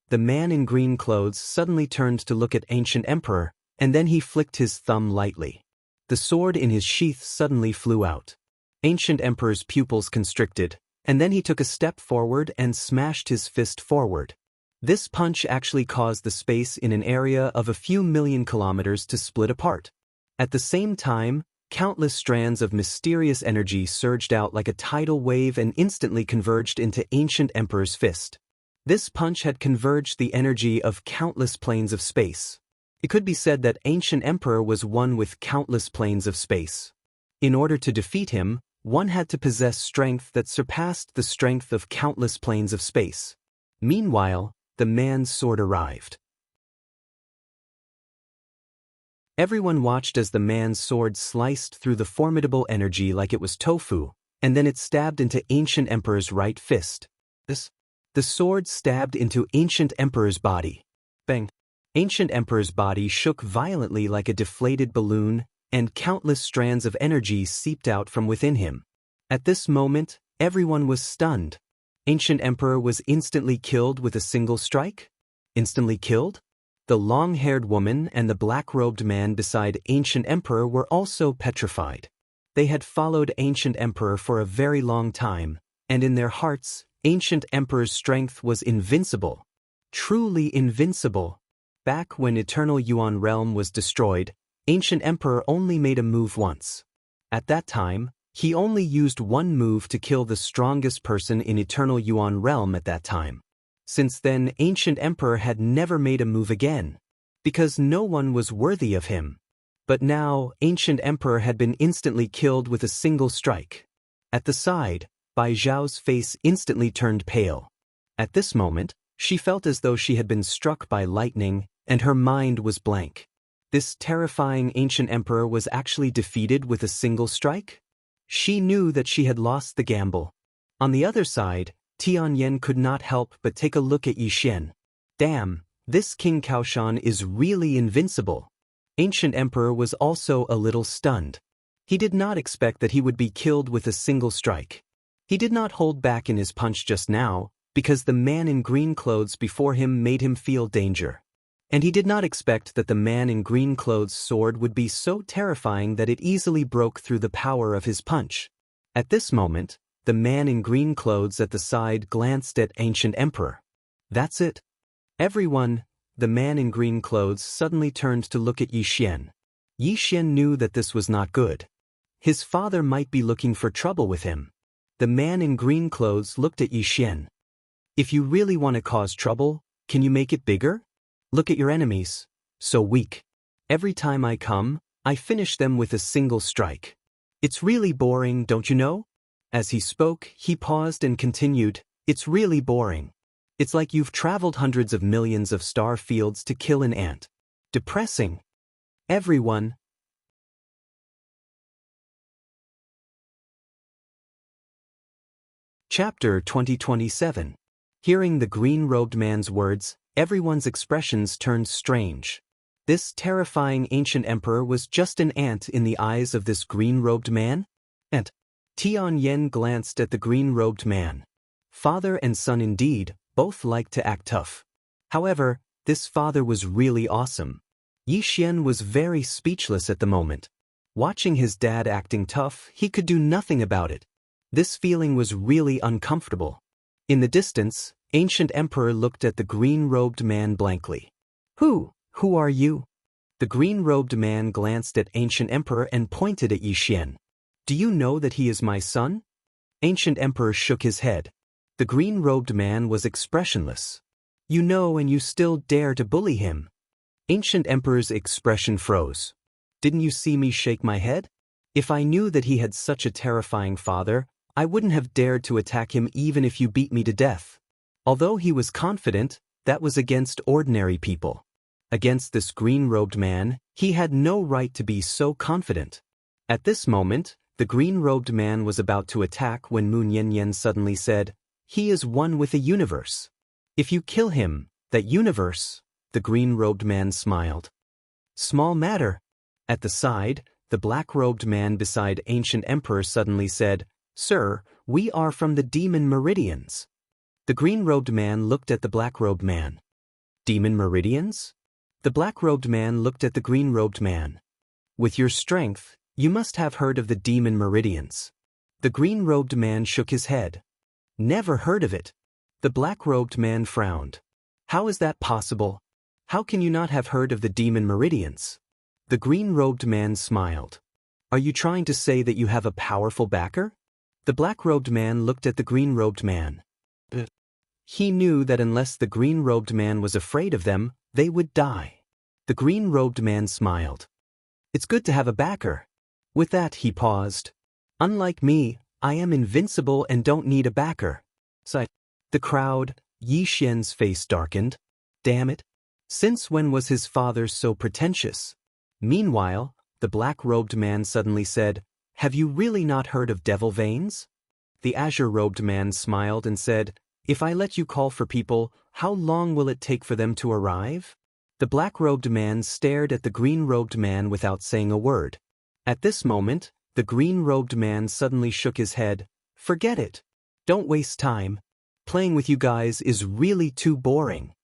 The man in green clothes suddenly turned to look at Ancient Emperor, and then he flicked his thumb lightly. The sword in his sheath suddenly flew out. Ancient Emperor's pupils constricted, and then he took a step forward and smashed his fist forward. This punch actually caused the space in an area of a few million kilometers to split apart. At the same time, countless strands of mysterious energy surged out like a tidal wave and instantly converged into Ancient Emperor's fist. This punch had converged the energy of countless planes of space. It could be said that Ancient Emperor was one with countless planes of space. In order to defeat him, one had to possess strength that surpassed the strength of countless planes of space. Meanwhile, the man's sword arrived. Everyone watched as the man's sword sliced through the formidable energy like it was tofu, and then it stabbed into Ancient Emperor's right fist. The sword stabbed into Ancient Emperor's body. Bang! Ancient Emperor's body shook violently like a deflated balloon, and countless strands of energy seeped out from within him. At this moment, everyone was stunned. Ancient Emperor was instantly killed with a single strike? Instantly killed? The long-haired woman and the black-robed man beside Ancient Emperor were also petrified. They had followed Ancient Emperor for a very long time, and in their hearts, Ancient Emperor's strength was invincible. Truly invincible. Back when Eternal Yuan Realm was destroyed, Ancient Emperor only made a move once. At that time, he only used one move to kill the strongest person in Eternal Yuan Realm at that time. Since then, Ancient Emperor had never made a move again, because no one was worthy of him. But now, Ancient Emperor had been instantly killed with a single strike. At the side, Bai Zhao's face instantly turned pale. At this moment, she felt as though she had been struck by lightning, and her mind was blank. This terrifying Ancient Emperor was actually defeated with a single strike? She knew that she had lost the gamble. On the other side, Tianyan could not help but take a look at Yixian. Damn, this King Kaoshan is really invincible. Ancient Emperor was also a little stunned. He did not expect that he would be killed with a single strike. He did not hold back in his punch just now, because the man in green clothes before him made him feel danger. And he did not expect that the man in green clothes' sword would be so terrifying that it easily broke through the power of his punch. At this moment, the man in green clothes at the side glanced at Ancient Emperor. That's it. Everyone, the man in green clothes suddenly turned to look at Yixian. Yixian knew that this was not good. His father might be looking for trouble with him. The man in green clothes looked at Yixian. If you really want to cause trouble, can you make it bigger? Look at your enemies. So weak. Every time I come, I finish them with a single strike. It's really boring, don't you know? As he spoke, he paused and continued, "It's really boring. It's like you've traveled hundreds of millions of star fields to kill an ant. Depressing." Everyone. Chapter 2027. Hearing the green-robed man's words, everyone's expressions turned strange. This terrifying Ancient Emperor was just an ant in the eyes of this green-robed man? And Tianyan glanced at the green-robed man. Father and son indeed, both liked to act tough. However, this father was really awesome. Yixian was very speechless at the moment. Watching his dad acting tough, he could do nothing about it. This feeling was really uncomfortable. In the distance, Ancient Emperor looked at the green-robed man blankly. Who are you? The green-robed man glanced at Ancient Emperor and pointed at Yixian. Do you know that he is my son? Ancient Emperor shook his head. The green-robed man was expressionless. You know and you still dare to bully him. Ancient Emperor's expression froze. Didn't you see me shake my head? If I knew that he had such a terrifying father, I wouldn't have dared to attack him even if you beat me to death. Although he was confident, that was against ordinary people. Against this green-robed man, he had no right to be so confident. At this moment, the green-robed man was about to attack when Mu Niannian suddenly said, "He is one with the universe. If you kill him, that universe," the green-robed man smiled. "Small matter." At the side, the black-robed man beside Ancient Emperor suddenly said, "Sir, we are from the Demon Meridians." The green-robed man looked at the black-robed man. "Demon Meridians?" The black-robed man looked at the green-robed man. "With your strength, you must have heard of the Demon Meridians." The green-robed man shook his head. "Never heard of it." The black-robed man frowned. "How is that possible? How can you not have heard of the Demon Meridians?" The green-robed man smiled. "Are you trying to say that you have a powerful backer?" The black-robed man looked at the green-robed man. He knew that unless the green-robed man was afraid of them, they would die. The green-robed man smiled. "It's good to have a backer." With that he paused. "Unlike me, I am invincible and don't need a backer." The crowd, Yi Xian's face darkened. Damn it. Since when was his father so pretentious? Meanwhile, the black-robed man suddenly said, "Have you really not heard of devil veins?" The azure-robed man smiled and said, "If I let you call for people, how long will it take for them to arrive?" The black-robed man stared at the green-robed man without saying a word. At this moment, the green-robed man suddenly shook his head. "Forget it. Don't waste time. Playing with you guys is really too boring."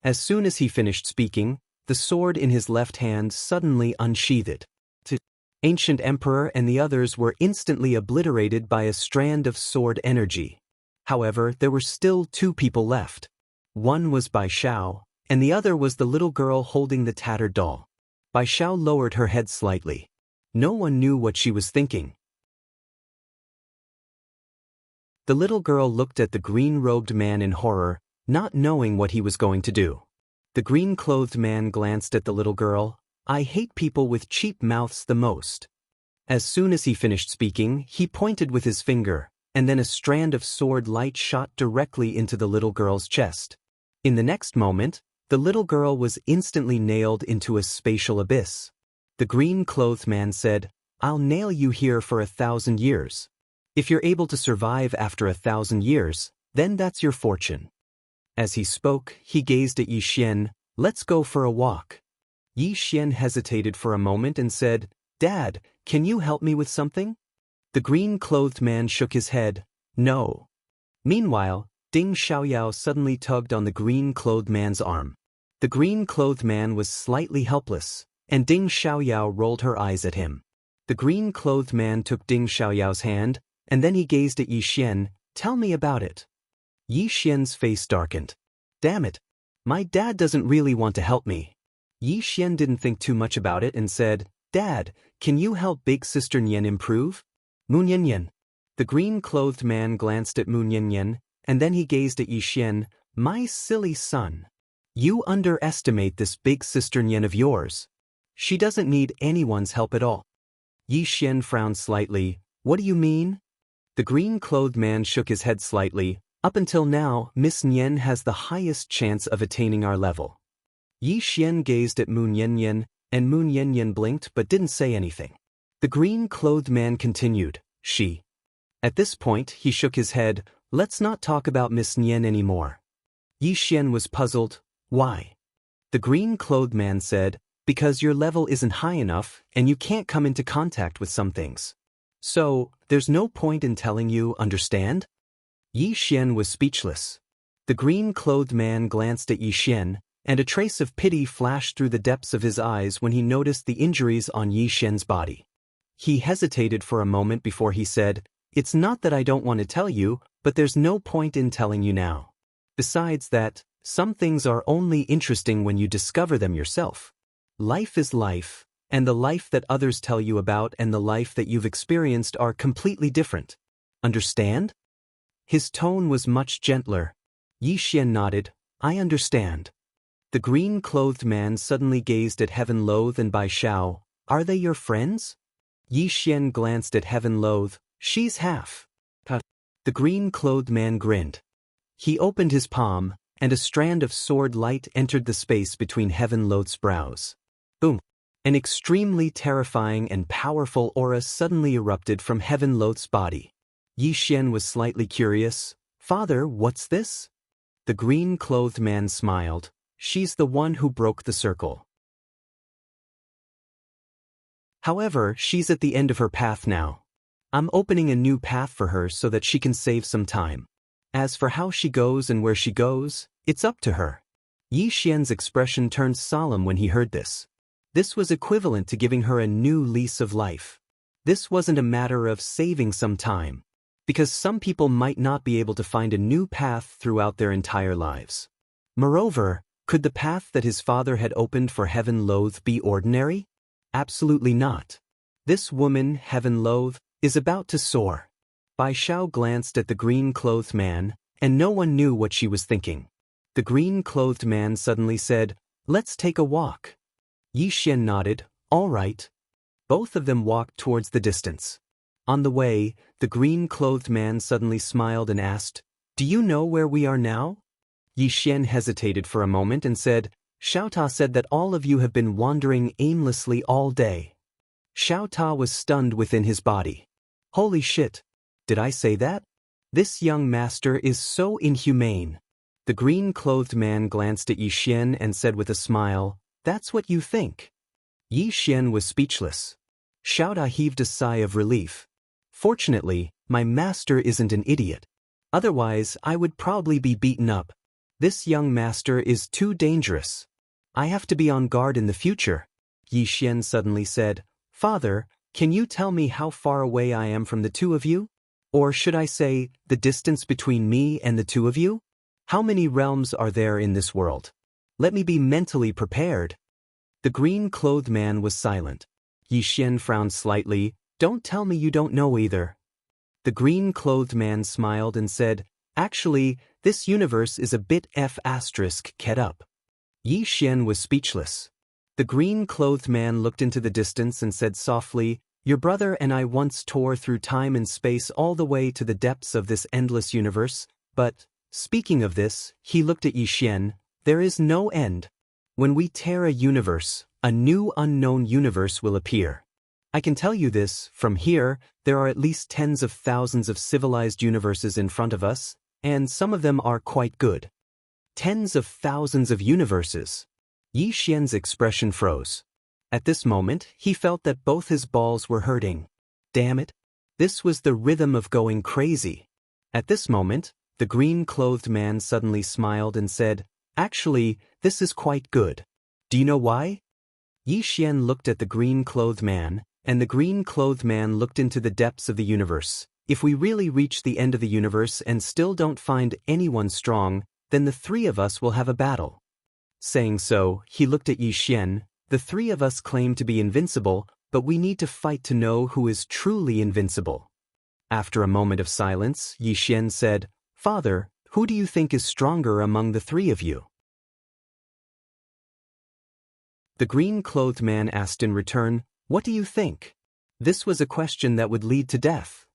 As soon as he finished speaking, the sword in his left hand suddenly unsheathed. Ancient Emperor and the others were instantly obliterated by a strand of sword energy. However, there were still two people left. One was Bai Xiao, and the other was the little girl holding the tattered doll. Bai Xiao lowered her head slightly. No one knew what she was thinking. The little girl looked at the green-robed man in horror, not knowing what he was going to do. The green-clothed man glanced at the little girl. "I hate people with cheap mouths the most." As soon as he finished speaking, he pointed with his finger, and then a strand of sword light shot directly into the little girl's chest. In the next moment, the little girl was instantly nailed into a spatial abyss. The green-clothed man said, "I'll nail you here for 1,000 years. If you're able to survive after 1,000 years, then that's your fortune." As he spoke, he gazed at Yi Xian. "Let's go for a walk." Yi Xian hesitated for a moment and said, "Dad, can you help me with something?" The green-clothed man shook his head. "No." Meanwhile, Ding Xiaoyao suddenly tugged on the green-clothed man's arm. The green-clothed man was slightly helpless, and Ding Xiaoyao rolled her eyes at him. The green-clothed man took Ding Xiaoyao's hand, and then he gazed at Yi Xian. "Tell me about it." Yi Xian's face darkened. "Damn it. My dad doesn't really want to help me." Yi Xian didn't think too much about it and said, "Dad, can you help big sister Nian improve?" Mu Niannian. The green-clothed man glanced at Mu Niannian, and then he gazed at Yi Xian. "My silly son. You underestimate this big sister Nian of yours. She doesn't need anyone's help at all." Yi Xian frowned slightly. "What do you mean?" The green-clothed man shook his head slightly. "Up until now, Miss Nian has the highest chance of attaining our level." Yi Xian gazed at Mu Niannian, and Mu Niannian blinked but didn't say anything. The green-clothed man continued, "She." At this point, he shook his head. "Let's not talk about Miss Nian anymore." Yi Xian was puzzled. "Why?" The green-clothed man said, "Because your level isn't high enough, and you can't come into contact with some things. So, there's no point in telling you, understand?" Yi Xian was speechless. The green-clothed man glanced at Yi Xian, and a trace of pity flashed through the depths of his eyes when he noticed the injuries on Yi Xian's body. He hesitated for a moment before he said, "It's not that I don't want to tell you, but there's no point in telling you now. Besides that, some things are only interesting when you discover them yourself. Life is life, and the life that others tell you about and the life that you've experienced are completely different. Understand?" His tone was much gentler. Yi Xian nodded. "I understand." The green-clothed man suddenly gazed at Heaven Loath and Bai Xiao. "Are they your friends?" Yi Xian glanced at Heaven Loath. "She's half." The green-clothed man grinned. He opened his palm, and a strand of sword light entered the space between Heaven Loth's brows. Boom! An extremely terrifying and powerful aura suddenly erupted from Heaven Loth's body. Yi Xian was slightly curious. "Father, what's this?" The green-clothed man smiled. "She's the one who broke the circle. However, she's at the end of her path now. I'm opening a new path for her so that she can save some time. As for how she goes and where she goes, it's up to her." Yi Xian's expression turned solemn when he heard this. This was equivalent to giving her a new lease of life. This wasn't a matter of saving some time, because some people might not be able to find a new path throughout their entire lives. Moreover, could the path that his father had opened for Heaven Loth be ordinary? Absolutely not. This woman, Heaven Loth, is about to soar. Bai Xiao glanced at the green-clothed man, and no one knew what she was thinking. The green-clothed man suddenly said, "Let's take a walk." Yi Xian nodded. "All right." Both of them walked towards the distance. On the way, the green-clothed man suddenly smiled and asked, "Do you know where we are now?" Yi Xian hesitated for a moment and said, "Xiao Ta said that all of you have been wandering aimlessly all day." Xiao Ta was stunned within his body. "Holy shit! Did I say that? This young master is so inhumane." The green-clothed man glanced at Yi Xian and said with a smile, "That's what you think." Yi Xian was speechless. Xiao Ta heaved a sigh of relief. "Fortunately, my master isn't an idiot. Otherwise, I would probably be beaten up. This young master is too dangerous. I have to be on guard in the future." Yi Xian suddenly said, "Father, can you tell me how far away I am from the two of you? Or should I say, the distance between me and the two of you? How many realms are there in this world? Let me be mentally prepared." The green-clothed man was silent. Yi Xian frowned slightly. "Don't tell me you don't know either." The green-clothed man smiled and said, "Actually, this universe is a bit ket up." Yi Xian was speechless. The green-clothed man looked into the distance and said softly, "Your brother and I once tore through time and space all the way to the depths of this endless universe, but, speaking of this," he looked at Yi Xian, "there is no end. When we tear a universe, a new unknown universe will appear. I can tell you this, from here, there are at least tens of thousands of civilized universes in front of us, and some of them are quite good. Tens of thousands of universes." Yi Xian's expression froze. At this moment, he felt that both his balls were hurting. Damn it. This was the rhythm of going crazy. At this moment, the green-clothed man suddenly smiled and said, "Actually, this is quite good. Do you know why?" Yi Xian looked at the green-clothed man, and the green-clothed man looked into the depths of the universe. "If we really reach the end of the universe and still don't find anyone strong, then the three of us will have a battle." Saying so, he looked at Yi Xian. "The three of us claim to be invincible, but we need to fight to know who is truly invincible." After a moment of silence, Yi Xian said, "Father, who do you think is stronger among the three of you?" The green-clothed man asked in return, "What do you think?" This was a question that would lead to death.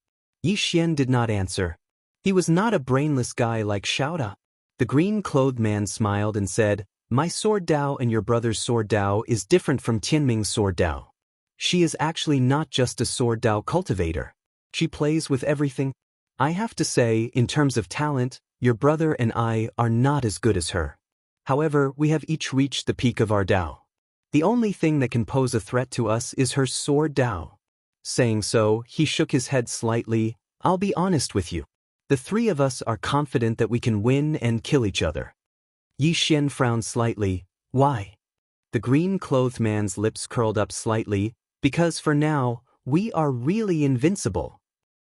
Yi Xian did not answer. He was not a brainless guy like Xiao Ta. The green-clothed man smiled and said, "My sword Dao and your brother's sword Dao is different from Tianming's sword Dao. She is actually not just a sword Dao cultivator. She plays with everything. I have to say, in terms of talent, your brother and I are not as good as her. However, we have each reached the peak of our Dao. The only thing that can pose a threat to us is her sword Dao." Saying so, he shook his head slightly. "I'll be honest with you. The three of us are confident that we can win and kill each other." Yi Xian frowned slightly. "Why?" The green-clothed man's lips curled up slightly. "Because for now, we are really invincible."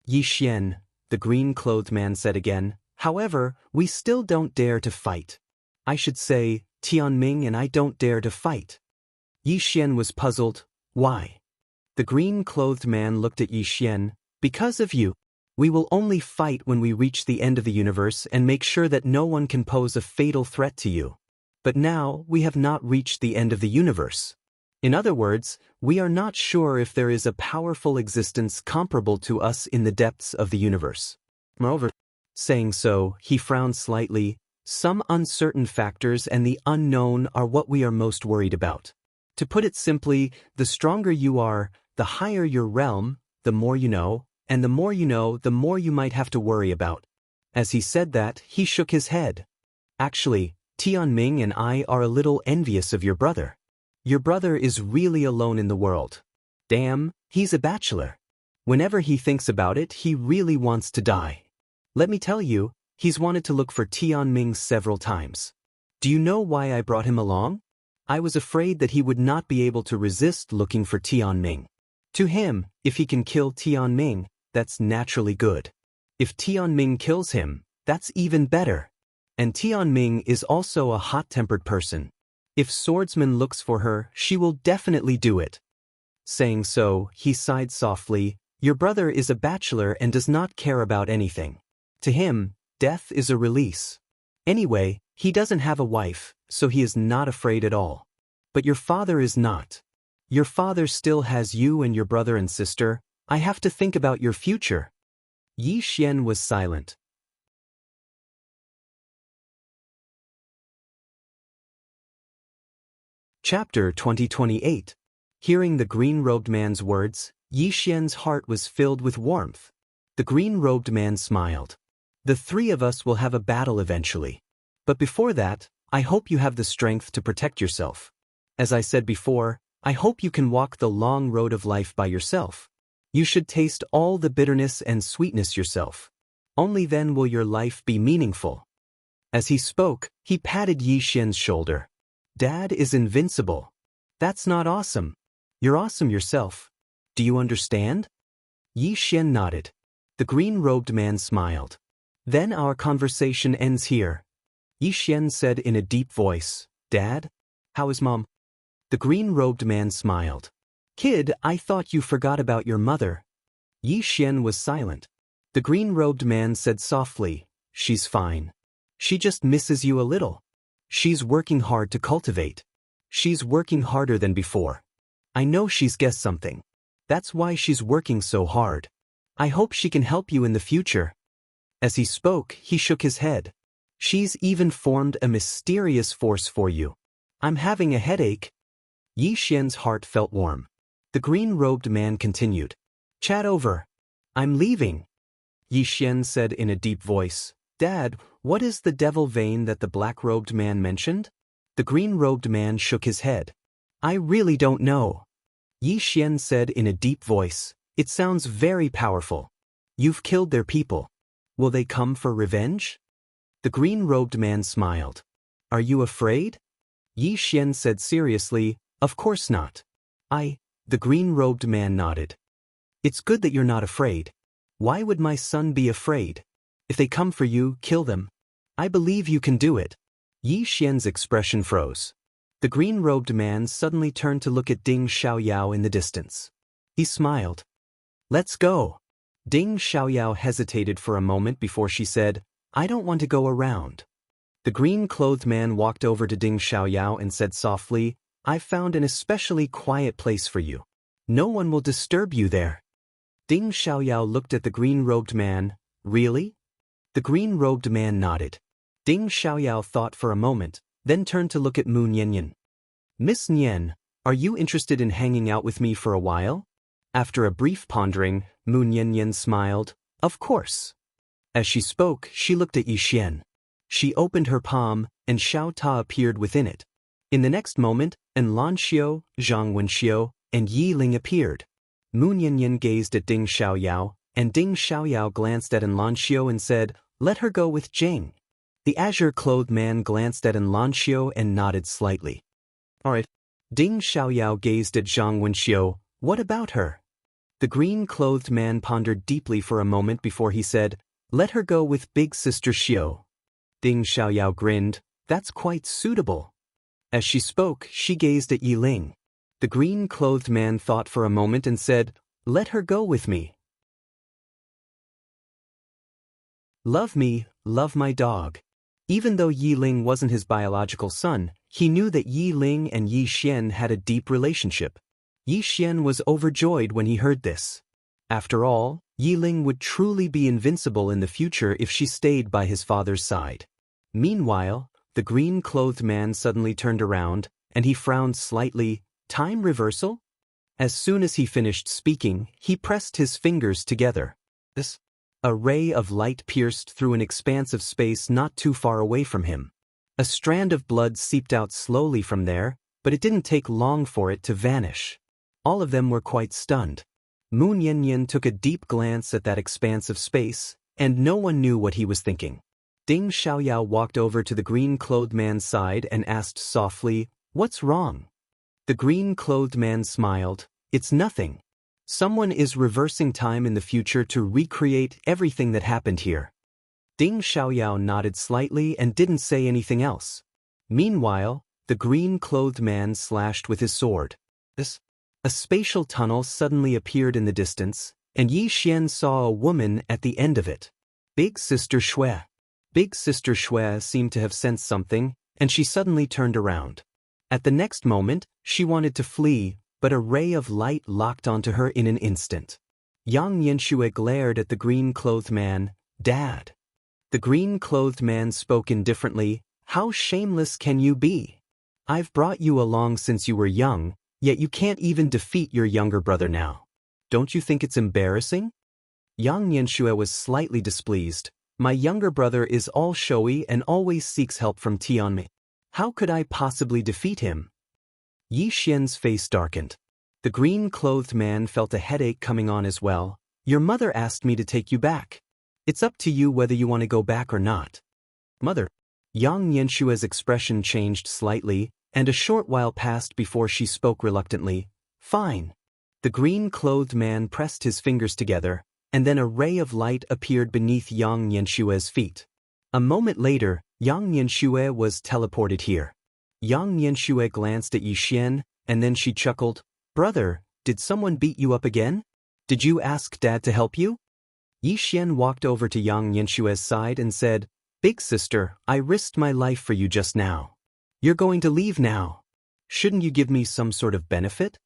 "Yi Xian," the green-clothed man said again, "however, we still don't dare to fight. I should say, Tianming and I don't dare to fight." Yi Xian was puzzled. "Why?" The green-clothed man looked at Yi Xian. "Because of you. We will only fight when we reach the end of the universe and make sure that no one can pose a fatal threat to you. But now, we have not reached the end of the universe. In other words, we are not sure if there is a powerful existence comparable to us in the depths of the universe. Moreover, saying so, he frowned slightly. Some uncertain factors and the unknown are what we are most worried about. To put it simply, the stronger you are, the higher your realm, the more you know, and the more you know, the more you might have to worry about. As he said that, he shook his head. Actually, Tianming and I are a little envious of your brother. Your brother is really alone in the world. Damn, he's a bachelor. Whenever he thinks about it, he really wants to die. Let me tell you, he's wanted to look for Tianming several times. Do you know why I brought him along? I was afraid that he would not be able to resist looking for Tianming. To him, if he can kill Tianming, that's naturally good. If Tianming kills him, that's even better. And Tianming is also a hot-tempered person. If swordsman looks for her, she will definitely do it. Saying so, he sighed softly. Your brother is a bachelor and does not care about anything. To him, death is a release. Anyway, he doesn't have a wife, so he is not afraid at all. But your father is not. Your father still has you and your brother and sister. I have to think about your future. Yi Xian was silent. Chapter 2028. Hearing the green-robed man's words, Yi Xian's heart was filled with warmth. The green-robed man smiled. The three of us will have a battle eventually. But before that, I hope you have the strength to protect yourself. As I said before, I hope you can walk the long road of life by yourself. You should taste all the bitterness and sweetness yourself. Only then will your life be meaningful. As he spoke, he patted Yi Xian's shoulder. Dad is invincible. That's not awesome. You're awesome yourself. Do you understand? Yi Xian nodded. The green-robed man smiled. Then our conversation ends here. Yi Xian said in a deep voice, Dad? How is Mom? The green-robed man smiled. Kid, I thought you forgot about your mother. Yi Xian was silent. The green-robed man said softly, She's fine. She just misses you a little. She's working hard to cultivate. She's working harder than before. I know she's guessed something. That's why she's working so hard. I hope she can help you in the future. As he spoke, he shook his head. She's even formed a mysterious force for you. I'm having a headache. Yi Xian's heart felt warm. The green-robed man continued. Chat over. I'm leaving. Yi Xian said in a deep voice. Dad, what is the devil vein that the black-robed man mentioned? The green-robed man shook his head. I really don't know. Yi Xian said in a deep voice. It sounds very powerful. You've killed their people. Will they come for revenge? The green-robed man smiled. Are you afraid? Yi Xian said seriously, Of course not. The green-robed man nodded. It's good that you're not afraid. Why would my son be afraid? If they come for you, kill them. I believe you can do it. Yi Xian's expression froze. The green-robed man suddenly turned to look at Ding Xiaoyao in the distance. He smiled. Let's go. Ding Xiaoyao hesitated for a moment before she said, I don't want to go around. The green-clothed man walked over to Ding Xiaoyao and said softly, I've found an especially quiet place for you. No one will disturb you there. Ding Xiaoyao looked at the green-robed man. Really? The green-robed man nodded. Ding Xiaoyao thought for a moment, then turned to look at Mu Nianyan. Miss Nian, are you interested in hanging out with me for a while? After a brief pondering, Mu Nianyan smiled. Of course. As she spoke, she looked at Yi Xian. She opened her palm, and Xiao Ta appeared within it. In the next moment, An Lanxiu, Zhang Wenxiu, and Yi Ling appeared. Mu Nianyan gazed at Ding Xiaoyao, and Ding Xiaoyao glanced at An Lanxiu and said, Let her go with Jing. The azure-clothed man glanced at An Lanxiu and nodded slightly. All right. Ding Xiaoyao gazed at Zhang Wenxiu. What about her? The green-clothed man pondered deeply for a moment before he said, Let her go with big sister Xiu. Ding Xiaoyao grinned. That's quite suitable. As she spoke, she gazed at Yi Ling. The green-clothed man thought for a moment and said, Let her go with me. Love me, love my dog. Even though Yi Ling wasn't his biological son, he knew that Yi Ling and Yi Xian had a deep relationship. Yi Xian was overjoyed when he heard this. After all, Yiling would truly be invincible in the future if she stayed by his father's side. Meanwhile, the green-clothed man suddenly turned around, and he frowned slightly. Time reversal? As soon as he finished speaking, he pressed his fingers together. A ray of light pierced through an expanse of space not too far away from him. A strand of blood seeped out slowly from there, but it didn't take long for it to vanish. All of them were quite stunned. Moon Yanyan took a deep glance at that expanse of space, and no one knew what he was thinking. Ding Xiaoyao walked over to the green-clothed man's side and asked softly, "What's wrong?" The green-clothed man smiled. "It's nothing. Someone is reversing time in the future to recreate everything that happened here." Ding Xiaoyao nodded slightly and didn't say anything else. Meanwhile, the green-clothed man slashed with his sword. A spatial tunnel suddenly appeared in the distance, and Yi Xian saw a woman at the end of it. Big Sister Shui. Big Sister Shui seemed to have sensed something, and she suddenly turned around. At the next moment, she wanted to flee, but a ray of light locked onto her in an instant. Yang Yanxue glared at the green-clothed man. "Dad." The green-clothed man spoke indifferently. "How shameless can you be? I've brought you along since you were young, yet you can't even defeat your younger brother now. Don't you think it's embarrassing?" Yang Yanxue was slightly displeased. "My younger brother is all showy and always seeks help from Tianmei. How could I possibly defeat him?" Yi Xian's face darkened. The green-clothed man felt a headache coming on as well. "Your mother asked me to take you back. It's up to you whether you want to go back or not." "Mother?" Yang Yanshua's expression changed slightly, and a short while passed before she spoke reluctantly. "Fine." The green-clothed man pressed his fingers together, and then a ray of light appeared beneath Yang Yanshua's feet. A moment later, Yang Yanxue was teleported here. Yang Yanxue glanced at Yi Xian, and then she chuckled. "Brother, did someone beat you up again? Did you ask Dad to help you?" Yi Xian walked over to Yang Yanshue's side and said, "Big sister, I risked my life for you just now. You're going to leave now. Shouldn't you give me some sort of benefit?"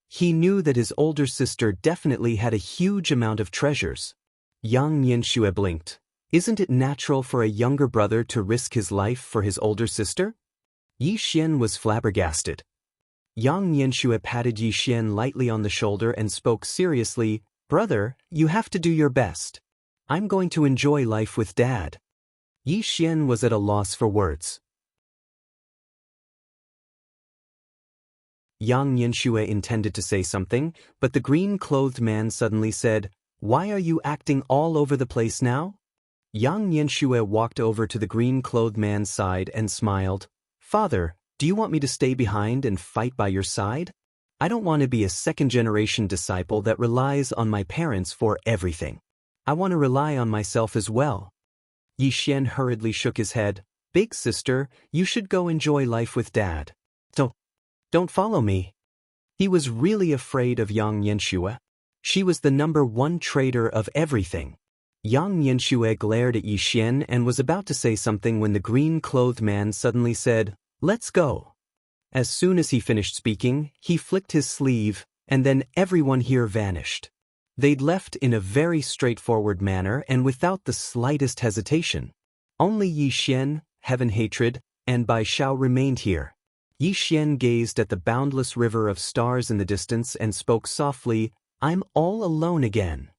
He knew that his older sister definitely had a huge amount of treasures. Yang Yanxue blinked. Isn't it natural for a younger brother to risk his life for his older sister? Yi Xian was flabbergasted. Yang Yanxue patted Yi Xian lightly on the shoulder and spoke seriously. "Brother, you have to do your best. I'm going to enjoy life with Dad." Yi Xian was at a loss for words. Yang Yanxue intended to say something, but the green-clothed man suddenly said, "Why are you acting all over the place now?" Yang Yanxue walked over to the green-clothed man's side and smiled. "Father, do you want me to stay behind and fight by your side? I don't want to be a second-generation disciple that relies on my parents for everything. I want to rely on myself as well." Yi Xian hurriedly shook his head. "Big sister, you should go enjoy life with Dad. Don't follow me." He was really afraid of Yang Yanxue. She was the #1 trader of everything. Yang Yanxue glared at Yi Xian and was about to say something when the green-clothed man suddenly said, "Let's go." As soon as he finished speaking, he flicked his sleeve, and then everyone here vanished. They'd left in a very straightforward manner and without the slightest hesitation. Only Yi Xian, Heaven Hatred, and Bai Xiao remained here. Yi Xian gazed at the boundless river of stars in the distance and spoke softly, "I'm all alone again."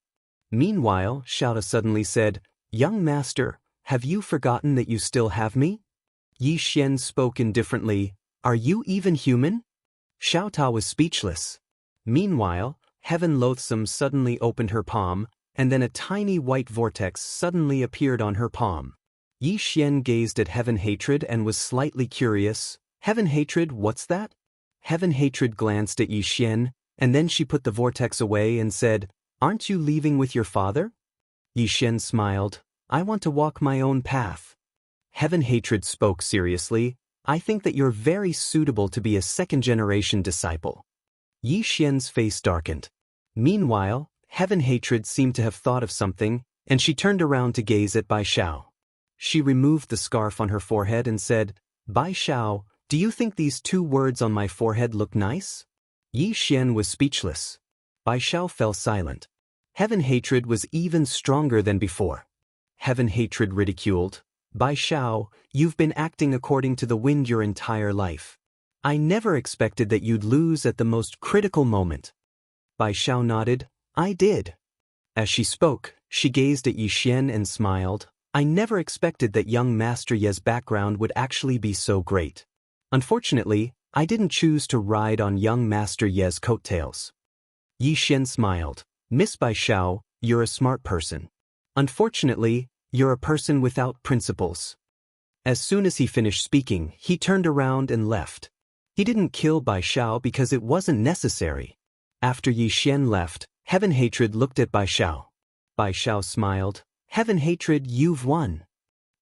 Meanwhile, Xiaota suddenly said, "Young master, have you forgotten that you still have me?" Yi Xian spoke indifferently, "Are you even human?" Xiaota was speechless. Meanwhile, Heaven Loathsome suddenly opened her palm, and then a tiny white vortex suddenly appeared on her palm. Yi Xian gazed at Heaven Hatred and was slightly curious. "Heaven Hatred, what's that?" Heaven Hatred glanced at Yi Xian, and then she put the vortex away and said, "Aren't you leaving with your father?" Yi Xian smiled. "I want to walk my own path." Heaven Hatred spoke seriously. "I think that you're very suitable to be a second-generation disciple." Yi Xian's face darkened. Meanwhile, Heaven Hatred seemed to have thought of something, and she turned around to gaze at Bai Xiao. She removed the scarf on her forehead and said, "Bai Xiao, do you think these 2 words on my forehead look nice?" Yi Xian was speechless. Bai Xiao fell silent. Heaven hatred was even stronger than before. Heaven hatred ridiculed, "Bai Xiao, you've been acting according to the wind your entire life. I never expected that you'd lose at the most critical moment." Bai Xiao nodded, "I did." As she spoke, she gazed at Yi Xian and smiled. "I never expected that young Master Ye's background would actually be so great. Unfortunately, I didn't choose to ride on young Master Ye's coattails." Yi Xian smiled. "Miss Bai Xiao, you're a smart person. Unfortunately, you're a person without principles." As soon as he finished speaking, he turned around and left. He didn't kill Bai Xiao because it wasn't necessary. After Yi Xian left, Heaven Hatred looked at Bai Xiao. Bai Xiao smiled. "Heaven Hatred, you've won."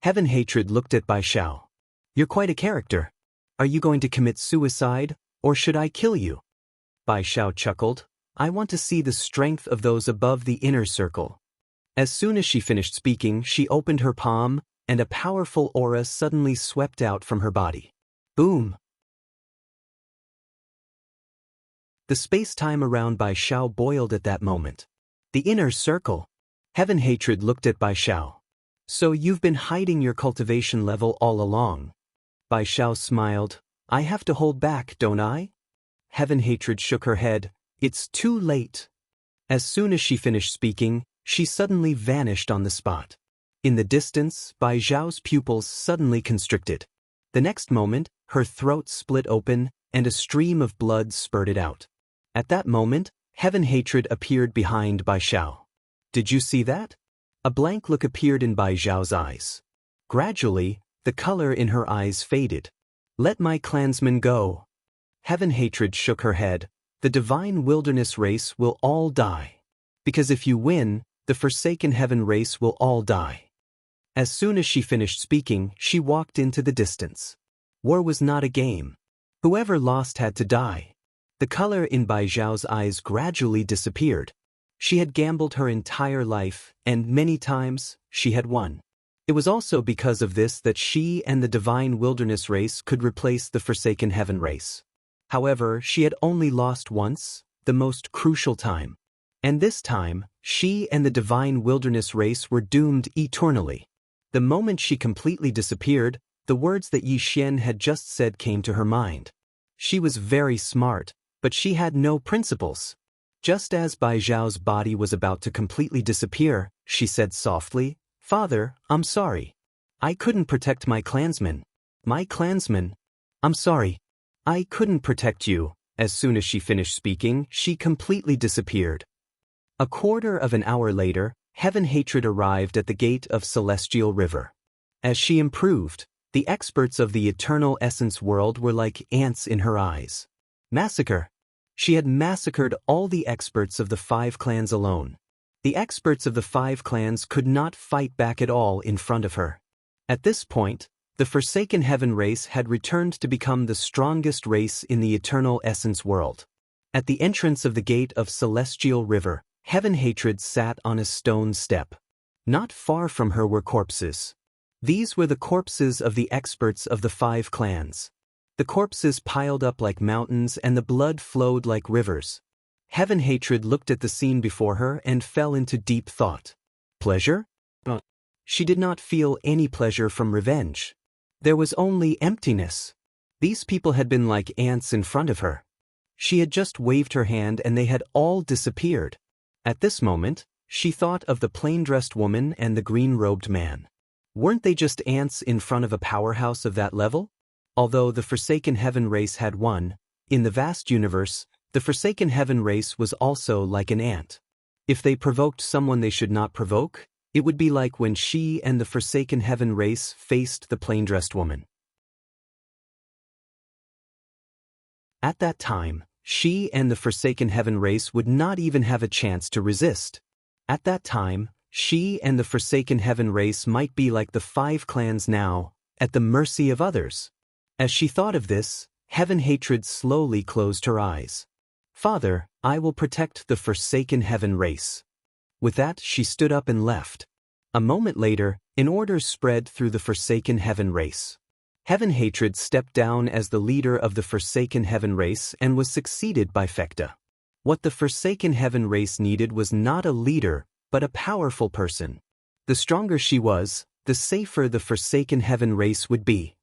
Heaven Hatred looked at Bai Xiao. "You're quite a character. Are you going to commit suicide, or should I kill you?" Bai Xiao chuckled. "I want to see the strength of those above the inner circle." As soon as she finished speaking, she opened her palm, and a powerful aura suddenly swept out from her body. Boom! The space-time around Bai Xiao boiled at that moment. The inner circle. Heaven Hatred looked at Bai Xiao. "So you've been hiding your cultivation level all along." Bai Xiao smiled. "I have to hold back, don't I?" Heaven Hatred shook her head. "It's too late." As soon as she finished speaking, she suddenly vanished on the spot. In the distance, Bai Xiao's pupils suddenly constricted. The next moment, her throat split open, and a stream of blood spurted out. At that moment, Heaven Hatred appeared behind Bai Xiao. "Did you see that?" A blank look appeared in Bai Xiao's eyes. Gradually, the color in her eyes faded. "Let my clansmen go." Heaven Hatred shook her head. "The divine wilderness race will all die. Because if you win, the forsaken heaven race will all die." As soon as she finished speaking, she walked into the distance. War was not a game. Whoever lost had to die. The color in Bai Xiao's eyes gradually disappeared. She had gambled her entire life, and many times, she had won. It was also because of this that she and the divine wilderness race could replace the forsaken heaven race. However, she had only lost once, the most crucial time. And this time, she and the divine wilderness race were doomed eternally. The moment she completely disappeared, the words that Yi Xian had just said came to her mind. She was very smart, but she had no principles. Just as Bai Xiao's body was about to completely disappear, she said softly, "Father, I'm sorry. I couldn't protect my clansmen. My clansmen. I'm sorry. I couldn't protect you." As soon as she finished speaking, she completely disappeared. A quarter of an hour later, Heaven Hatred arrived at the gate of Celestial River. As she improved, the experts of the eternal essence world were like ants in her eyes. Massacre. She had massacred all the experts of the 5 clans alone. The experts of the 5 clans could not fight back at all in front of her. At this point, the Forsaken Heaven race had returned to become the strongest race in the eternal essence world. At the entrance of the gate of Celestial River, Heaven Hatred sat on a stone step. Not far from her were corpses. These were the corpses of the experts of the 5 clans. The corpses piled up like mountains and the blood flowed like rivers. Heaven Hatred looked at the scene before her and fell into deep thought. Pleasure? She did not feel any pleasure from revenge. There was only emptiness. These people had been like ants in front of her. She had just waved her hand and they had all disappeared. At this moment, she thought of the plain-dressed woman and the green-robed man. Weren't they just ants in front of a powerhouse of that level? Although the Forsaken Heaven race had won, in the vast universe, the Forsaken Heaven race was also like an ant. If they provoked someone they should not provoke, it would be like when she and the Forsaken Heaven race faced the plain-dressed woman. At that time, she and the Forsaken Heaven race would not even have a chance to resist. At that time, she and the Forsaken Heaven race might be like the 5 clans now, at the mercy of others. As she thought of this, Heaven Hatred slowly closed her eyes. "Father, I will protect the Forsaken Heaven race." With that, she stood up and left. A moment later, an order spread through the Forsaken Heaven race. Heaven Hatred stepped down as the leader of the Forsaken Heaven race and was succeeded by Fekta. What the Forsaken Heaven race needed was not a leader, but a powerful person. The stronger she was, the safer the Forsaken Heaven race would be.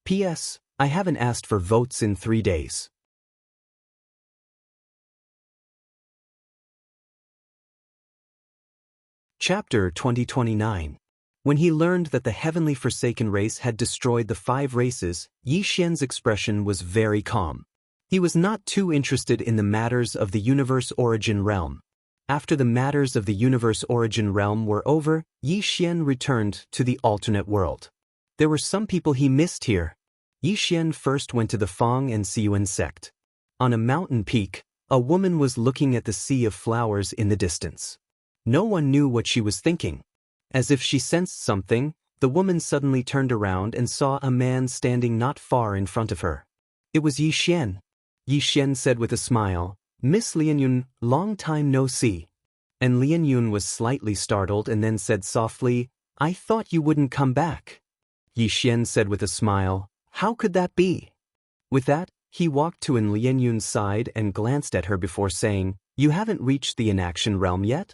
P.S. I haven't asked for votes in 3 days. Chapter 2029. When he learned that the heavenly Forsaken race had destroyed the 5 races, Yi Xian's expression was very calm. He was not too interested in the matters of the universe origin realm. After the matters of the universe origin realm were over, Yi Xian returned to the alternate world. There were some people he missed here. Yi Xian first went to the Fang and Xiuyuan sect. On a mountain peak, a woman was looking at the sea of flowers in the distance. No one knew what she was thinking. As if she sensed something, the woman suddenly turned around and saw a man standing not far in front of her. It was Yi Xian. Yi Xian said with a smile, "Miss Lianyun, long time no see." And Lianyun was slightly startled and then said softly, "I thought you wouldn't come back." Yi Xian said with a smile, "How could that be?" With that, he walked to Lianyun's side and glanced at her before saying, "You haven't reached the inaction realm yet?"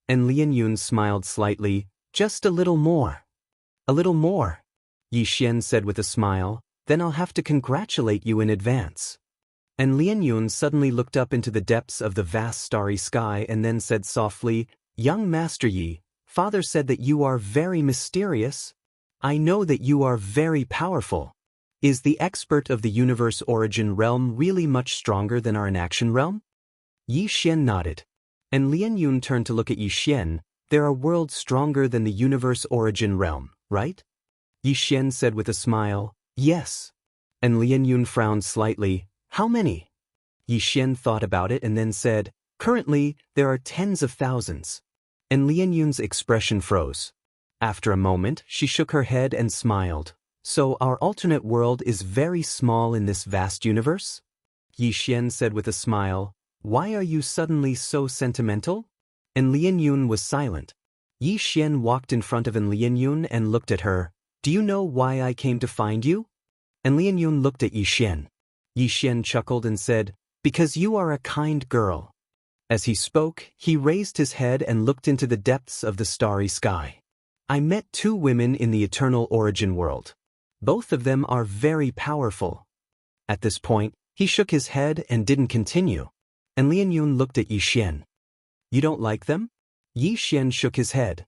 And Lianyun smiled slightly, "Just a little more." "A little more," Yi Xian said with a smile, "then I'll have to congratulate you in advance." And Lianyun suddenly looked up into the depths of the vast starry sky and then said softly, "Young Master Yi, Father said that you are very mysterious. I know that you are very powerful. Is the expert of the universe origin realm really much stronger than our inaction realm?" Yi Xian nodded. And Lianyun turned to look at Yi Xian. "There are worlds stronger than the universe origin realm, right?" Yi Xian said with a smile, "Yes." And Lianyun frowned slightly. "How many?" Yi Xian thought about it and then said, "Currently, there are tens of thousands." And Lianyun's expression froze. After a moment, she shook her head and smiled. "So our alternate world is very small in this vast universe?" Yi Xian said with a smile, "Why are you suddenly so sentimental?" And Lianyun was silent. Yi Xian walked in front of Lianyun and looked at her. "Do you know why I came to find you?" And Lianyun looked at Yi Xian. Yi Xian chuckled and said, "Because you are a kind girl." As he spoke, he raised his head and looked into the depths of the starry sky. "I met 2 women in the eternal origin world. Both of them are very powerful." At this point, he shook his head and didn't continue. And Lianyun looked at Yi Xian. "You don't like them?" Yi Xian shook his head.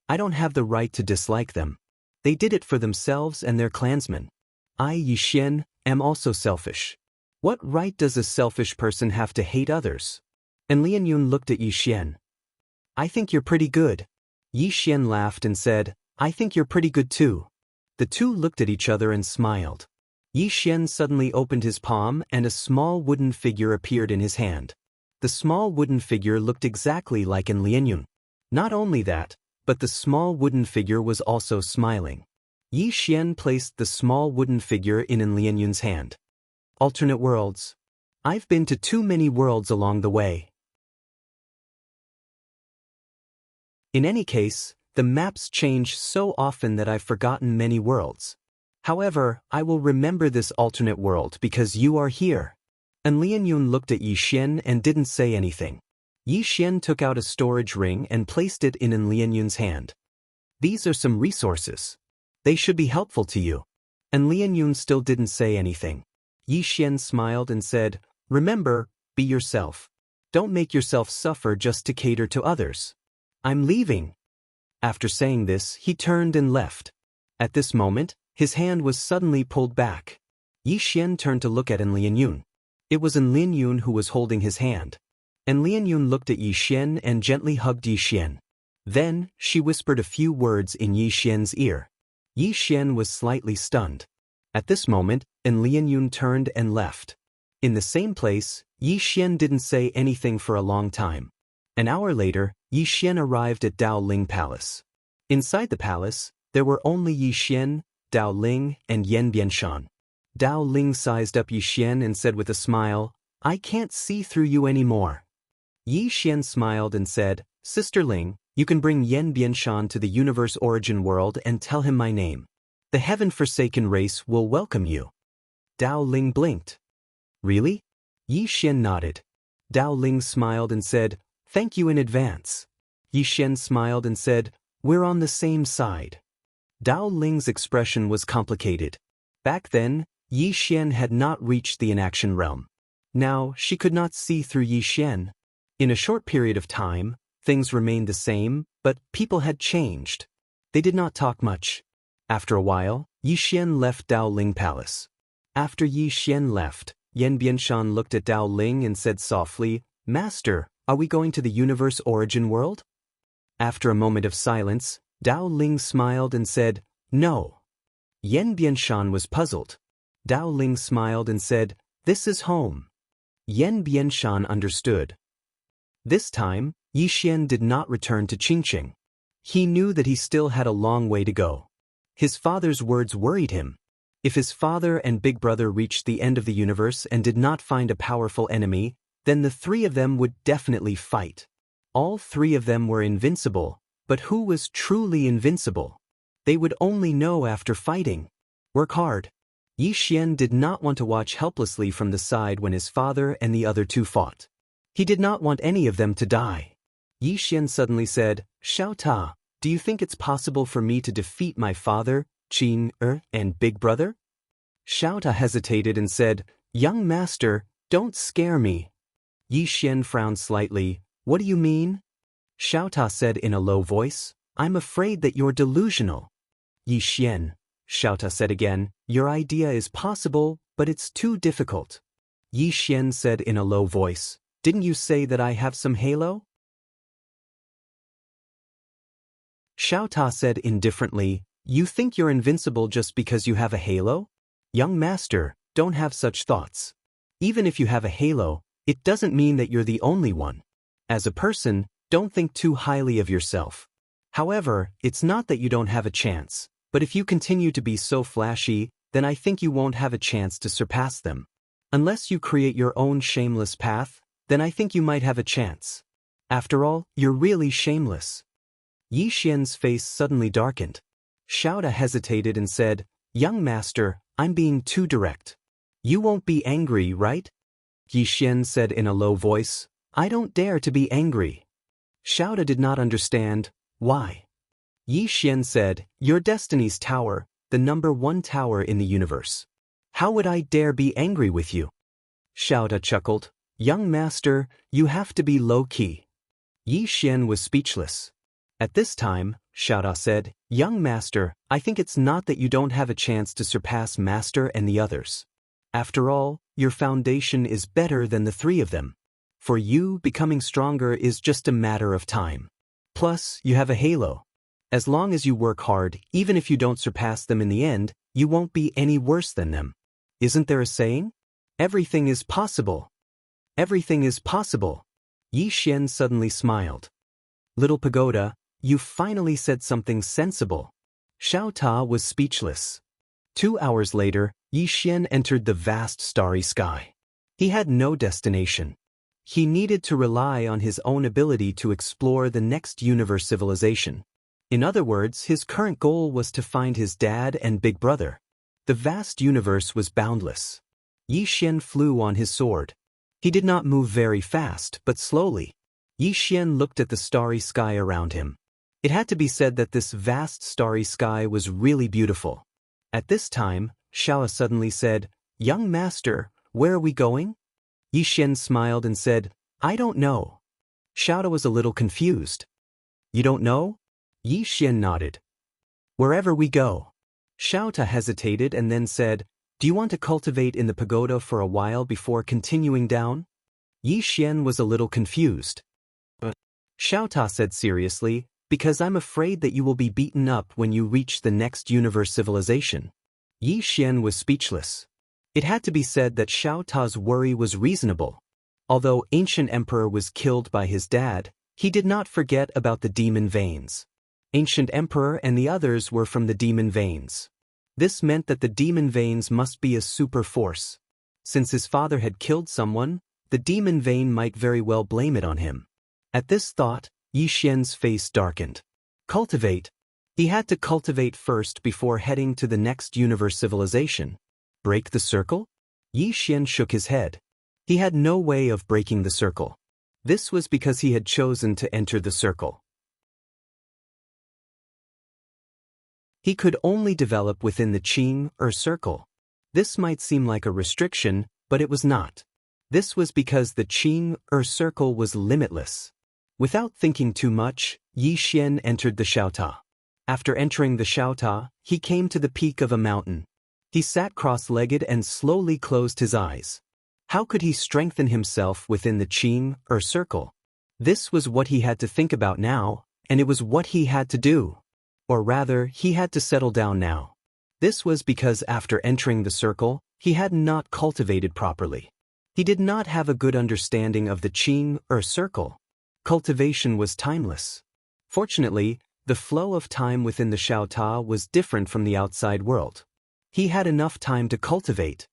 "I don't have the right to dislike them. They did it for themselves and their clansmen. I, Yi Xian, am also selfish. What right does a selfish person have to hate others?" And Lianyun looked at Yi Xian. "I think you're pretty good." Yi Xian laughed and said, "I think you're pretty good too." The two looked at each other and smiled. Yi Xian suddenly opened his palm and a small wooden figure appeared in his hand. The small wooden figure looked exactly like Lianyun. Not only that, but the small wooden figure was also smiling. Yi Xian placed the small wooden figure in Lianyun's hand. Alternate worlds. I've been to too many worlds along the way. In any case, the maps change so often that I've forgotten many worlds. However, I will remember this alternate world because you are here. And Lianyun looked at Yi Xian and didn't say anything. Yi Xian took out a storage ring and placed it in Lianyun's hand. "These are some resources. They should be helpful to you." And Lianyun still didn't say anything. Yi Xian smiled and said, "Remember, be yourself. Don't make yourself suffer just to cater to others. I'm leaving." After saying this, he turned and left. At this moment, his hand was suddenly pulled back. Yi Xian turned to look at Lianyun. It was Lianyun who was holding his hand. And Lianyun looked at Yi Xian and gently hugged Yi Xian. Then, she whispered a few words in Yi Xian's ear. Yi Xian was slightly stunned. At this moment, Lianyun turned and left. In the same place, Yi Xian didn't say anything for a long time. An hour later, Yi Xian arrived at Dao Ling Palace. Inside the palace, there were only Yi Xian, Dao Ling, and Yan Bianshan. Dao Ling sized up Yi Xian and said with a smile, "I can't see through you anymore." Yi Xian smiled and said, "Sister Ling, you can bring Yan Bianshan to the universe origin world and tell him my name. The heaven-forsaken race will welcome you." Dao Ling blinked. "Really?" Yi Xian nodded. Dao Ling smiled and said, "Thank you in advance." Yi Xian smiled and said, "We're on the same side." Dao Ling's expression was complicated. Back then, Yi Xian had not reached the inaction realm. Now, she could not see through Yi Xian. In a short period of time, things remained the same, but people had changed. They did not talk much. After a while, Yi Xian left Dao Ling Palace. After Yi Xian left, Yan Bianshan looked at Dao Ling and said softly, "Master, are we going to the universe origin world?" After a moment of silence, Dao Ling smiled and said, "No." Yan Bianshan was puzzled. Dao Ling smiled and said, "This is home." Yan Bianshan understood. This time, Yi Xian did not return to Qingqing. He knew that he still had a long way to go. His father's words worried him. If his father and big brother reached the end of the universe and did not find a powerful enemy, then the three of them would definitely fight. All three of them were invincible, but who was truly invincible? They would only know after fighting. Work hard. Yi Xian did not want to watch helplessly from the side when his father and the other two fought. He did not want any of them to die. Yi Xian suddenly said, "Xiao Ta, do you think it's possible for me to defeat my father, Qin, and big brother?" Xiao Ta hesitated and said, "Young master, don't scare me." Yi Xian frowned slightly. "What do you mean?" Xiao Ta said in a low voice, "I'm afraid that you're delusional." Yi Xian, Xiao Ta said again, "Your idea is possible, but it's too difficult." Yi Xian said in a low voice, "Didn't you say that I have some halo?" Xiao Ta said indifferently, "You think you're invincible just because you have a halo? Young master, don't have such thoughts. Even if you have a halo, it doesn't mean that you're the only one. As a person, don't think too highly of yourself. However, it's not that you don't have a chance, but if you continue to be so flashy, then I think you won't have a chance to surpass them. Unless you create your own shameless path, then I think you might have a chance. After all, you're really shameless." Yi Xian's face suddenly darkened. Xiao Ta hesitated and said, "Young master, I'm being too direct. You won't be angry, right?" Yi Xian said in a low voice, "I don't dare to be angry." Xiao Ta did not understand. Why? Yi Xian said, "Your destiny's tower, the #1 tower in the universe. How would I dare be angry with you?" Xiao Ta chuckled. "Young master, you have to be low-key." Yi Xian was speechless. At this time, Xiao Ta said, "Young master, I think it's not that you don't have a chance to surpass master and the others. After all, your foundation is better than the three of them. For you, becoming stronger is just a matter of time. Plus, you have a halo. As long as you work hard, even if you don't surpass them in the end, you won't be any worse than them. Isn't there a saying? Everything is possible. Everything is possible." Yi Xian suddenly smiled. "Little pagoda, you finally said something sensible." Xiao Ta was speechless. 2 hours later, Yi Xian entered the vast starry sky. He had no destination. He needed to rely on his own ability to explore the next universe civilization. In other words, his current goal was to find his dad and big brother. The vast universe was boundless. Yi Xian flew on his sword. He did not move very fast, but slowly. Yi Xian looked at the starry sky around him. It had to be said that this vast starry sky was really beautiful. At this time, Xiao suddenly said, "Young master, where are we going?" Yi Xian smiled and said, "I don't know." Xiao was a little confused. "You don't know?" Yi Xian nodded. "Wherever we go." Xiao hesitated and then said, "Do you want to cultivate in the pagoda for a while before continuing down?" Yi Xian was a little confused. But Xiao said seriously, "Because I'm afraid that you will be beaten up when you reach the next universe civilization." Yi Xian was speechless. It had to be said that Xiao Ta's worry was reasonable. Although Ancient Emperor was killed by his dad, he did not forget about the demon veins. Ancient Emperor and the others were from the demon veins. This meant that the demon veins must be a super force. Since his father had killed someone, the demon vein might very well blame it on him. At this thought, Yi Xian's face darkened. Cultivate. He had to cultivate first before heading to the next universe civilization. Break the circle? Yi Xian shook his head. He had no way of breaking the circle. This was because he had chosen to enter the circle. He could only develop within the qing or circle. This might seem like a restriction, but it was not. This was because the qing or circle was limitless. Without thinking too much, Yi Xian entered the Xiaota. After entering the Xiaota, he came to the peak of a mountain. He sat cross-legged and slowly closed his eyes. How could he strengthen himself within the qing or circle? This was what he had to think about now, and it was what he had to do. Or rather, he had to settle down now. This was because after entering the circle, he had not cultivated properly. He did not have a good understanding of the qing or circle. Cultivation was timeless. Fortunately, the flow of time within the Xiaota was different from the outside world. He had enough time to cultivate.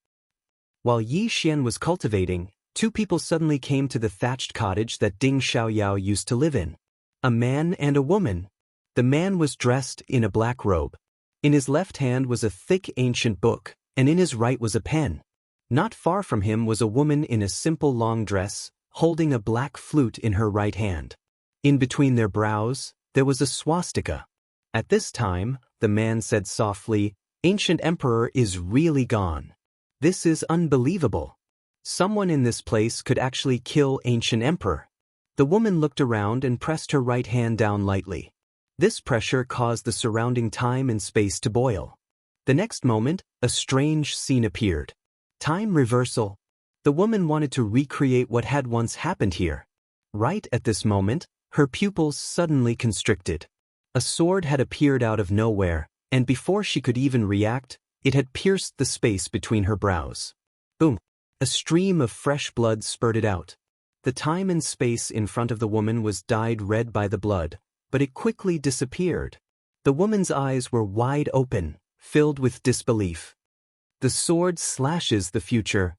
While Yi Xian was cultivating, two people suddenly came to the thatched cottage that Ding Xiaoyao used to live in. A man and a woman. The man was dressed in a black robe. In his left hand was a thick ancient book, and in his right was a pen. Not far from him was a woman in a simple long dress, holding a black flute in her right hand. In between their brows, there was a swastika. At this time, the man said softly, "Ancient Emperor is really gone. This is unbelievable. Someone in this place could actually kill Ancient Emperor." The woman looked around and pressed her right hand down lightly. This pressure caused the surrounding time and space to boil. The next moment, a strange scene appeared. Time reversal. The woman wanted to recreate what had once happened here. Right at this moment, her pupils suddenly constricted. A sword had appeared out of nowhere, and before she could even react, it had pierced the space between her brows. Boom! A stream of fresh blood spurted out. The time and space in front of the woman was dyed red by the blood, but it quickly disappeared. The woman's eyes were wide open, filled with disbelief. The sword slashes the future.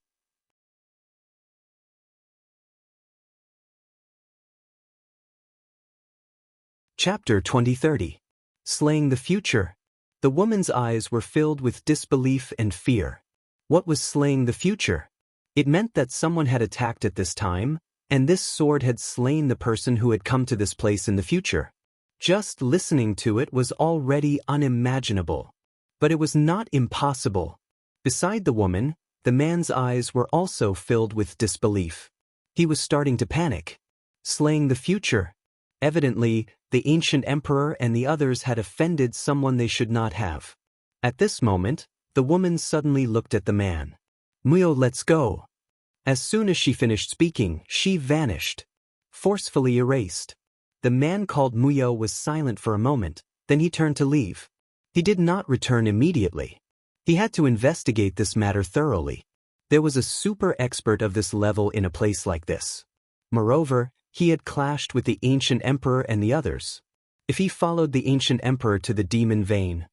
Chapter 2030. Slaying the Future. The woman's eyes were filled with disbelief and fear. What was slaying the future? It meant that someone had attacked at this time, and this sword had slain the person who had come to this place in the future. Just listening to it was already unimaginable. But it was not impossible. Beside the woman, the man's eyes were also filled with disbelief. He was starting to panic. Slaying the future. Evidently, the ancient emperor and the others had offended someone they should not have. At this moment, the woman suddenly looked at the man. "Muyo, let's go." As soon as she finished speaking, she vanished. Forcefully erased. The man called Muyo was silent for a moment, then he turned to leave. He did not return immediately. He had to investigate this matter thoroughly. There was a super expert of this level in a place like this. Moreover, he had clashed with the ancient emperor and the others. If he followed the ancient emperor to the demon vein,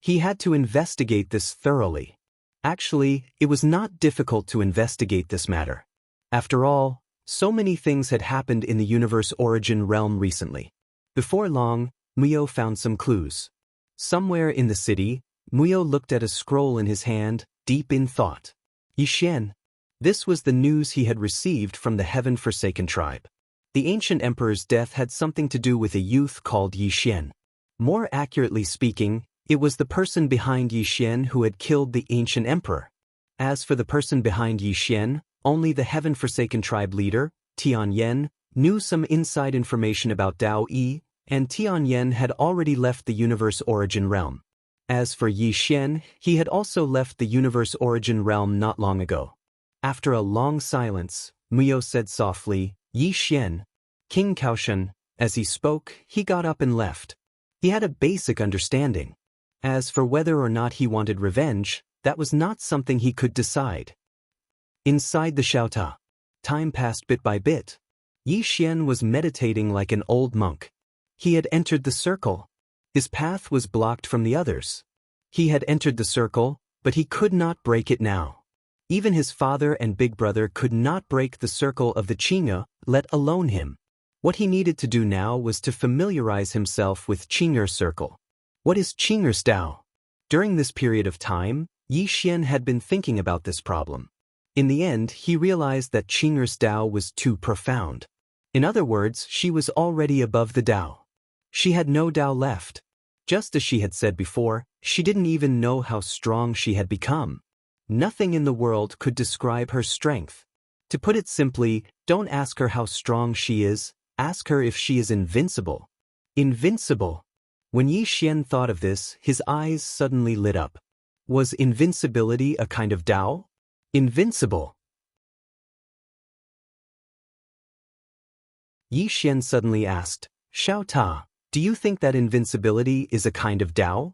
he had to investigate this thoroughly. Actually, it was not difficult to investigate this matter. After all, so many things had happened in the universe origin realm recently. Before long, Muyo found some clues. Somewhere in the city, Muyo looked at a scroll in his hand, deep in thought. Yi Xian. This was the news he had received from the heaven-forsaken tribe. The ancient emperor's death had something to do with a youth called Yi Xian. More accurately speaking, it was the person behind Yi Xian who had killed the ancient emperor. As for the person behind Yi Xian, only the heaven-forsaken tribe leader, Tianyan, knew some inside information about Daoist, and Tianyan had already left the universe origin realm. As for Yi Xian, he had also left the universe origin realm not long ago. After a long silence, Muyo said softly, "Yi Xian." King Kaoshan. As he spoke, he got up and left. He had a basic understanding. As for whether or not he wanted revenge, that was not something he could decide. Inside the Xiaota, time passed bit by bit. Yi Xian was meditating like an old monk. He had entered the circle. His path was blocked from the others. He had entered the circle, but he could not break it now. Even his father and big brother could not break the circle of the Qing'e, let alone him. What he needed to do now was to familiarize himself with Qing'e circle. What is Qing'e Dao? During this period of time, Yi Xian had been thinking about this problem. In the end, he realized that Qing'er's Dao was too profound. In other words, she was already above the Dao. She had no Dao left. Just as she had said before, she didn't even know how strong she had become. Nothing in the world could describe her strength. To put it simply, don't ask her how strong she is, ask her if she is invincible. Invincible. When Yi Xian thought of this, his eyes suddenly lit up. Was invincibility a kind of Dao? Invincible. Yi Xian suddenly asked, Xiao Ta, do you think that invincibility is a kind of Dao?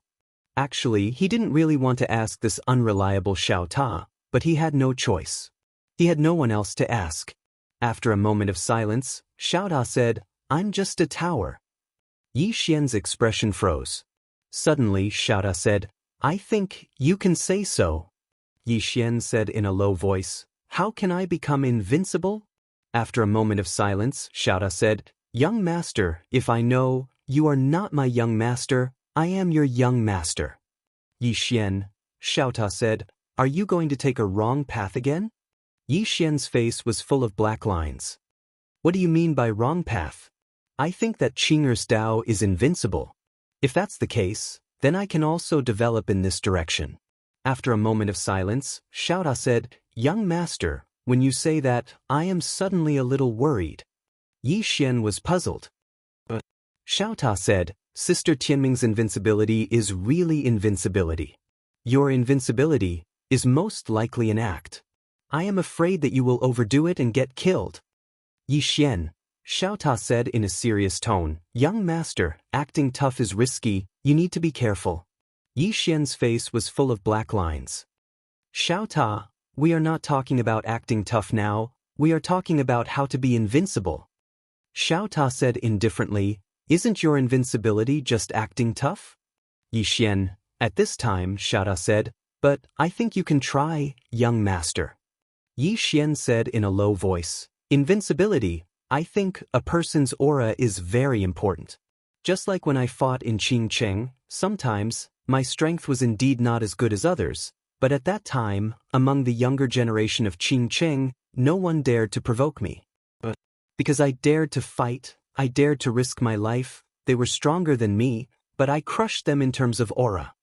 Actually, he didn't really want to ask this unreliable Xiao Ta, but he had no choice. He had no one else to ask. After a moment of silence, Xiao Ta said, I'm just a tower. Yi Xian's expression froze. Suddenly, Xiao Ta said, I think you can say so. Yi Xian said in a low voice, How can I become invincible? After a moment of silence, Xiao Ta said, Young master, if I know, you are not my young master, I am your young master. Yi Xian, Xiao Ta said, Are you going to take a wrong path again? Yi Xian's face was full of black lines. What do you mean by wrong path? I think that Qing'er's Dao is invincible. If that's the case, then I can also develop in this direction. After a moment of silence, Xiao Ta said, Young master, when you say that, I am suddenly a little worried. Yi Xian was puzzled. But Xiao Ta said, Sister Tianming's invincibility is really invincibility. Your invincibility is most likely an act. I am afraid that you will overdo it and get killed. Yi Xian, Xiao Ta said in a serious tone, Young master, acting tough is risky, you need to be careful. Yi Xian's face was full of black lines. Xiao Ta, we are not talking about acting tough now, we are talking about how to be invincible. Xiao Ta said indifferently, Isn't your invincibility just acting tough? Yi Xian, at this time, Xiao Ta said, But I think you can try, young master. Yi Xian said in a low voice, Invincibility, I think a person's aura is very important. Just like when I fought in Qingcheng, sometimes, my strength was indeed not as good as others, but at that time, among the younger generation of Qingcheng, no one dared to provoke me. But because I dared to fight, I dared to risk my life, they were stronger than me, but I crushed them in terms of aura.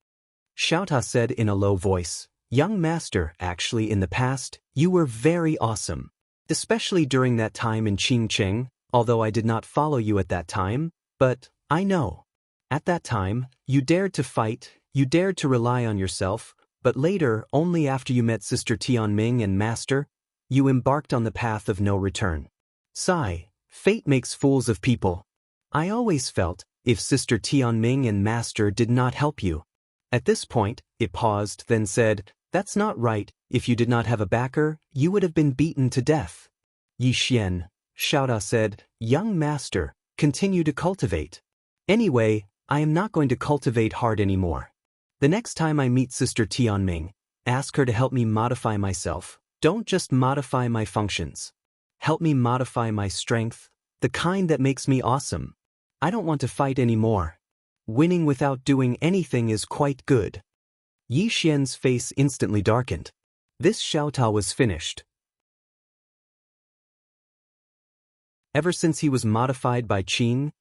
Xiao Ta said in a low voice, Young master, actually in the past, you were very awesome. Especially during that time in Qingcheng, although I did not follow you at that time, but I know. At that time, you dared to fight, you dared to rely on yourself, but later, only after you met Sister Tianming and Master, you embarked on the path of no return. Sigh, fate makes fools of people. I always felt, if Sister Tianming and Master did not help you. At this point, it paused, then said, That's not right, if you did not have a backer, you would have been beaten to death. Yi Xian, Xiao Ta said, Young master, continue to cultivate. Anyway, I am not going to cultivate hard anymore. The next time I meet Sister Tianming, ask her to help me modify myself. Don't just modify my functions. Help me modify my strength, the kind that makes me awesome. I don't want to fight anymore. Winning without doing anything is quite good. Yi Xian's face instantly darkened. This Xiao Ta was finished. Ever since he was modified by Qing,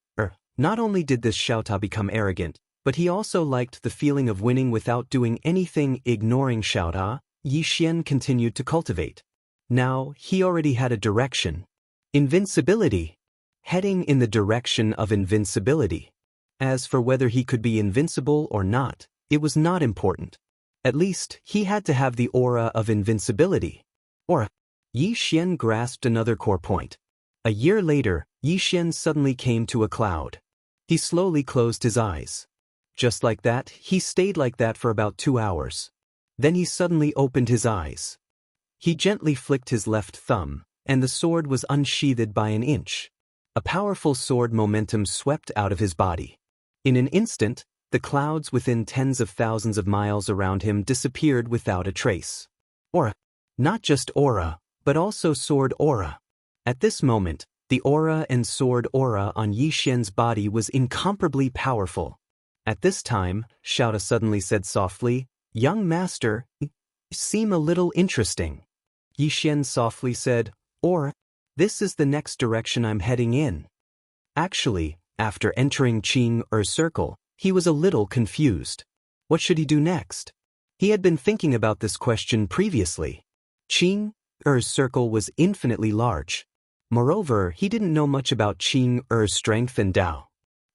not only did this Xiao Ta become arrogant, but he also liked the feeling of winning without doing anything. Ignoring Xiao Ta, Yi Xian continued to cultivate. Now, he already had a direction. Invincibility. Heading in the direction of invincibility. As for whether he could be invincible or not, it was not important. At least, he had to have the aura of invincibility. Aura. Yi Xian grasped another core point. A year later, Yi Xian suddenly came to a cloud. He slowly closed his eyes. Just like that, he stayed like that for about 2 hours. Then he suddenly opened his eyes. He gently flicked his left thumb, and the sword was unsheathed by an inch. A powerful sword momentum swept out of his body. In an instant, the clouds within tens of thousands of miles around him disappeared without a trace. Aura. Not just aura, but also sword aura. At this moment, the aura and sword aura on Yi Xian's body was incomparably powerful. At this time, Xiao Ta suddenly said softly, Young master, you seem a little interesting. Yixian softly said, "Or, this is the next direction I'm heading in." Actually, after entering Qing Er's circle, he was a little confused. What should he do next? He had been thinking about this question previously. Qing Er's circle was infinitely large. Moreover, he didn't know much about Qing Er's strength and Dao.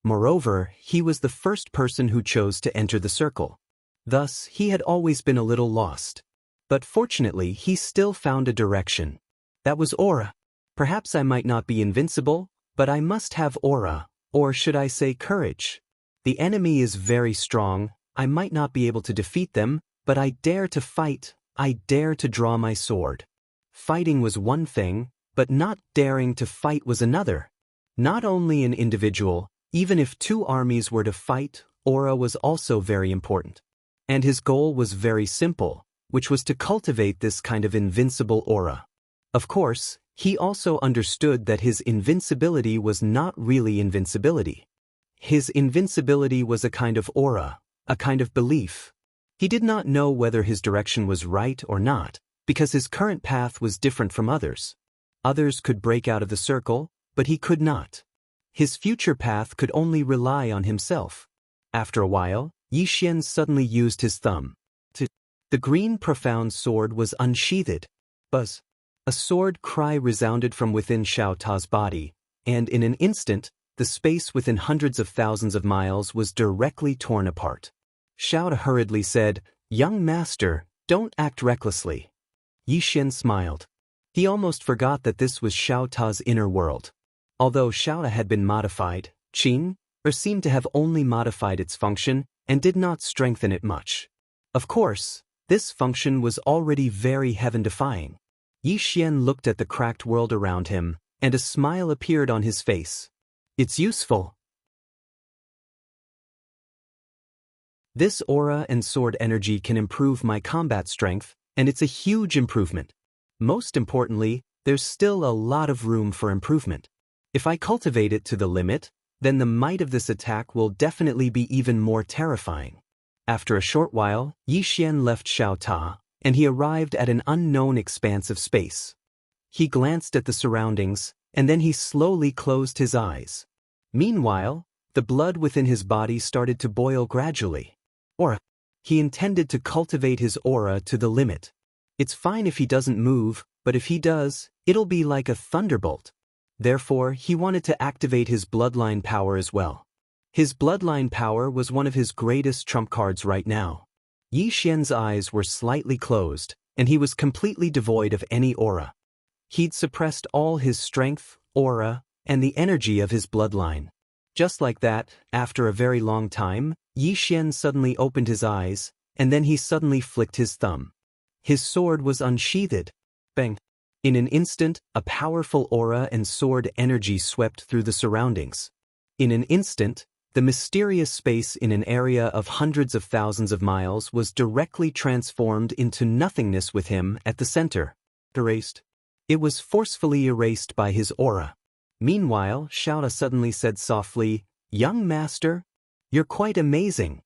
Moreover, he was the first person who chose to enter the circle. Thus, he had always been a little lost. But fortunately, he still found a direction. That was aura. Perhaps I might not be invincible, but I must have aura, or should I say courage. The enemy is very strong, I might not be able to defeat them, but I dare to fight, I dare to draw my sword. Fighting was one thing, but not daring to fight was another. Not only an individual, even if two armies were to fight, aura was also very important. And his goal was very simple, which was to cultivate this kind of invincible aura. Of course, he also understood that his invincibility was not really invincibility. His invincibility was a kind of aura, a kind of belief. He did not know whether his direction was right or not, because his current path was different from others. Others could break out of the circle, but he could not. His future path could only rely on himself. After a while, Yixian suddenly used his thumb. The green profound sword was unsheathed. Buzz. A sword cry resounded from within Xiao Ta's body, and in an instant, the space within hundreds of thousands of miles was directly torn apart. Xiao Ta hurriedly said, "Young master, don't act recklessly." Yixian smiled. He almost forgot that this was Xiao Ta's inner world. Although Xiao Ta had been modified, Qing Er seemed to have only modified its function and did not strengthen it much. Of course, this function was already very heaven-defying. Yixian looked at the cracked world around him, and a smile appeared on his face. It's useful. This aura and sword energy can improve my combat strength, and it's a huge improvement. Most importantly, there's still a lot of room for improvement. If I cultivate it to the limit, then the might of this attack will definitely be even more terrifying. After a short while, Yixian left Xiao Ta, and he arrived at an unknown expanse of space. He glanced at the surroundings, and then he slowly closed his eyes. Meanwhile, the blood within his body started to boil gradually. Aura. He intended to cultivate his aura to the limit. It's fine if he doesn't move, but if he does, it'll be like a thunderbolt. Therefore, he wanted to activate his bloodline power as well. His bloodline power was one of his greatest trump cards right now. Yixian's eyes were slightly closed, and he was completely devoid of any aura. He'd suppressed all his strength, aura, and the energy of his bloodline. Just like that, after a very long time, Yixian suddenly opened his eyes, and then he suddenly flicked his thumb. His sword was unsheathed. Bang! In an instant, a powerful aura and sword energy swept through the surroundings. In an instant, the mysterious space in an area of hundreds of thousands of miles was directly transformed into nothingness with him at the center. Erased. It was forcefully erased by his aura. Meanwhile, Xiao Ta suddenly said softly, "Young master, you're quite amazing."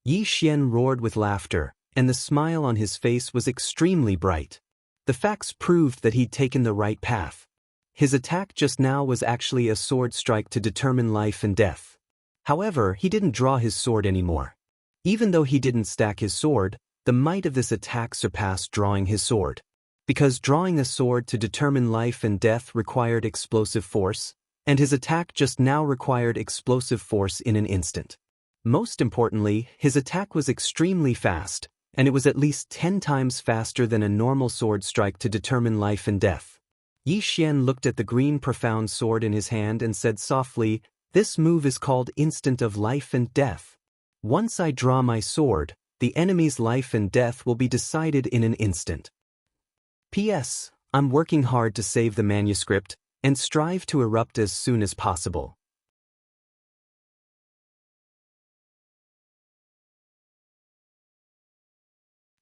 Yixian roared with laughter, and the smile on his face was extremely bright. The facts proved that he'd taken the right path. His attack just now was actually a sword strike to determine life and death. However, he didn't draw his sword anymore. Even though he didn't stack his sword, the might of this attack surpassed drawing his sword. Because drawing a sword to determine life and death required explosive force, and his attack just now required explosive force in an instant. Most importantly, his attack was extremely fast, and it was at least 10 times faster than a normal sword strike to determine life and death. Yixian looked at the green profound sword in his hand and said softly, "This move is called Instant of Life and Death. Once I draw my sword, the enemy's life and death will be decided in an instant." P.S. I'm working hard to save the manuscript and strive to erupt as soon as possible.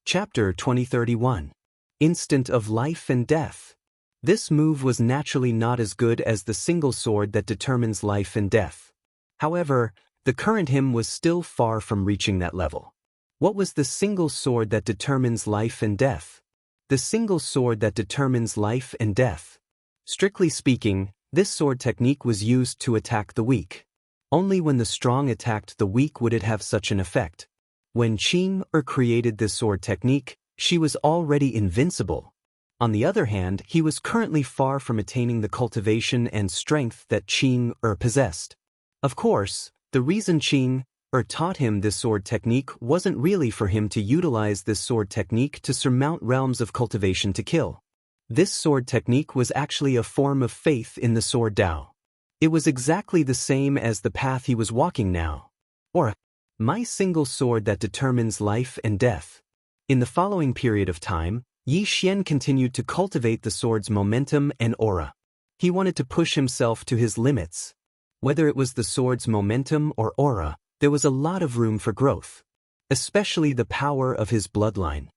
Chapter 2031. Instant of Life and Death. This move was naturally not as good as the single sword that determines life and death. However, the current him was still far from reaching that level. What was the single sword that determines life and death? the single sword that determines life and death. Strictly speaking, this sword technique was used to attack the weak. Only when the strong attacked the weak would it have such an effect. When Qing created this sword technique, she was already invincible. On the other hand, he was currently far from attaining the cultivation and strength that Qing possessed. Of course, the reason Qing taught him this sword technique wasn't really for him to utilize this sword technique to surmount realms of cultivation to kill. This sword technique was actually a form of faith in the sword Dao. It was exactly the same as the path he was walking now. Or, my single sword that determines life and death. In the following period of time, Yi Xian continued to cultivate the sword's momentum and aura. He wanted to push himself to his limits. Whether it was the sword's momentum or aura, there was a lot of room for growth. Especially the power of his bloodline.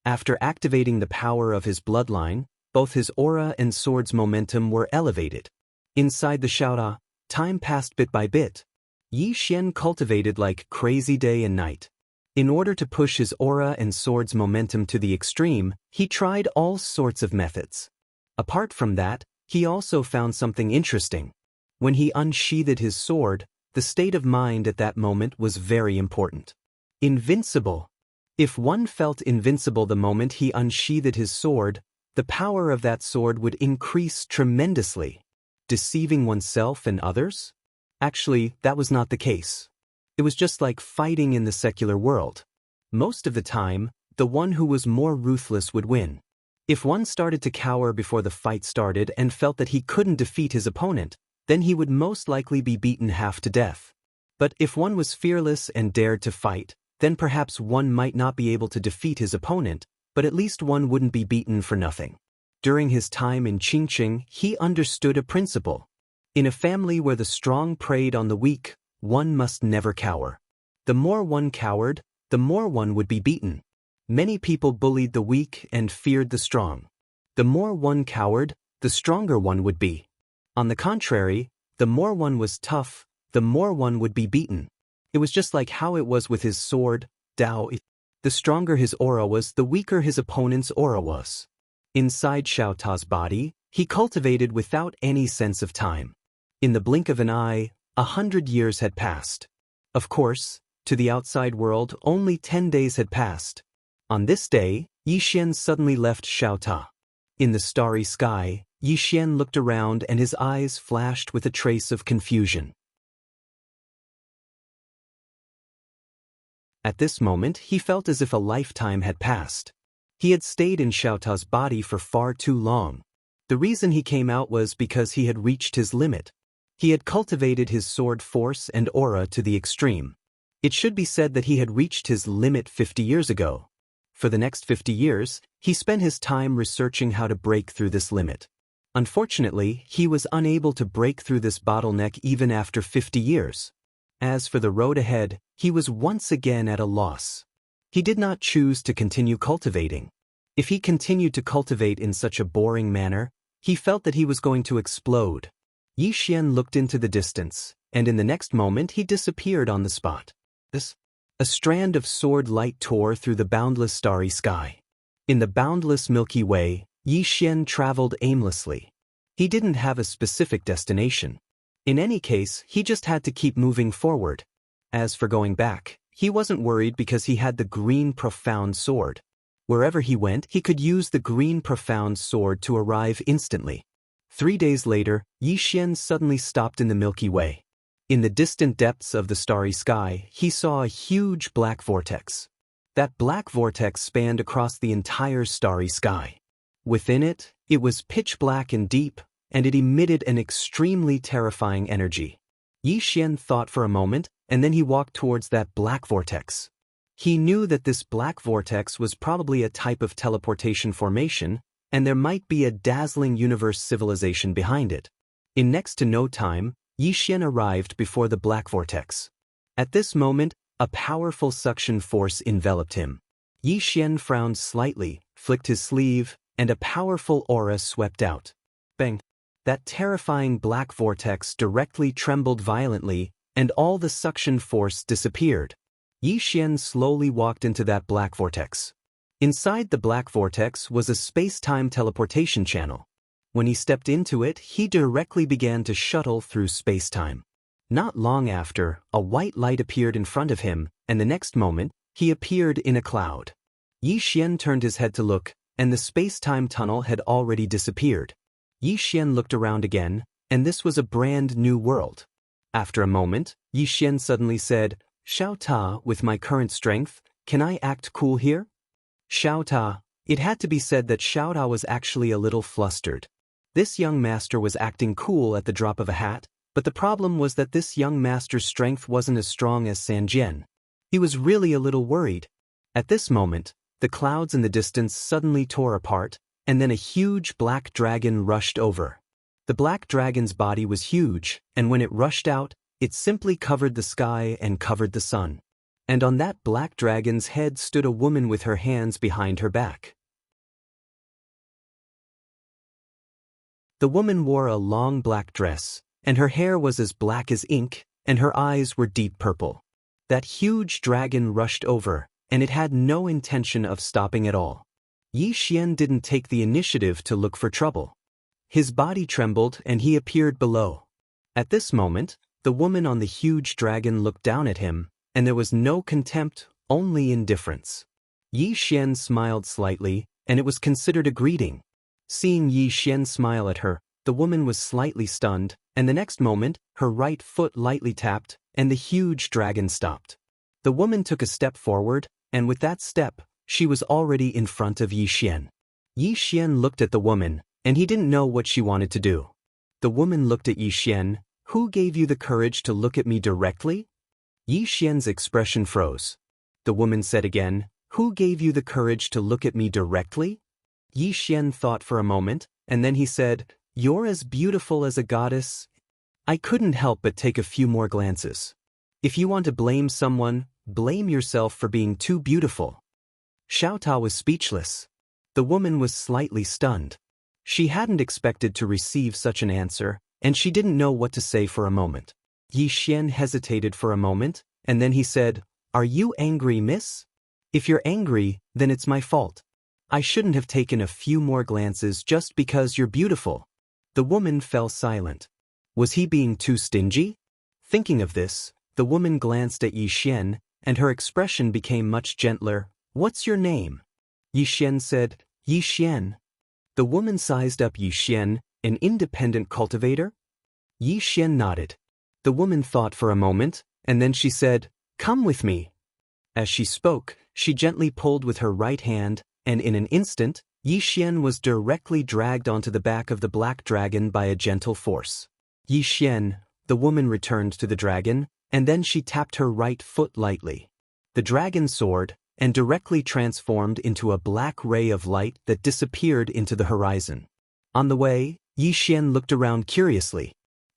After activating the power of his bloodline, both his aura and sword's momentum were elevated. Inside the Xiaoda, time passed bit by bit. Yi Xian cultivated like crazy day and night. In order to push his aura and sword's momentum to the extreme, he tried all sorts of methods. Apart from that, he also found something interesting. When he unsheathed his sword, the state of mind at that moment was very important. Invincible. If one felt invincible the moment he unsheathed his sword, the power of that sword would increase tremendously. Deceiving oneself and others? Actually, that was not the case. It was just like fighting in the secular world. Most of the time, the one who was more ruthless would win. If one started to cower before the fight started and felt that he couldn't defeat his opponent, then he would most likely be beaten half to death. But if one was fearless and dared to fight, then perhaps one might not be able to defeat his opponent, but at least one wouldn't be beaten for nothing. During his time in Qingqing, he understood a principle. In a family where the strong preyed on the weak, one must never cower. The more one cowered, the more one would be beaten. Many people bullied the weak and feared the strong. The more one cowered, the stronger one would be. On the contrary, the more one was tough, the more one would be beaten. It was just like how it was with his sword, Daoist. The stronger his aura was, the weaker his opponent's aura was. Inside Xiao Ta's body, he cultivated without any sense of time. In the blink of an eye, 100 years had passed. Of course, to the outside world, only 10 days had passed. On this day, Yi Xian suddenly left Xiao Ta. In the starry sky, Yi Xian looked around and his eyes flashed with a trace of confusion. At this moment, he felt as if a lifetime had passed. He had stayed in Xiao Ta's body for far too long. The reason he came out was because he had reached his limit. He had cultivated his sword force and aura to the extreme. It should be said that he had reached his limit 50 years ago. For the next 50 years, he spent his time researching how to break through this limit. Unfortunately, he was unable to break through this bottleneck even after 50 years. As for the road ahead, he was once again at a loss. He did not choose to continue cultivating. If he continued to cultivate in such a boring manner, he felt that he was going to explode. Yi Xian looked into the distance, and in the next moment he disappeared on the spot. A strand of sword light tore through the boundless starry sky. In the boundless Milky Way, Yi Xian traveled aimlessly. He didn't have a specific destination. In any case, he just had to keep moving forward. As for going back, he wasn't worried because he had the green profound sword. Wherever he went, he could use the green profound sword to arrive instantly. 3 days later, Yi Xian suddenly stopped in the Milky Way. In the distant depths of the starry sky, he saw a huge black vortex. That black vortex spanned across the entire starry sky. Within it, it was pitch black and deep, and it emitted an extremely terrifying energy. Yi Xian thought for a moment, and then he walked towards that black vortex. He knew that this black vortex was probably a type of teleportation formation, and there might be a dazzling universe civilization behind it. In next to no time, Yi Xian arrived before the black vortex. At this moment, a powerful suction force enveloped him. Yi Xian frowned slightly, flicked his sleeve, and a powerful aura swept out. Bang! That terrifying black vortex directly trembled violently, and all the suction force disappeared. Yi Xian slowly walked into that black vortex. Inside the black vortex was a space-time teleportation channel. When he stepped into it, he directly began to shuttle through space-time. Not long after, a white light appeared in front of him, and the next moment, he appeared in a cloud. Yi Xian turned his head to look, and the space-time tunnel had already disappeared. Yi Xian looked around again, and this was a brand new world. After a moment, Yi Xian suddenly said, "Xiao Ta, with my current strength, can I act cool here?" Xiao Ta. It had to be said that Xiao Ta was actually a little flustered. This young master was acting cool at the drop of a hat, but the problem was that this young master's strength wasn't as strong as San Jian. He was really a little worried. At this moment, the clouds in the distance suddenly tore apart, and then a huge black dragon rushed over. The black dragon's body was huge, and when it rushed out, it simply covered the sky and covered the sun. And on that black dragon's head stood a woman with her hands behind her back. The woman wore a long black dress, and her hair was as black as ink, and her eyes were deep purple. That huge dragon rushed over, and it had no intention of stopping at all. Yi Xian didn't take the initiative to look for trouble. His body trembled and he appeared below. At this moment, the woman on the huge dragon looked down at him, and there was no contempt, only indifference. Yi Xian smiled slightly, and it was considered a greeting. Seeing Yi Xian smile at her, the woman was slightly stunned, and the next moment, her right foot lightly tapped, and the huge dragon stopped. The woman took a step forward, and with that step, she was already in front of Yi Xian. Yi Xian looked at the woman, and he didn't know what she wanted to do. The woman looked at Yi Xian. "Who gave you the courage to look at me directly?" Yi Xian's expression froze. The woman said again, "Who gave you the courage to look at me directly?" Yi Xian thought for a moment, and then he said, "You're as beautiful as a goddess." I couldn't help but take a few more glances. If you want to blame someone, blame yourself for being too beautiful. Xiao Ta was speechless. The woman was slightly stunned. She hadn't expected to receive such an answer, and she didn't know what to say for a moment. Yi Xian hesitated for a moment, and then he said, "Are you angry, miss? If you're angry, then it's my fault. I shouldn't have taken a few more glances just because you're beautiful." The woman fell silent. Was he being too stingy? Thinking of this, the woman glanced at Yi Xian, and her expression became much gentler. "What's your name?" Yi Xian said, "Yi Xian." The woman sized up Yi Xian, an independent cultivator. Yi Xian nodded. The woman thought for a moment, and then she said, "Come with me." As she spoke, she gently pulled with her right hand, and in an instant, Yi Xian was directly dragged onto the back of the black dragon by a gentle force. "Yi Xian," the woman returned to the dragon, and then she tapped her right foot lightly. The dragon soared, and directly transformed into a black ray of light that disappeared into the horizon. On the way, Yi Xian looked around curiously.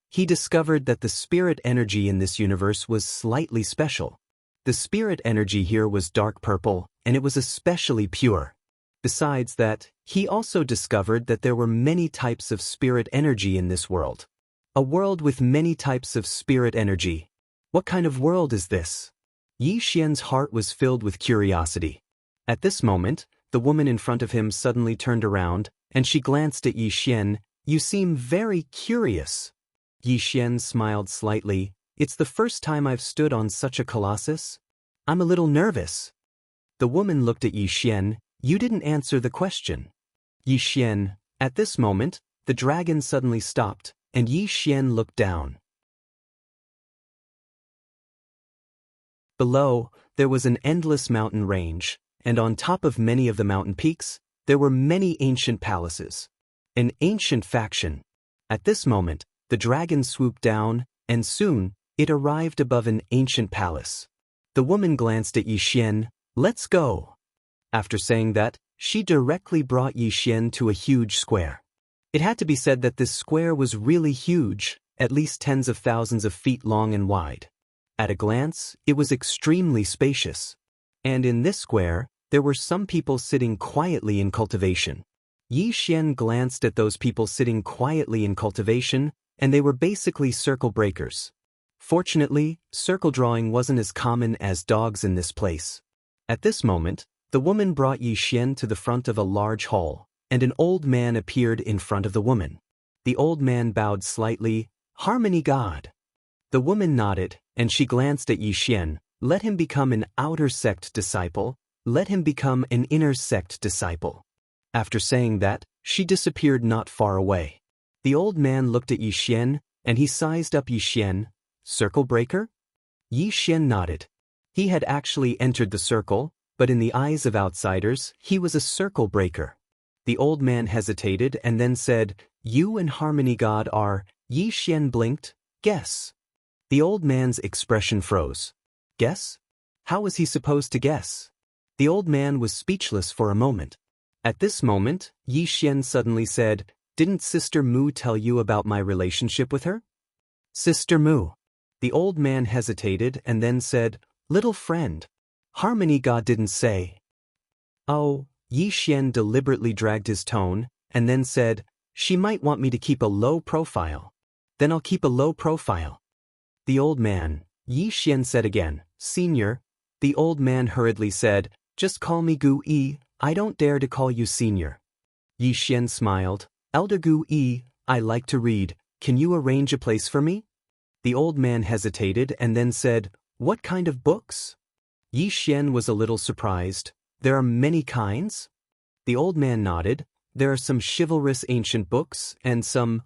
He discovered that the spirit energy in this universe was slightly special. The spirit energy here was dark purple, and it was especially pure. Besides that, he also discovered that there were many types of spirit energy in this world. A world with many types of spirit energy. What kind of world is this? Yi Xian's heart was filled with curiosity. At this moment, the woman in front of him suddenly turned around, and she glanced at Yi Xian. "You seem very curious." Yi Xian smiled slightly. "It's the first time I've stood on such a colossus. I'm a little nervous." The woman looked at Yi Xian. "You didn't answer the question." Yi Xian. At this moment, the dragon suddenly stopped, and Yi Xian looked down. Below, there was an endless mountain range, and on top of many of the mountain peaks, there were many ancient palaces. An ancient faction. At this moment, the dragon swooped down, and soon, it arrived above an ancient palace. The woman glanced at Yi Xian. "Let's go." After saying that, she directly brought Yi Xian to a huge square. It had to be said that this square was really huge, at least tens of thousands of feet long and wide. At a glance, it was extremely spacious. And in this square, there were some people sitting quietly in cultivation. Yi Xian glanced at those people sitting quietly in cultivation, and they were basically circle breakers. Fortunately, circle drawing wasn't as common as dogs in this place. At this moment, The woman brought Yi Xian to the front of a large hall, and an old man appeared in front of the woman. The old man bowed slightly. "Harmony God." The woman nodded, and she glanced at Yi Xian. "Let him become an outer sect disciple. Let him become an inner sect disciple." After saying that, she disappeared not far away. The old man looked at Yi Xian, and he sized up Yi Xian. "Circle breaker?" Yi Xian nodded. He had actually entered the circle, but in the eyes of outsiders, he was a circle breaker. The old man hesitated and then said, "You and Harmony God are..." Yi Xian blinked. "Guess." The old man's expression froze. Guess? How was he supposed to guess? The old man was speechless for a moment. At this moment, Yi Xian suddenly said, "Didn't Sister Mu tell you about my relationship with her?" Sister Mu. The old man hesitated and then said, "Little friend." Harmony God didn't say. "Oh," Yi Xian deliberately dragged his tone, and then said, "She might want me to keep a low profile. Then I'll keep a low profile." The old man, Yi Xian said again, "Senior." The old man hurriedly said, "Just call me Gu Yi, I don't dare to call you senior." Yi Xian smiled, "Elder Gu Yi, I like to read, can you arrange a place for me?" The old man hesitated and then said, "What kind of books?" Yi Xian was a little surprised. "There are many kinds?" The old man nodded. "There are some chivalrous ancient books, and some,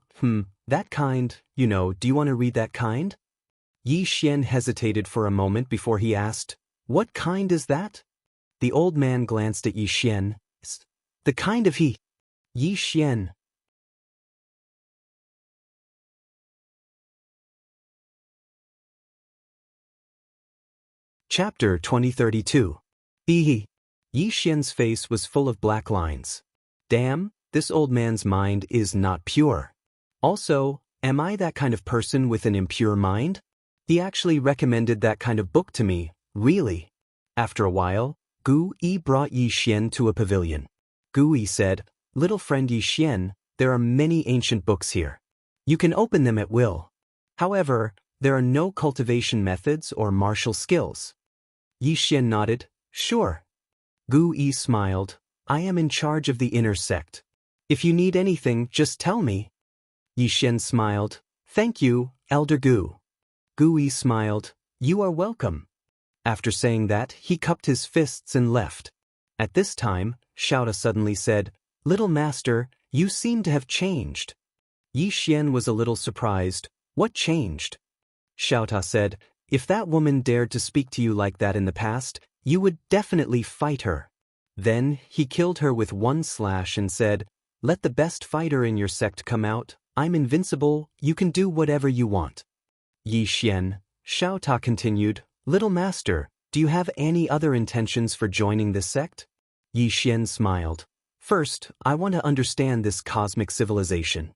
that kind, you know, do you want to read that kind?" Yi Xian hesitated for a moment before he asked, "What kind is that?" The old man glanced at Yi Xian. "The kind of he." Yi Xian. Chapter 2032. Yi Xian's face was full of black lines. "Damn, this old man's mind is not pure. Also, am I that kind of person with an impure mind? He actually recommended that kind of book to me, really." After a while, Gu Yi brought Yi Xian to a pavilion. Gu Yi said, "Little friend Yi Xian, there are many ancient books here. You can open them at will. However, there are no cultivation methods or martial skills." Yi Xian nodded, "Sure." Gu Yi smiled, "I am in charge of the inner sect. If you need anything, just tell me." Yi Xian smiled, "Thank you, Elder Gu." Gu Yi smiled, "You are welcome." After saying that, he cupped his fists and left. At this time, Xiaota suddenly said, "Little master, you seem to have changed." Yi Xian was a little surprised. "What changed?" Xiaota said, "If that woman dared to speak to you like that in the past, you would definitely fight her." Then, he killed her with one slash and said, "Let the best fighter in your sect come out. I'm invincible, you can do whatever you want." Yi Xian. Xiaota continued, "Little master, do you have any other intentions for joining this sect?" Yi Xian smiled. "First, I want to understand this cosmic civilization."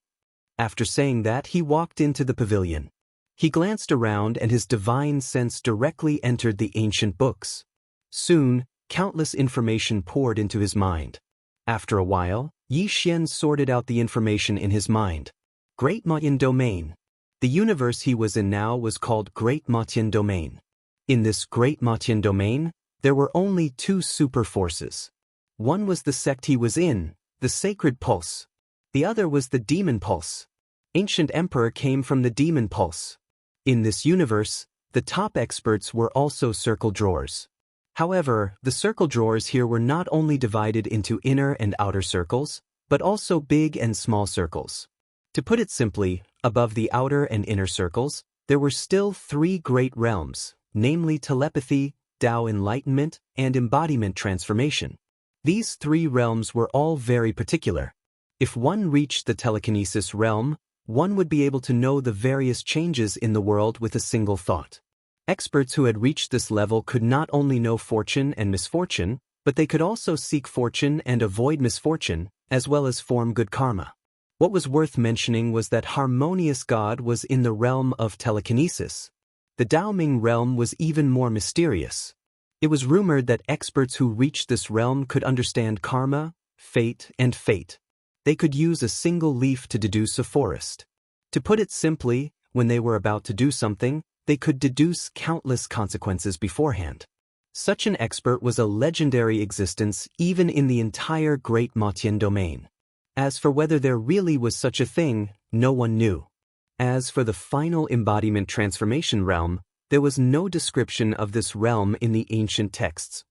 After saying that, he walked into the pavilion. He glanced around and his divine sense directly entered the ancient books. Soon, countless information poured into his mind. After a while, Yi Xian sorted out the information in his mind. Great Matian Domain. The universe he was in now was called Great Matian Domain. In this Great Matian Domain, there were only two super forces. One was the sect he was in, the Sacred Pulse. The other was the Demon Pulse. Ancient Emperor came from the Demon Pulse. In this universe, the top experts were also circle drawers. However, the circle drawers here were not only divided into inner and outer circles, but also big and small circles. To put it simply, above the outer and inner circles, there were still three great realms, namely telepathy, Tao enlightenment, and embodiment transformation. These three realms were all very particular. If one reached the telekinesis realm, one would be able to know the various changes in the world with a single thought. Experts who had reached this level could not only know fortune and misfortune, but they could also seek fortune and avoid misfortune, as well as form good karma. What was worth mentioning was that Harmonious God was in the realm of telekinesis. The Daoming realm was even more mysterious. It was rumored that experts who reached this realm could understand karma, fate, and fate. They could use a single leaf to deduce a forest. To put it simply, when they were about to do something, they could deduce countless consequences beforehand. Such an expert was a legendary existence even in the entire Great Matian domain. As for whether there really was such a thing, no one knew. As for the final embodiment transformation realm, there was no description of this realm in the ancient texts.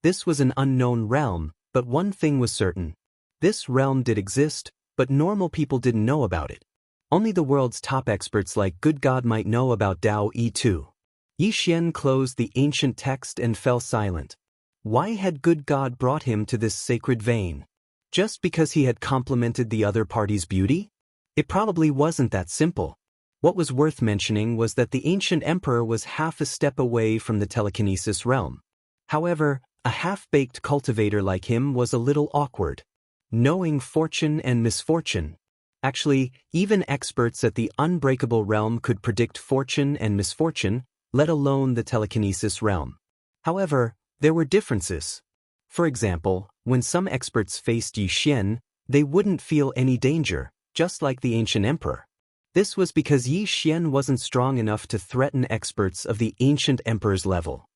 This was an unknown realm, but one thing was certain. This realm did exist, but normal people didn't know about it. Only the world's top experts like Good God might know about Dao Yi too. Yi Xian closed the ancient text and fell silent. Why had Good God brought him to this sacred vein? Just because he had complimented the other party's beauty? It probably wasn't that simple. What was worth mentioning was that the ancient emperor was half a step away from the telekinesis realm. However, a half-baked cultivator like him was a little awkward. Knowing fortune and misfortune. Actually, even experts at the unbreakable realm could predict fortune and misfortune, let alone the telekinesis realm. However, there were differences. For example, when some experts faced Yi Xian, they wouldn't feel any danger, just like the ancient emperor. This was because Yi Xian wasn't strong enough to threaten experts of the ancient emperor's level.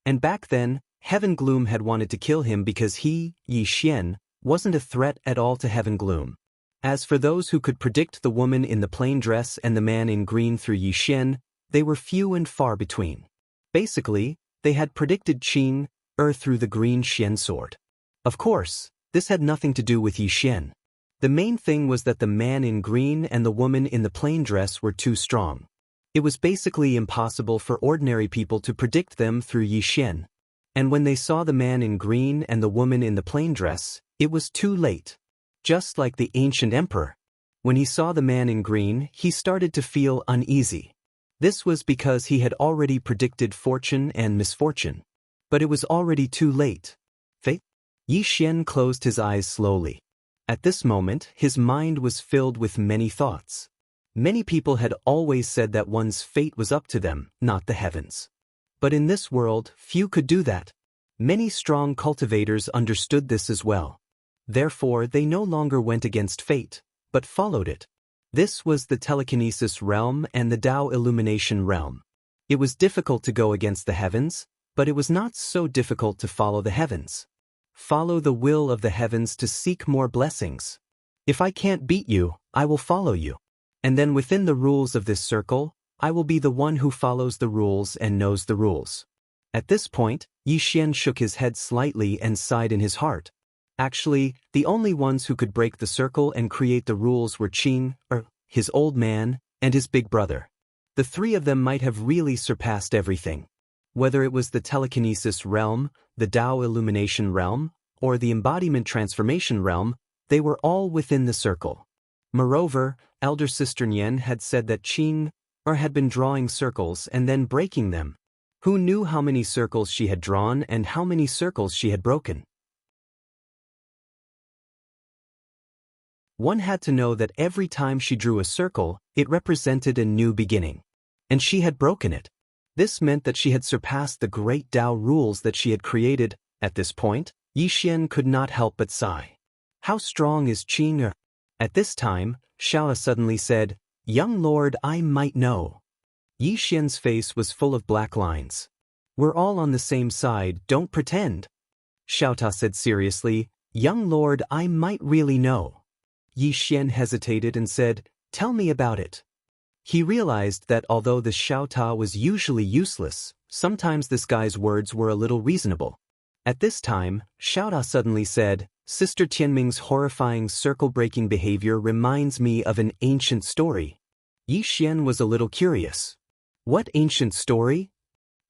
And back then, Heaven Gloom had wanted to kill him because he, Yi Xian, wasn't a threat at all to Heaven Gloom. As for those who could predict the woman in the plain dress and the man in green through Yi Xian, they were few and far between. Basically, they had predicted Qin, through the green Xian sword. Of course, this had nothing to do with Yi Xian. The main thing was that the man in green and the woman in the plain dress were too strong. It was basically impossible for ordinary people to predict them through Yi Xian. And when they saw the man in green and the woman in the plain dress, it was too late. Just like the ancient emperor. When he saw the man in green, he started to feel uneasy. This was because he had already predicted fortune and misfortune. But it was already too late. Fate? Yi Xian closed his eyes slowly. At this moment, his mind was filled with many thoughts. Many people had always said that one's fate was up to them, not the heavens. But in this world, few could do that. Many strong cultivators understood this as well. Therefore, they no longer went against fate, but followed it. This was the telekinesis realm and the Dao illumination realm. It was difficult to go against the heavens, but it was not so difficult to follow the heavens. Follow the will of the heavens to seek more blessings. If I can't beat you, I will follow you. And then within the rules of this circle, I will be the one who follows the rules and knows the rules. At this point, Yi Xian shook his head slightly and sighed in his heart. Actually, the only ones who could break the circle and create the rules were Qin, his old man, and his big brother. The three of them might have really surpassed everything. Whether it was the telekinesis realm, the Dao illumination realm, or the embodiment transformation realm, they were all within the circle. Moreover, elder sister Nian had said that Qin, had been drawing circles and then breaking them. Who knew how many circles she had drawn and how many circles she had broken? One had to know that every time she drew a circle, it represented a new beginning. And she had broken it. This meant that she had surpassed the great Dao rules that she had created. At this point, Yi Xian could not help but sigh. How strong is Qin? At this time, Xiao suddenly said, "Young lord, I might know." Yi Xian's face was full of black lines. "We're all on the same side, don't pretend." Xiao said seriously, "Young lord, I might really know." Yi Xian hesitated and said, "Tell me about it." He realized that although the Xiao was usually useless, sometimes this guy's words were a little reasonable. At this time, Xiao suddenly said, "Sister Tianming's horrifying circle-breaking behavior reminds me of an ancient story." Yi Xian was a little curious. "What ancient story?"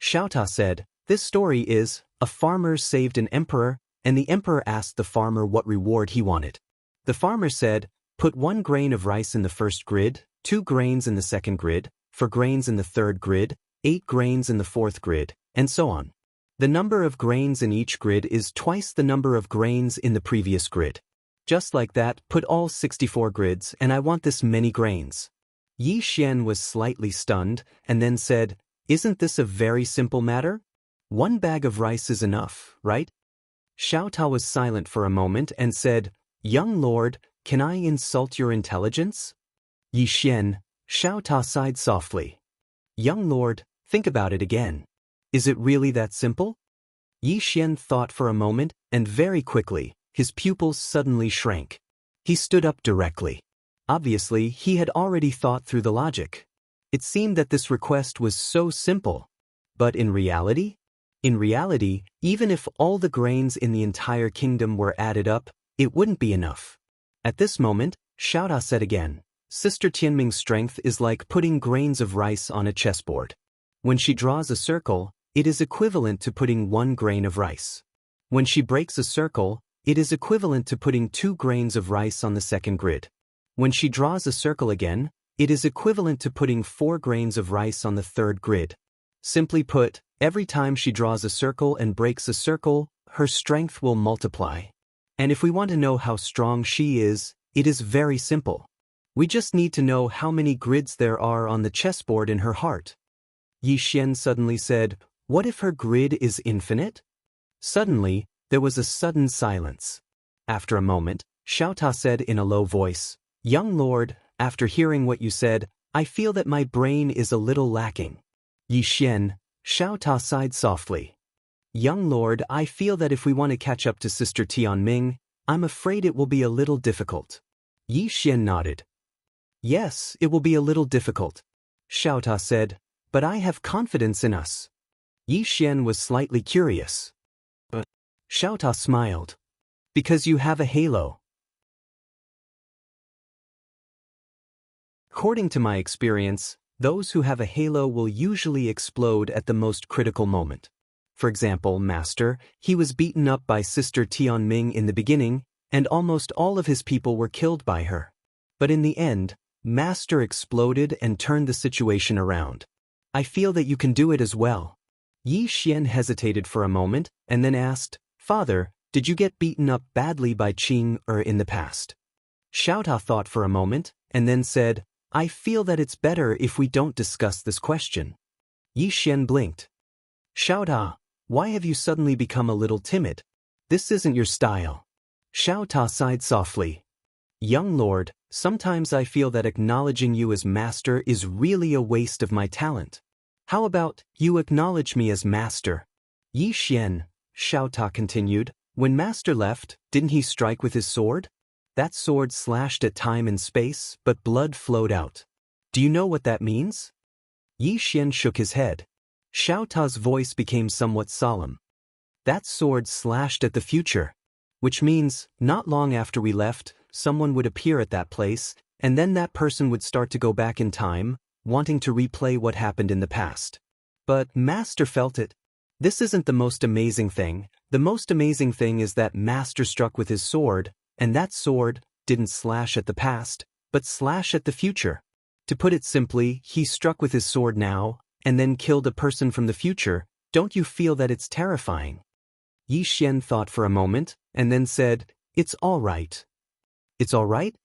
Xiao said, "This story is, a farmer saved an emperor, and the emperor asked the farmer what reward he wanted. The farmer said, put 1 grain of rice in the first grid, 2 grains in the second grid, 4 grains in the third grid, 8 grains in the fourth grid, and so on. The number of grains in each grid is twice the number of grains in the previous grid. Just like that, put all 64 grids, and I want this many grains." Yi Xian was slightly stunned, and then said, "Isn't this a very simple matter? 1 bag of rice is enough, right?" Xiao was silent for a moment and said, "Young lord, can I insult your intelligence?" Yi Xian, Xiao sighed softly. Young lord, think about it again. Is it really that simple? Yi Xian thought for a moment, and very quickly, his pupils suddenly shrank. He stood up directly. Obviously, he had already thought through the logic. It seemed that this request was so simple. But in reality? In reality, even if all the grains in the entire kingdom were added up, it wouldn't be enough. At this moment, Xiaota said again, Sister Tianming's strength is like putting grains of rice on a chessboard. When she draws a circle, it is equivalent to putting 1 grain of rice. When she breaks a circle, it is equivalent to putting 2 grains of rice on the second grid. When she draws a circle again, it is equivalent to putting 4 grains of rice on the third grid. Simply put, every time she draws a circle and breaks a circle, her strength will multiply. And if we want to know how strong she is, it is very simple. We just need to know how many grids there are on the chessboard in her heart. Yi Xian suddenly said, what if her grid is infinite? Suddenly, there was a sudden silence. After a moment, Xiaota said in a low voice, Young lord, after hearing what you said, I feel that my brain is a little lacking. Yi Xian, Xiaota sighed softly. Young lord, I feel that if we want to catch up to Sister Tianming, I'm afraid it will be a little difficult. Yi Xian nodded. Yes, it will be a little difficult. Xiaota said, but I have confidence in us. Yi Xian was slightly curious. But Xiaota smiled. Because you have a halo. According to my experience, those who have a halo will usually explode at the most critical moment. For example, Master, he was beaten up by Sister Tianming in the beginning, and almost all of his people were killed by her. But in the end, Master exploded and turned the situation around. I feel that you can do it as well. Yi Xian hesitated for a moment, and then asked, Father, did you get beaten up badly by Qing in the past? Xiaota thought for a moment, and then said, I feel that it's better if we don't discuss this question. Yi Xian blinked. Xiaota, why have you suddenly become a little timid? This isn't your style. Xiaota sighed softly. Young lord, sometimes I feel that acknowledging you as master is really a waste of my talent. How about you acknowledge me as master? Yi Xian, Xiaota continued, when master left, didn't he strike with his sword? That sword slashed at time and space, but blood flowed out. Do you know what that means? Yi Xian shook his head. Xiaota's voice became somewhat solemn. That sword slashed at the future. Which means, not long after we left, someone would appear at that place, and then that person would start to go back in time, wanting to replay what happened in the past. But Master felt it. This isn't the most amazing thing. The most amazing thing is that Master struck with his sword, and that sword didn't slash at the past, but slash at the future. To put it simply, he struck with his sword now, and then killed a person from the future. Don't you feel that it's terrifying? Yi Xian thought for a moment, and then said, It's all right. It's all right?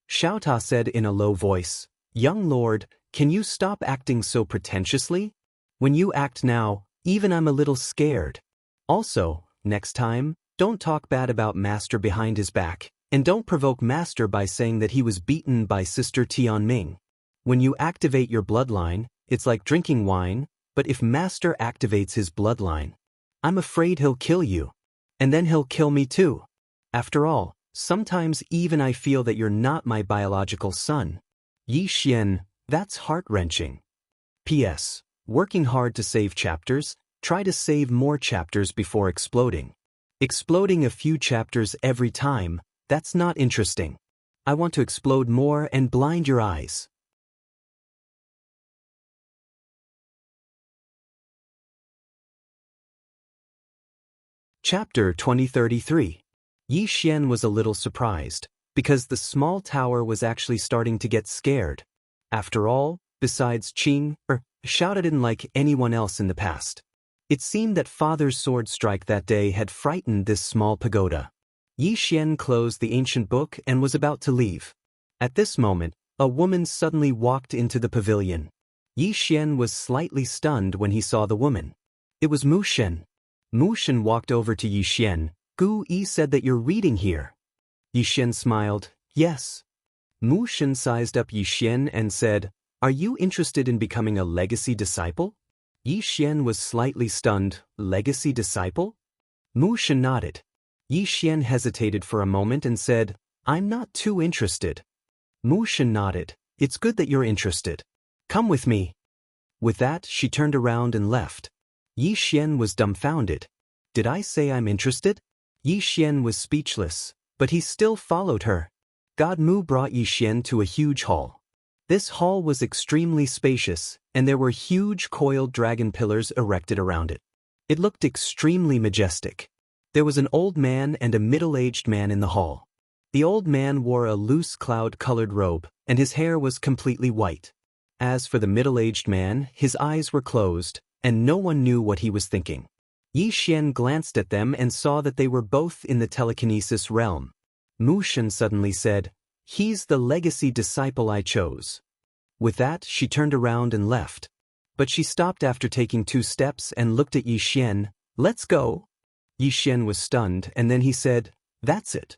Xiaota said in a low voice, Young lord, can you stop acting so pretentiously? When you act now, even I'm a little scared. Also, next time, don't talk bad about Master behind his back, and don't provoke Master by saying that he was beaten by Sister Tianming. When you activate your bloodline, it's like drinking wine, but if Master activates his bloodline, I'm afraid he'll kill you. And then he'll kill me too. After all, sometimes even I feel that you're not my biological son. Yi Xian, that's heart-wrenching. P.S. Working hard to save chapters, try to save more chapters before exploding. Exploding a few chapters every time, that's not interesting. I want to explode more and blind your eyes. Chapter 2033. Yi Xian was a little surprised, because the small tower was actually starting to get scared. After all, besides Qing, Xiaota didn't like anyone else in the past. It seemed that Father's sword strike that day had frightened this small pagoda. Yi Xian closed the ancient book and was about to leave. At this moment, a woman suddenly walked into the pavilion. Yi Xian was slightly stunned when he saw the woman. It was Mu Shen. Mu Shen walked over to Yi Xian. Gu Yi said that you're reading here. Yi Xian smiled. Yes. Mu Shen sized up Yi Xian and said, Are you interested in becoming a legacy disciple? Yi Xian was slightly stunned. Legacy disciple? Mu Shen nodded. Yi Xian hesitated for a moment and said, I'm not too interested. Mu Shen nodded. It's good that you're interested. Come with me. With that, she turned around and left. Yi Xian was dumbfounded. Did I say I'm interested? Yi Xian was speechless, but he still followed her. God Mu brought Yi Xian to a huge hall. This hall was extremely spacious, and there were huge coiled dragon pillars erected around it. It looked extremely majestic. There was an old man and a middle-aged man in the hall. The old man wore a loose cloud-colored robe, and his hair was completely white. As for the middle-aged man, his eyes were closed, and no one knew what he was thinking. Yi Xian glanced at them and saw that they were both in the telekinesis realm. Mu Shen suddenly said, He's the legacy disciple I chose. With that, she turned around and left. But she stopped after taking 2 steps and looked at Yi Xian. Let's go. Yi Xian was stunned, and then he said, That's it.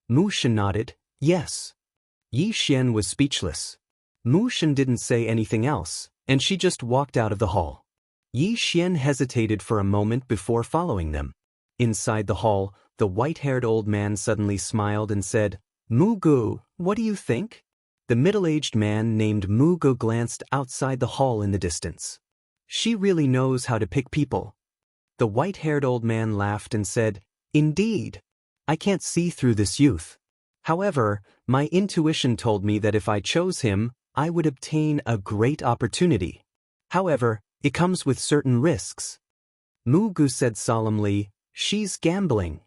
Mu Shen nodded, Yes. Yi Xian was speechless. Mu Shen didn't say anything else, and she just walked out of the hall. Yi Xian hesitated for a moment before following them. Inside the hall, the white-haired old man suddenly smiled and said, Mu Gu, what do you think? The middle-aged man named Mu Gu glanced outside the hall in the distance. She really knows how to pick people. The white-haired old man laughed and said, Indeed. I can't see through this youth. However, my intuition told me that if I chose him, I would obtain a great opportunity. However, it comes with certain risks. Mu Gu said solemnly, She's gambling.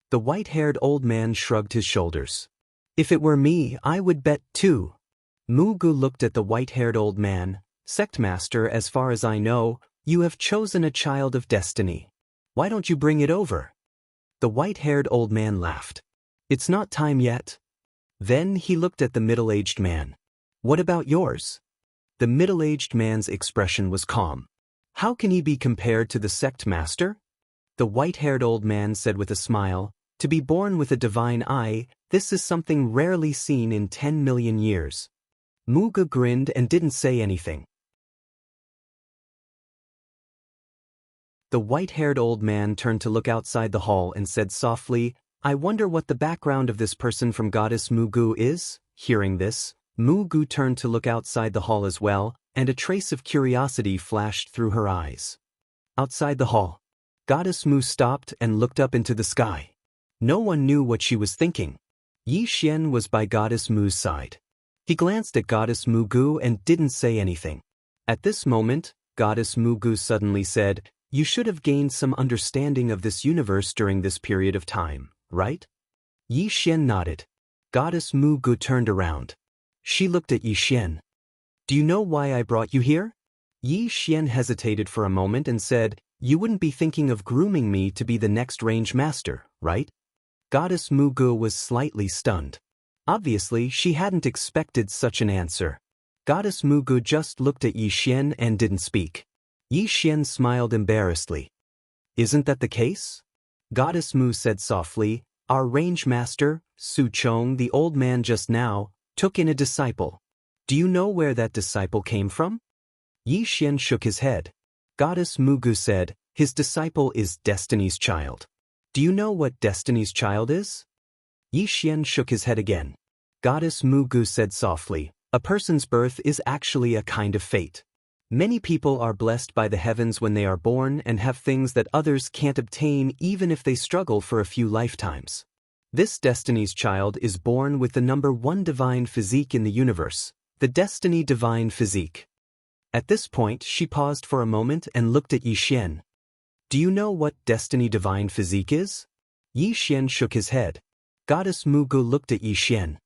The white-haired old man shrugged his shoulders. If it were me, I would bet too. Mu Gu looked at the white-haired old man. Sectmaster, as far as I know, you have chosen a child of destiny. Why don't you bring it over? The white-haired old man laughed. It's not time yet. Then he looked at the middle-aged man. What about yours? The middle-aged man's expression was calm. How can he be compared to the Sectmaster? The white-haired old man said with a smile, To be born with a divine eye, this is something rarely seen in 10 million years. Mu Gu grinned and didn't say anything. The white-haired old man turned to look outside the hall and said softly, I wonder what the background of this person from Goddess Mu Gu is? Hearing this, Mu Gu turned to look outside the hall as well, and a trace of curiosity flashed through her eyes. Outside the hall, Goddess Mu stopped and looked up into the sky. No one knew what she was thinking. Yi Xian was by Goddess Mu's side. He glanced at Goddess Mu Gu and didn't say anything. At this moment, Goddess Mu Gu suddenly said, You should have gained some understanding of this universe during this period of time, right? Yi Xian nodded. Goddess Mu Gu turned around. She looked at Yi Xian. Do you know why I brought you here? Yi Xian hesitated for a moment and said, You wouldn't be thinking of grooming me to be the next range master, right? Goddess Mu Gu was slightly stunned. Obviously, she hadn't expected such an answer. Goddess Mu Gu just looked at Yi Xian and didn't speak. Yi Xian smiled embarrassedly. Isn't that the case? Goddess Mu said softly, Our range master, Su Chong, the old man just now, took in a disciple. Do you know where that disciple came from? Yi Xian shook his head. Goddess Mu Gu said, His disciple is Destiny's child. Do you know what Destiny's child is? Yi Xian shook his head again. Goddess Mu Gu said softly, A person's birth is actually a kind of fate. Many people are blessed by the heavens when they are born and have things that others can't obtain even if they struggle for a few lifetimes. This Destiny's child is born with the number 1 divine physique in the universe, the Destiny Divine Physique. At this point, she paused for a moment and looked at Yi Xian. Do you know what Destiny Divine Physique is? Yi Xian shook his head. Goddess Mu Gu looked at Yi Xian.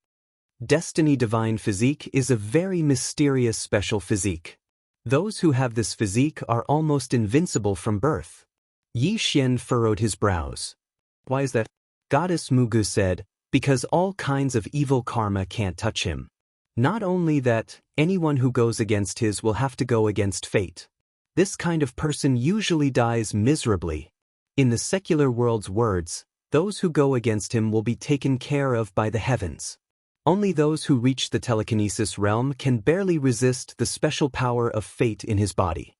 Destiny Divine Physique is a very mysterious special physique. Those who have this physique are almost invincible from birth. Yi Xian furrowed his brows. Why is that? Goddess Mu Gu said, Because all kinds of evil karma can't touch him. Not only that, anyone who goes against his will have to go against fate. This kind of person usually dies miserably. In the secular world's words, those who go against him will be taken care of by the heavens. Only those who reach the telekinesis realm can barely resist the special power of fate in his body.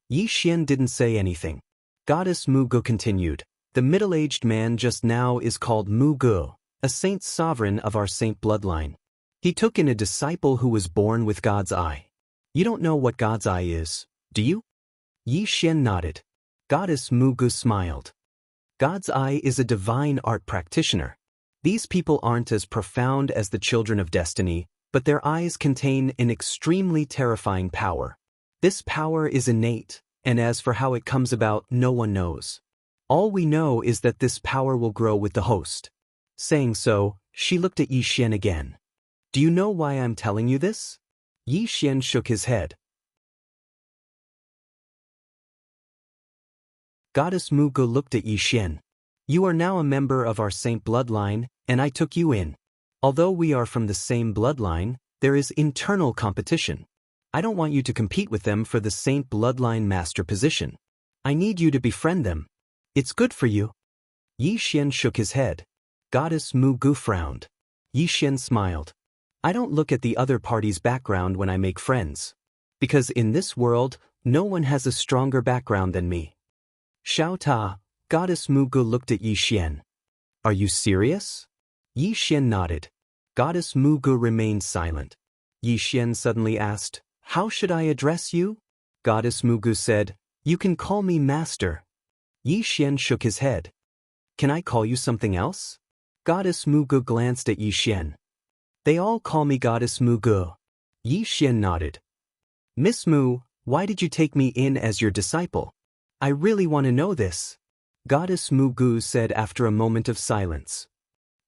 Yi Xian didn't say anything. Goddess Mu Ge continued, the middle-aged man just now is called Mu Ge, a saint sovereign of our saint bloodline. He took in a disciple who was born with God's eye. You don't know what God's eye is, do you? Yi Xian nodded. Goddess Mu Ge smiled. God's eye is a divine art practitioner. These people aren't as profound as the children of destiny, but their eyes contain an extremely terrifying power. This power is innate, and as for how it comes about, no one knows. All we know is that this power will grow with the host. Saying so, she looked at Yi Xian again. Do you know why I'm telling you this? Yi Xian shook his head. Goddess Mu Ge looked at Yi Xian. You are now a member of our saint bloodline, and I took you in. Although we are from the same bloodline, there is internal competition. I don't want you to compete with them for the saint bloodline master position. I need you to befriend them. It's good for you. Yi Xian shook his head. Goddess Mu Ge frowned. Yi Xian smiled. I don't look at the other party's background when I make friends. Because in this world, no one has a stronger background than me. Xiao Ta, Goddess Mu Ge looked at Yi Xian. Are you serious? Yi Xian nodded. Goddess Mu Ge remained silent. Yi Xian suddenly asked, How should I address you? Goddess Mu Ge said, You can call me Master. Yi Xian shook his head. Can I call you something else? Goddess Mu Ge glanced at Yi Xian. They all call me Goddess Mu Ge. Yi Xian nodded. Miss Mu, why did you take me in as your disciple? I really want to know this. Goddess Mu Ge said after a moment of silence.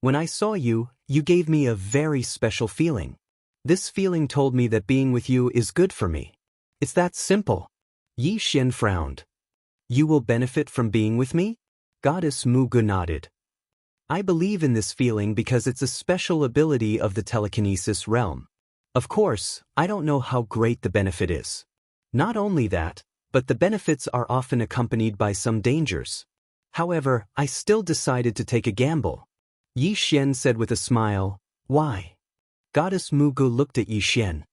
When I saw you, you gave me a very special feeling. This feeling told me that being with you is good for me. It's that simple. Yi Xian frowned. You will benefit from being with me? Goddess Mu Ge nodded. I believe in this feeling because it's a special ability of the telekinesis realm. Of course, I don't know how great the benefit is. Not only that, but the benefits are often accompanied by some dangers. However, I still decided to take a gamble. Yi Xian said with a smile, Why? Goddess Mu Ge looked at Yi Xian.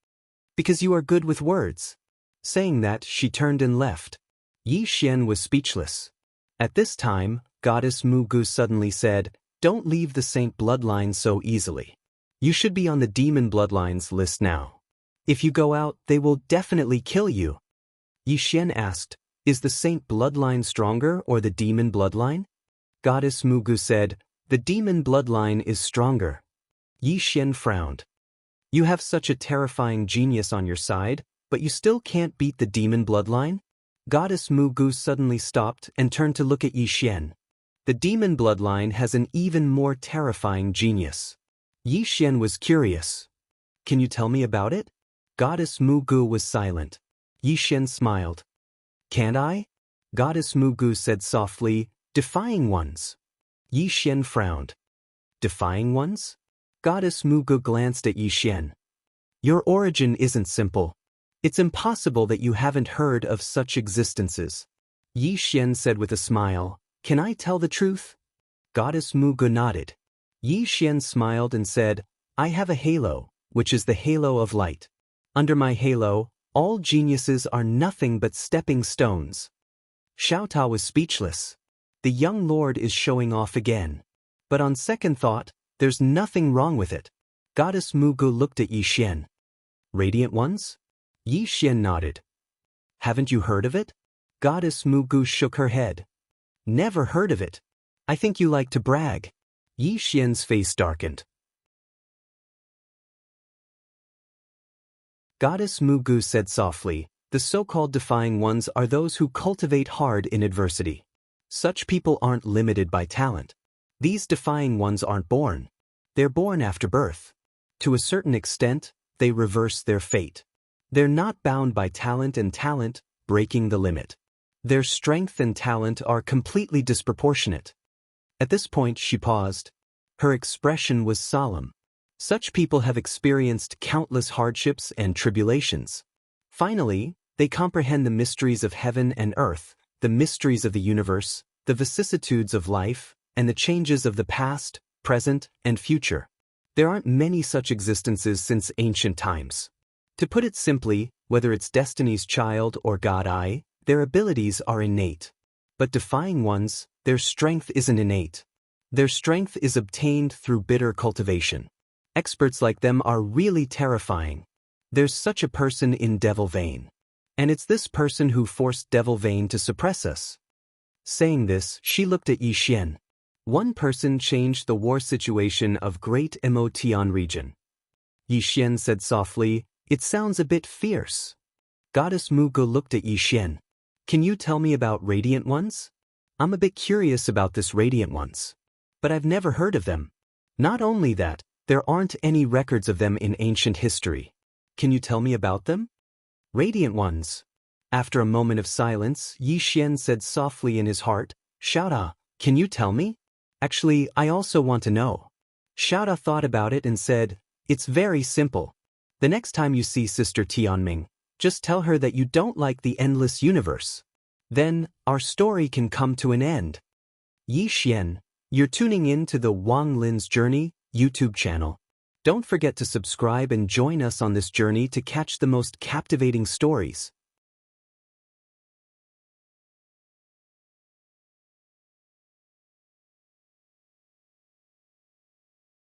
Because you are good with words. Saying that, she turned and left. Yi Xian was speechless. At this time, Goddess Mu Ge suddenly said, Don't leave the saint bloodline so easily. You should be on the demon bloodlines list now. If you go out, they will definitely kill you. Yi Xian asked, Is the saint bloodline stronger or the demon bloodline? Goddess Mu Ge said, The demon bloodline is stronger. Yi Xian frowned. You have such a terrifying genius on your side, but you still can't beat the demon bloodline? Goddess Mu Ge suddenly stopped and turned to look at Yi Xian. The demon bloodline has an even more terrifying genius. Yi Xian was curious. Can you tell me about it? Goddess Mu Ge was silent. Yi Xian smiled. Can't I? Goddess Mu Ge said softly, Defying ones. Yi Xian frowned. Defying ones? Goddess Mu Ge glanced at Yi Xian. Your origin isn't simple. It's impossible that you haven't heard of such existences. Yi Xian said with a smile, Can I tell the truth? Goddess Mu Ge nodded. Yi Xian smiled and said, I have a halo, which is the halo of light. Under my halo, all geniuses are nothing but stepping stones. Xiao Ta was speechless. The young lord is showing off again. But on second thought, there's nothing wrong with it. Goddess Mu Ge looked at Yi Xian. Radiant ones? Yi Xian nodded. Haven't you heard of it? Goddess Mu Ge shook her head. Never heard of it. I think you like to brag. Yi Xian's face darkened. Goddess Mu Ge said softly, The so-called defying ones are those who cultivate hard in adversity. Such people aren't limited by talent. These defying ones aren't born. They're born after birth. To a certain extent, they reverse their fate. They're not bound by talent and talent, breaking the limit. Their strength and talent are completely disproportionate. At this point she paused. Her expression was solemn. Such people have experienced countless hardships and tribulations. Finally, they comprehend the mysteries of heaven and earth, the mysteries of the universe, the vicissitudes of life, and the changes of the past, present, and future. There aren't many such existences since ancient times. To put it simply, whether it's Destiny's Child or God Eye, their abilities are innate. But defying ones, their strength isn't innate. Their strength is obtained through bitter cultivation. Experts like them are really terrifying. There's such a person in Devil Vein. And it's this person who forced Devil Vein to suppress us. Saying this, she looked at Yi Xian. One person changed the war situation of Great Emotion region. Yi Xian said softly, "It sounds a bit fierce." Goddess Mugu looked at Yi Xian. "Can you tell me about Radiant Ones? I'm a bit curious about this Radiant Ones. But I've never heard of them. Not only that, there aren't any records of them in ancient history. Can you tell me about them?" Radiant Ones. After a moment of silence, Yi Xian said softly in his heart, "Xiaoda, can you tell me? Actually, I also want to know." Xiaoda thought about it and said, "It's very simple. The next time you see Sister Tianming, just tell her that you don't like the endless universe. Then, our story can come to an end." Yi Xian, you're tuning in to the Wang Lin's Journey YouTube channel. Don't forget to subscribe and join us on this journey to catch the most captivating stories.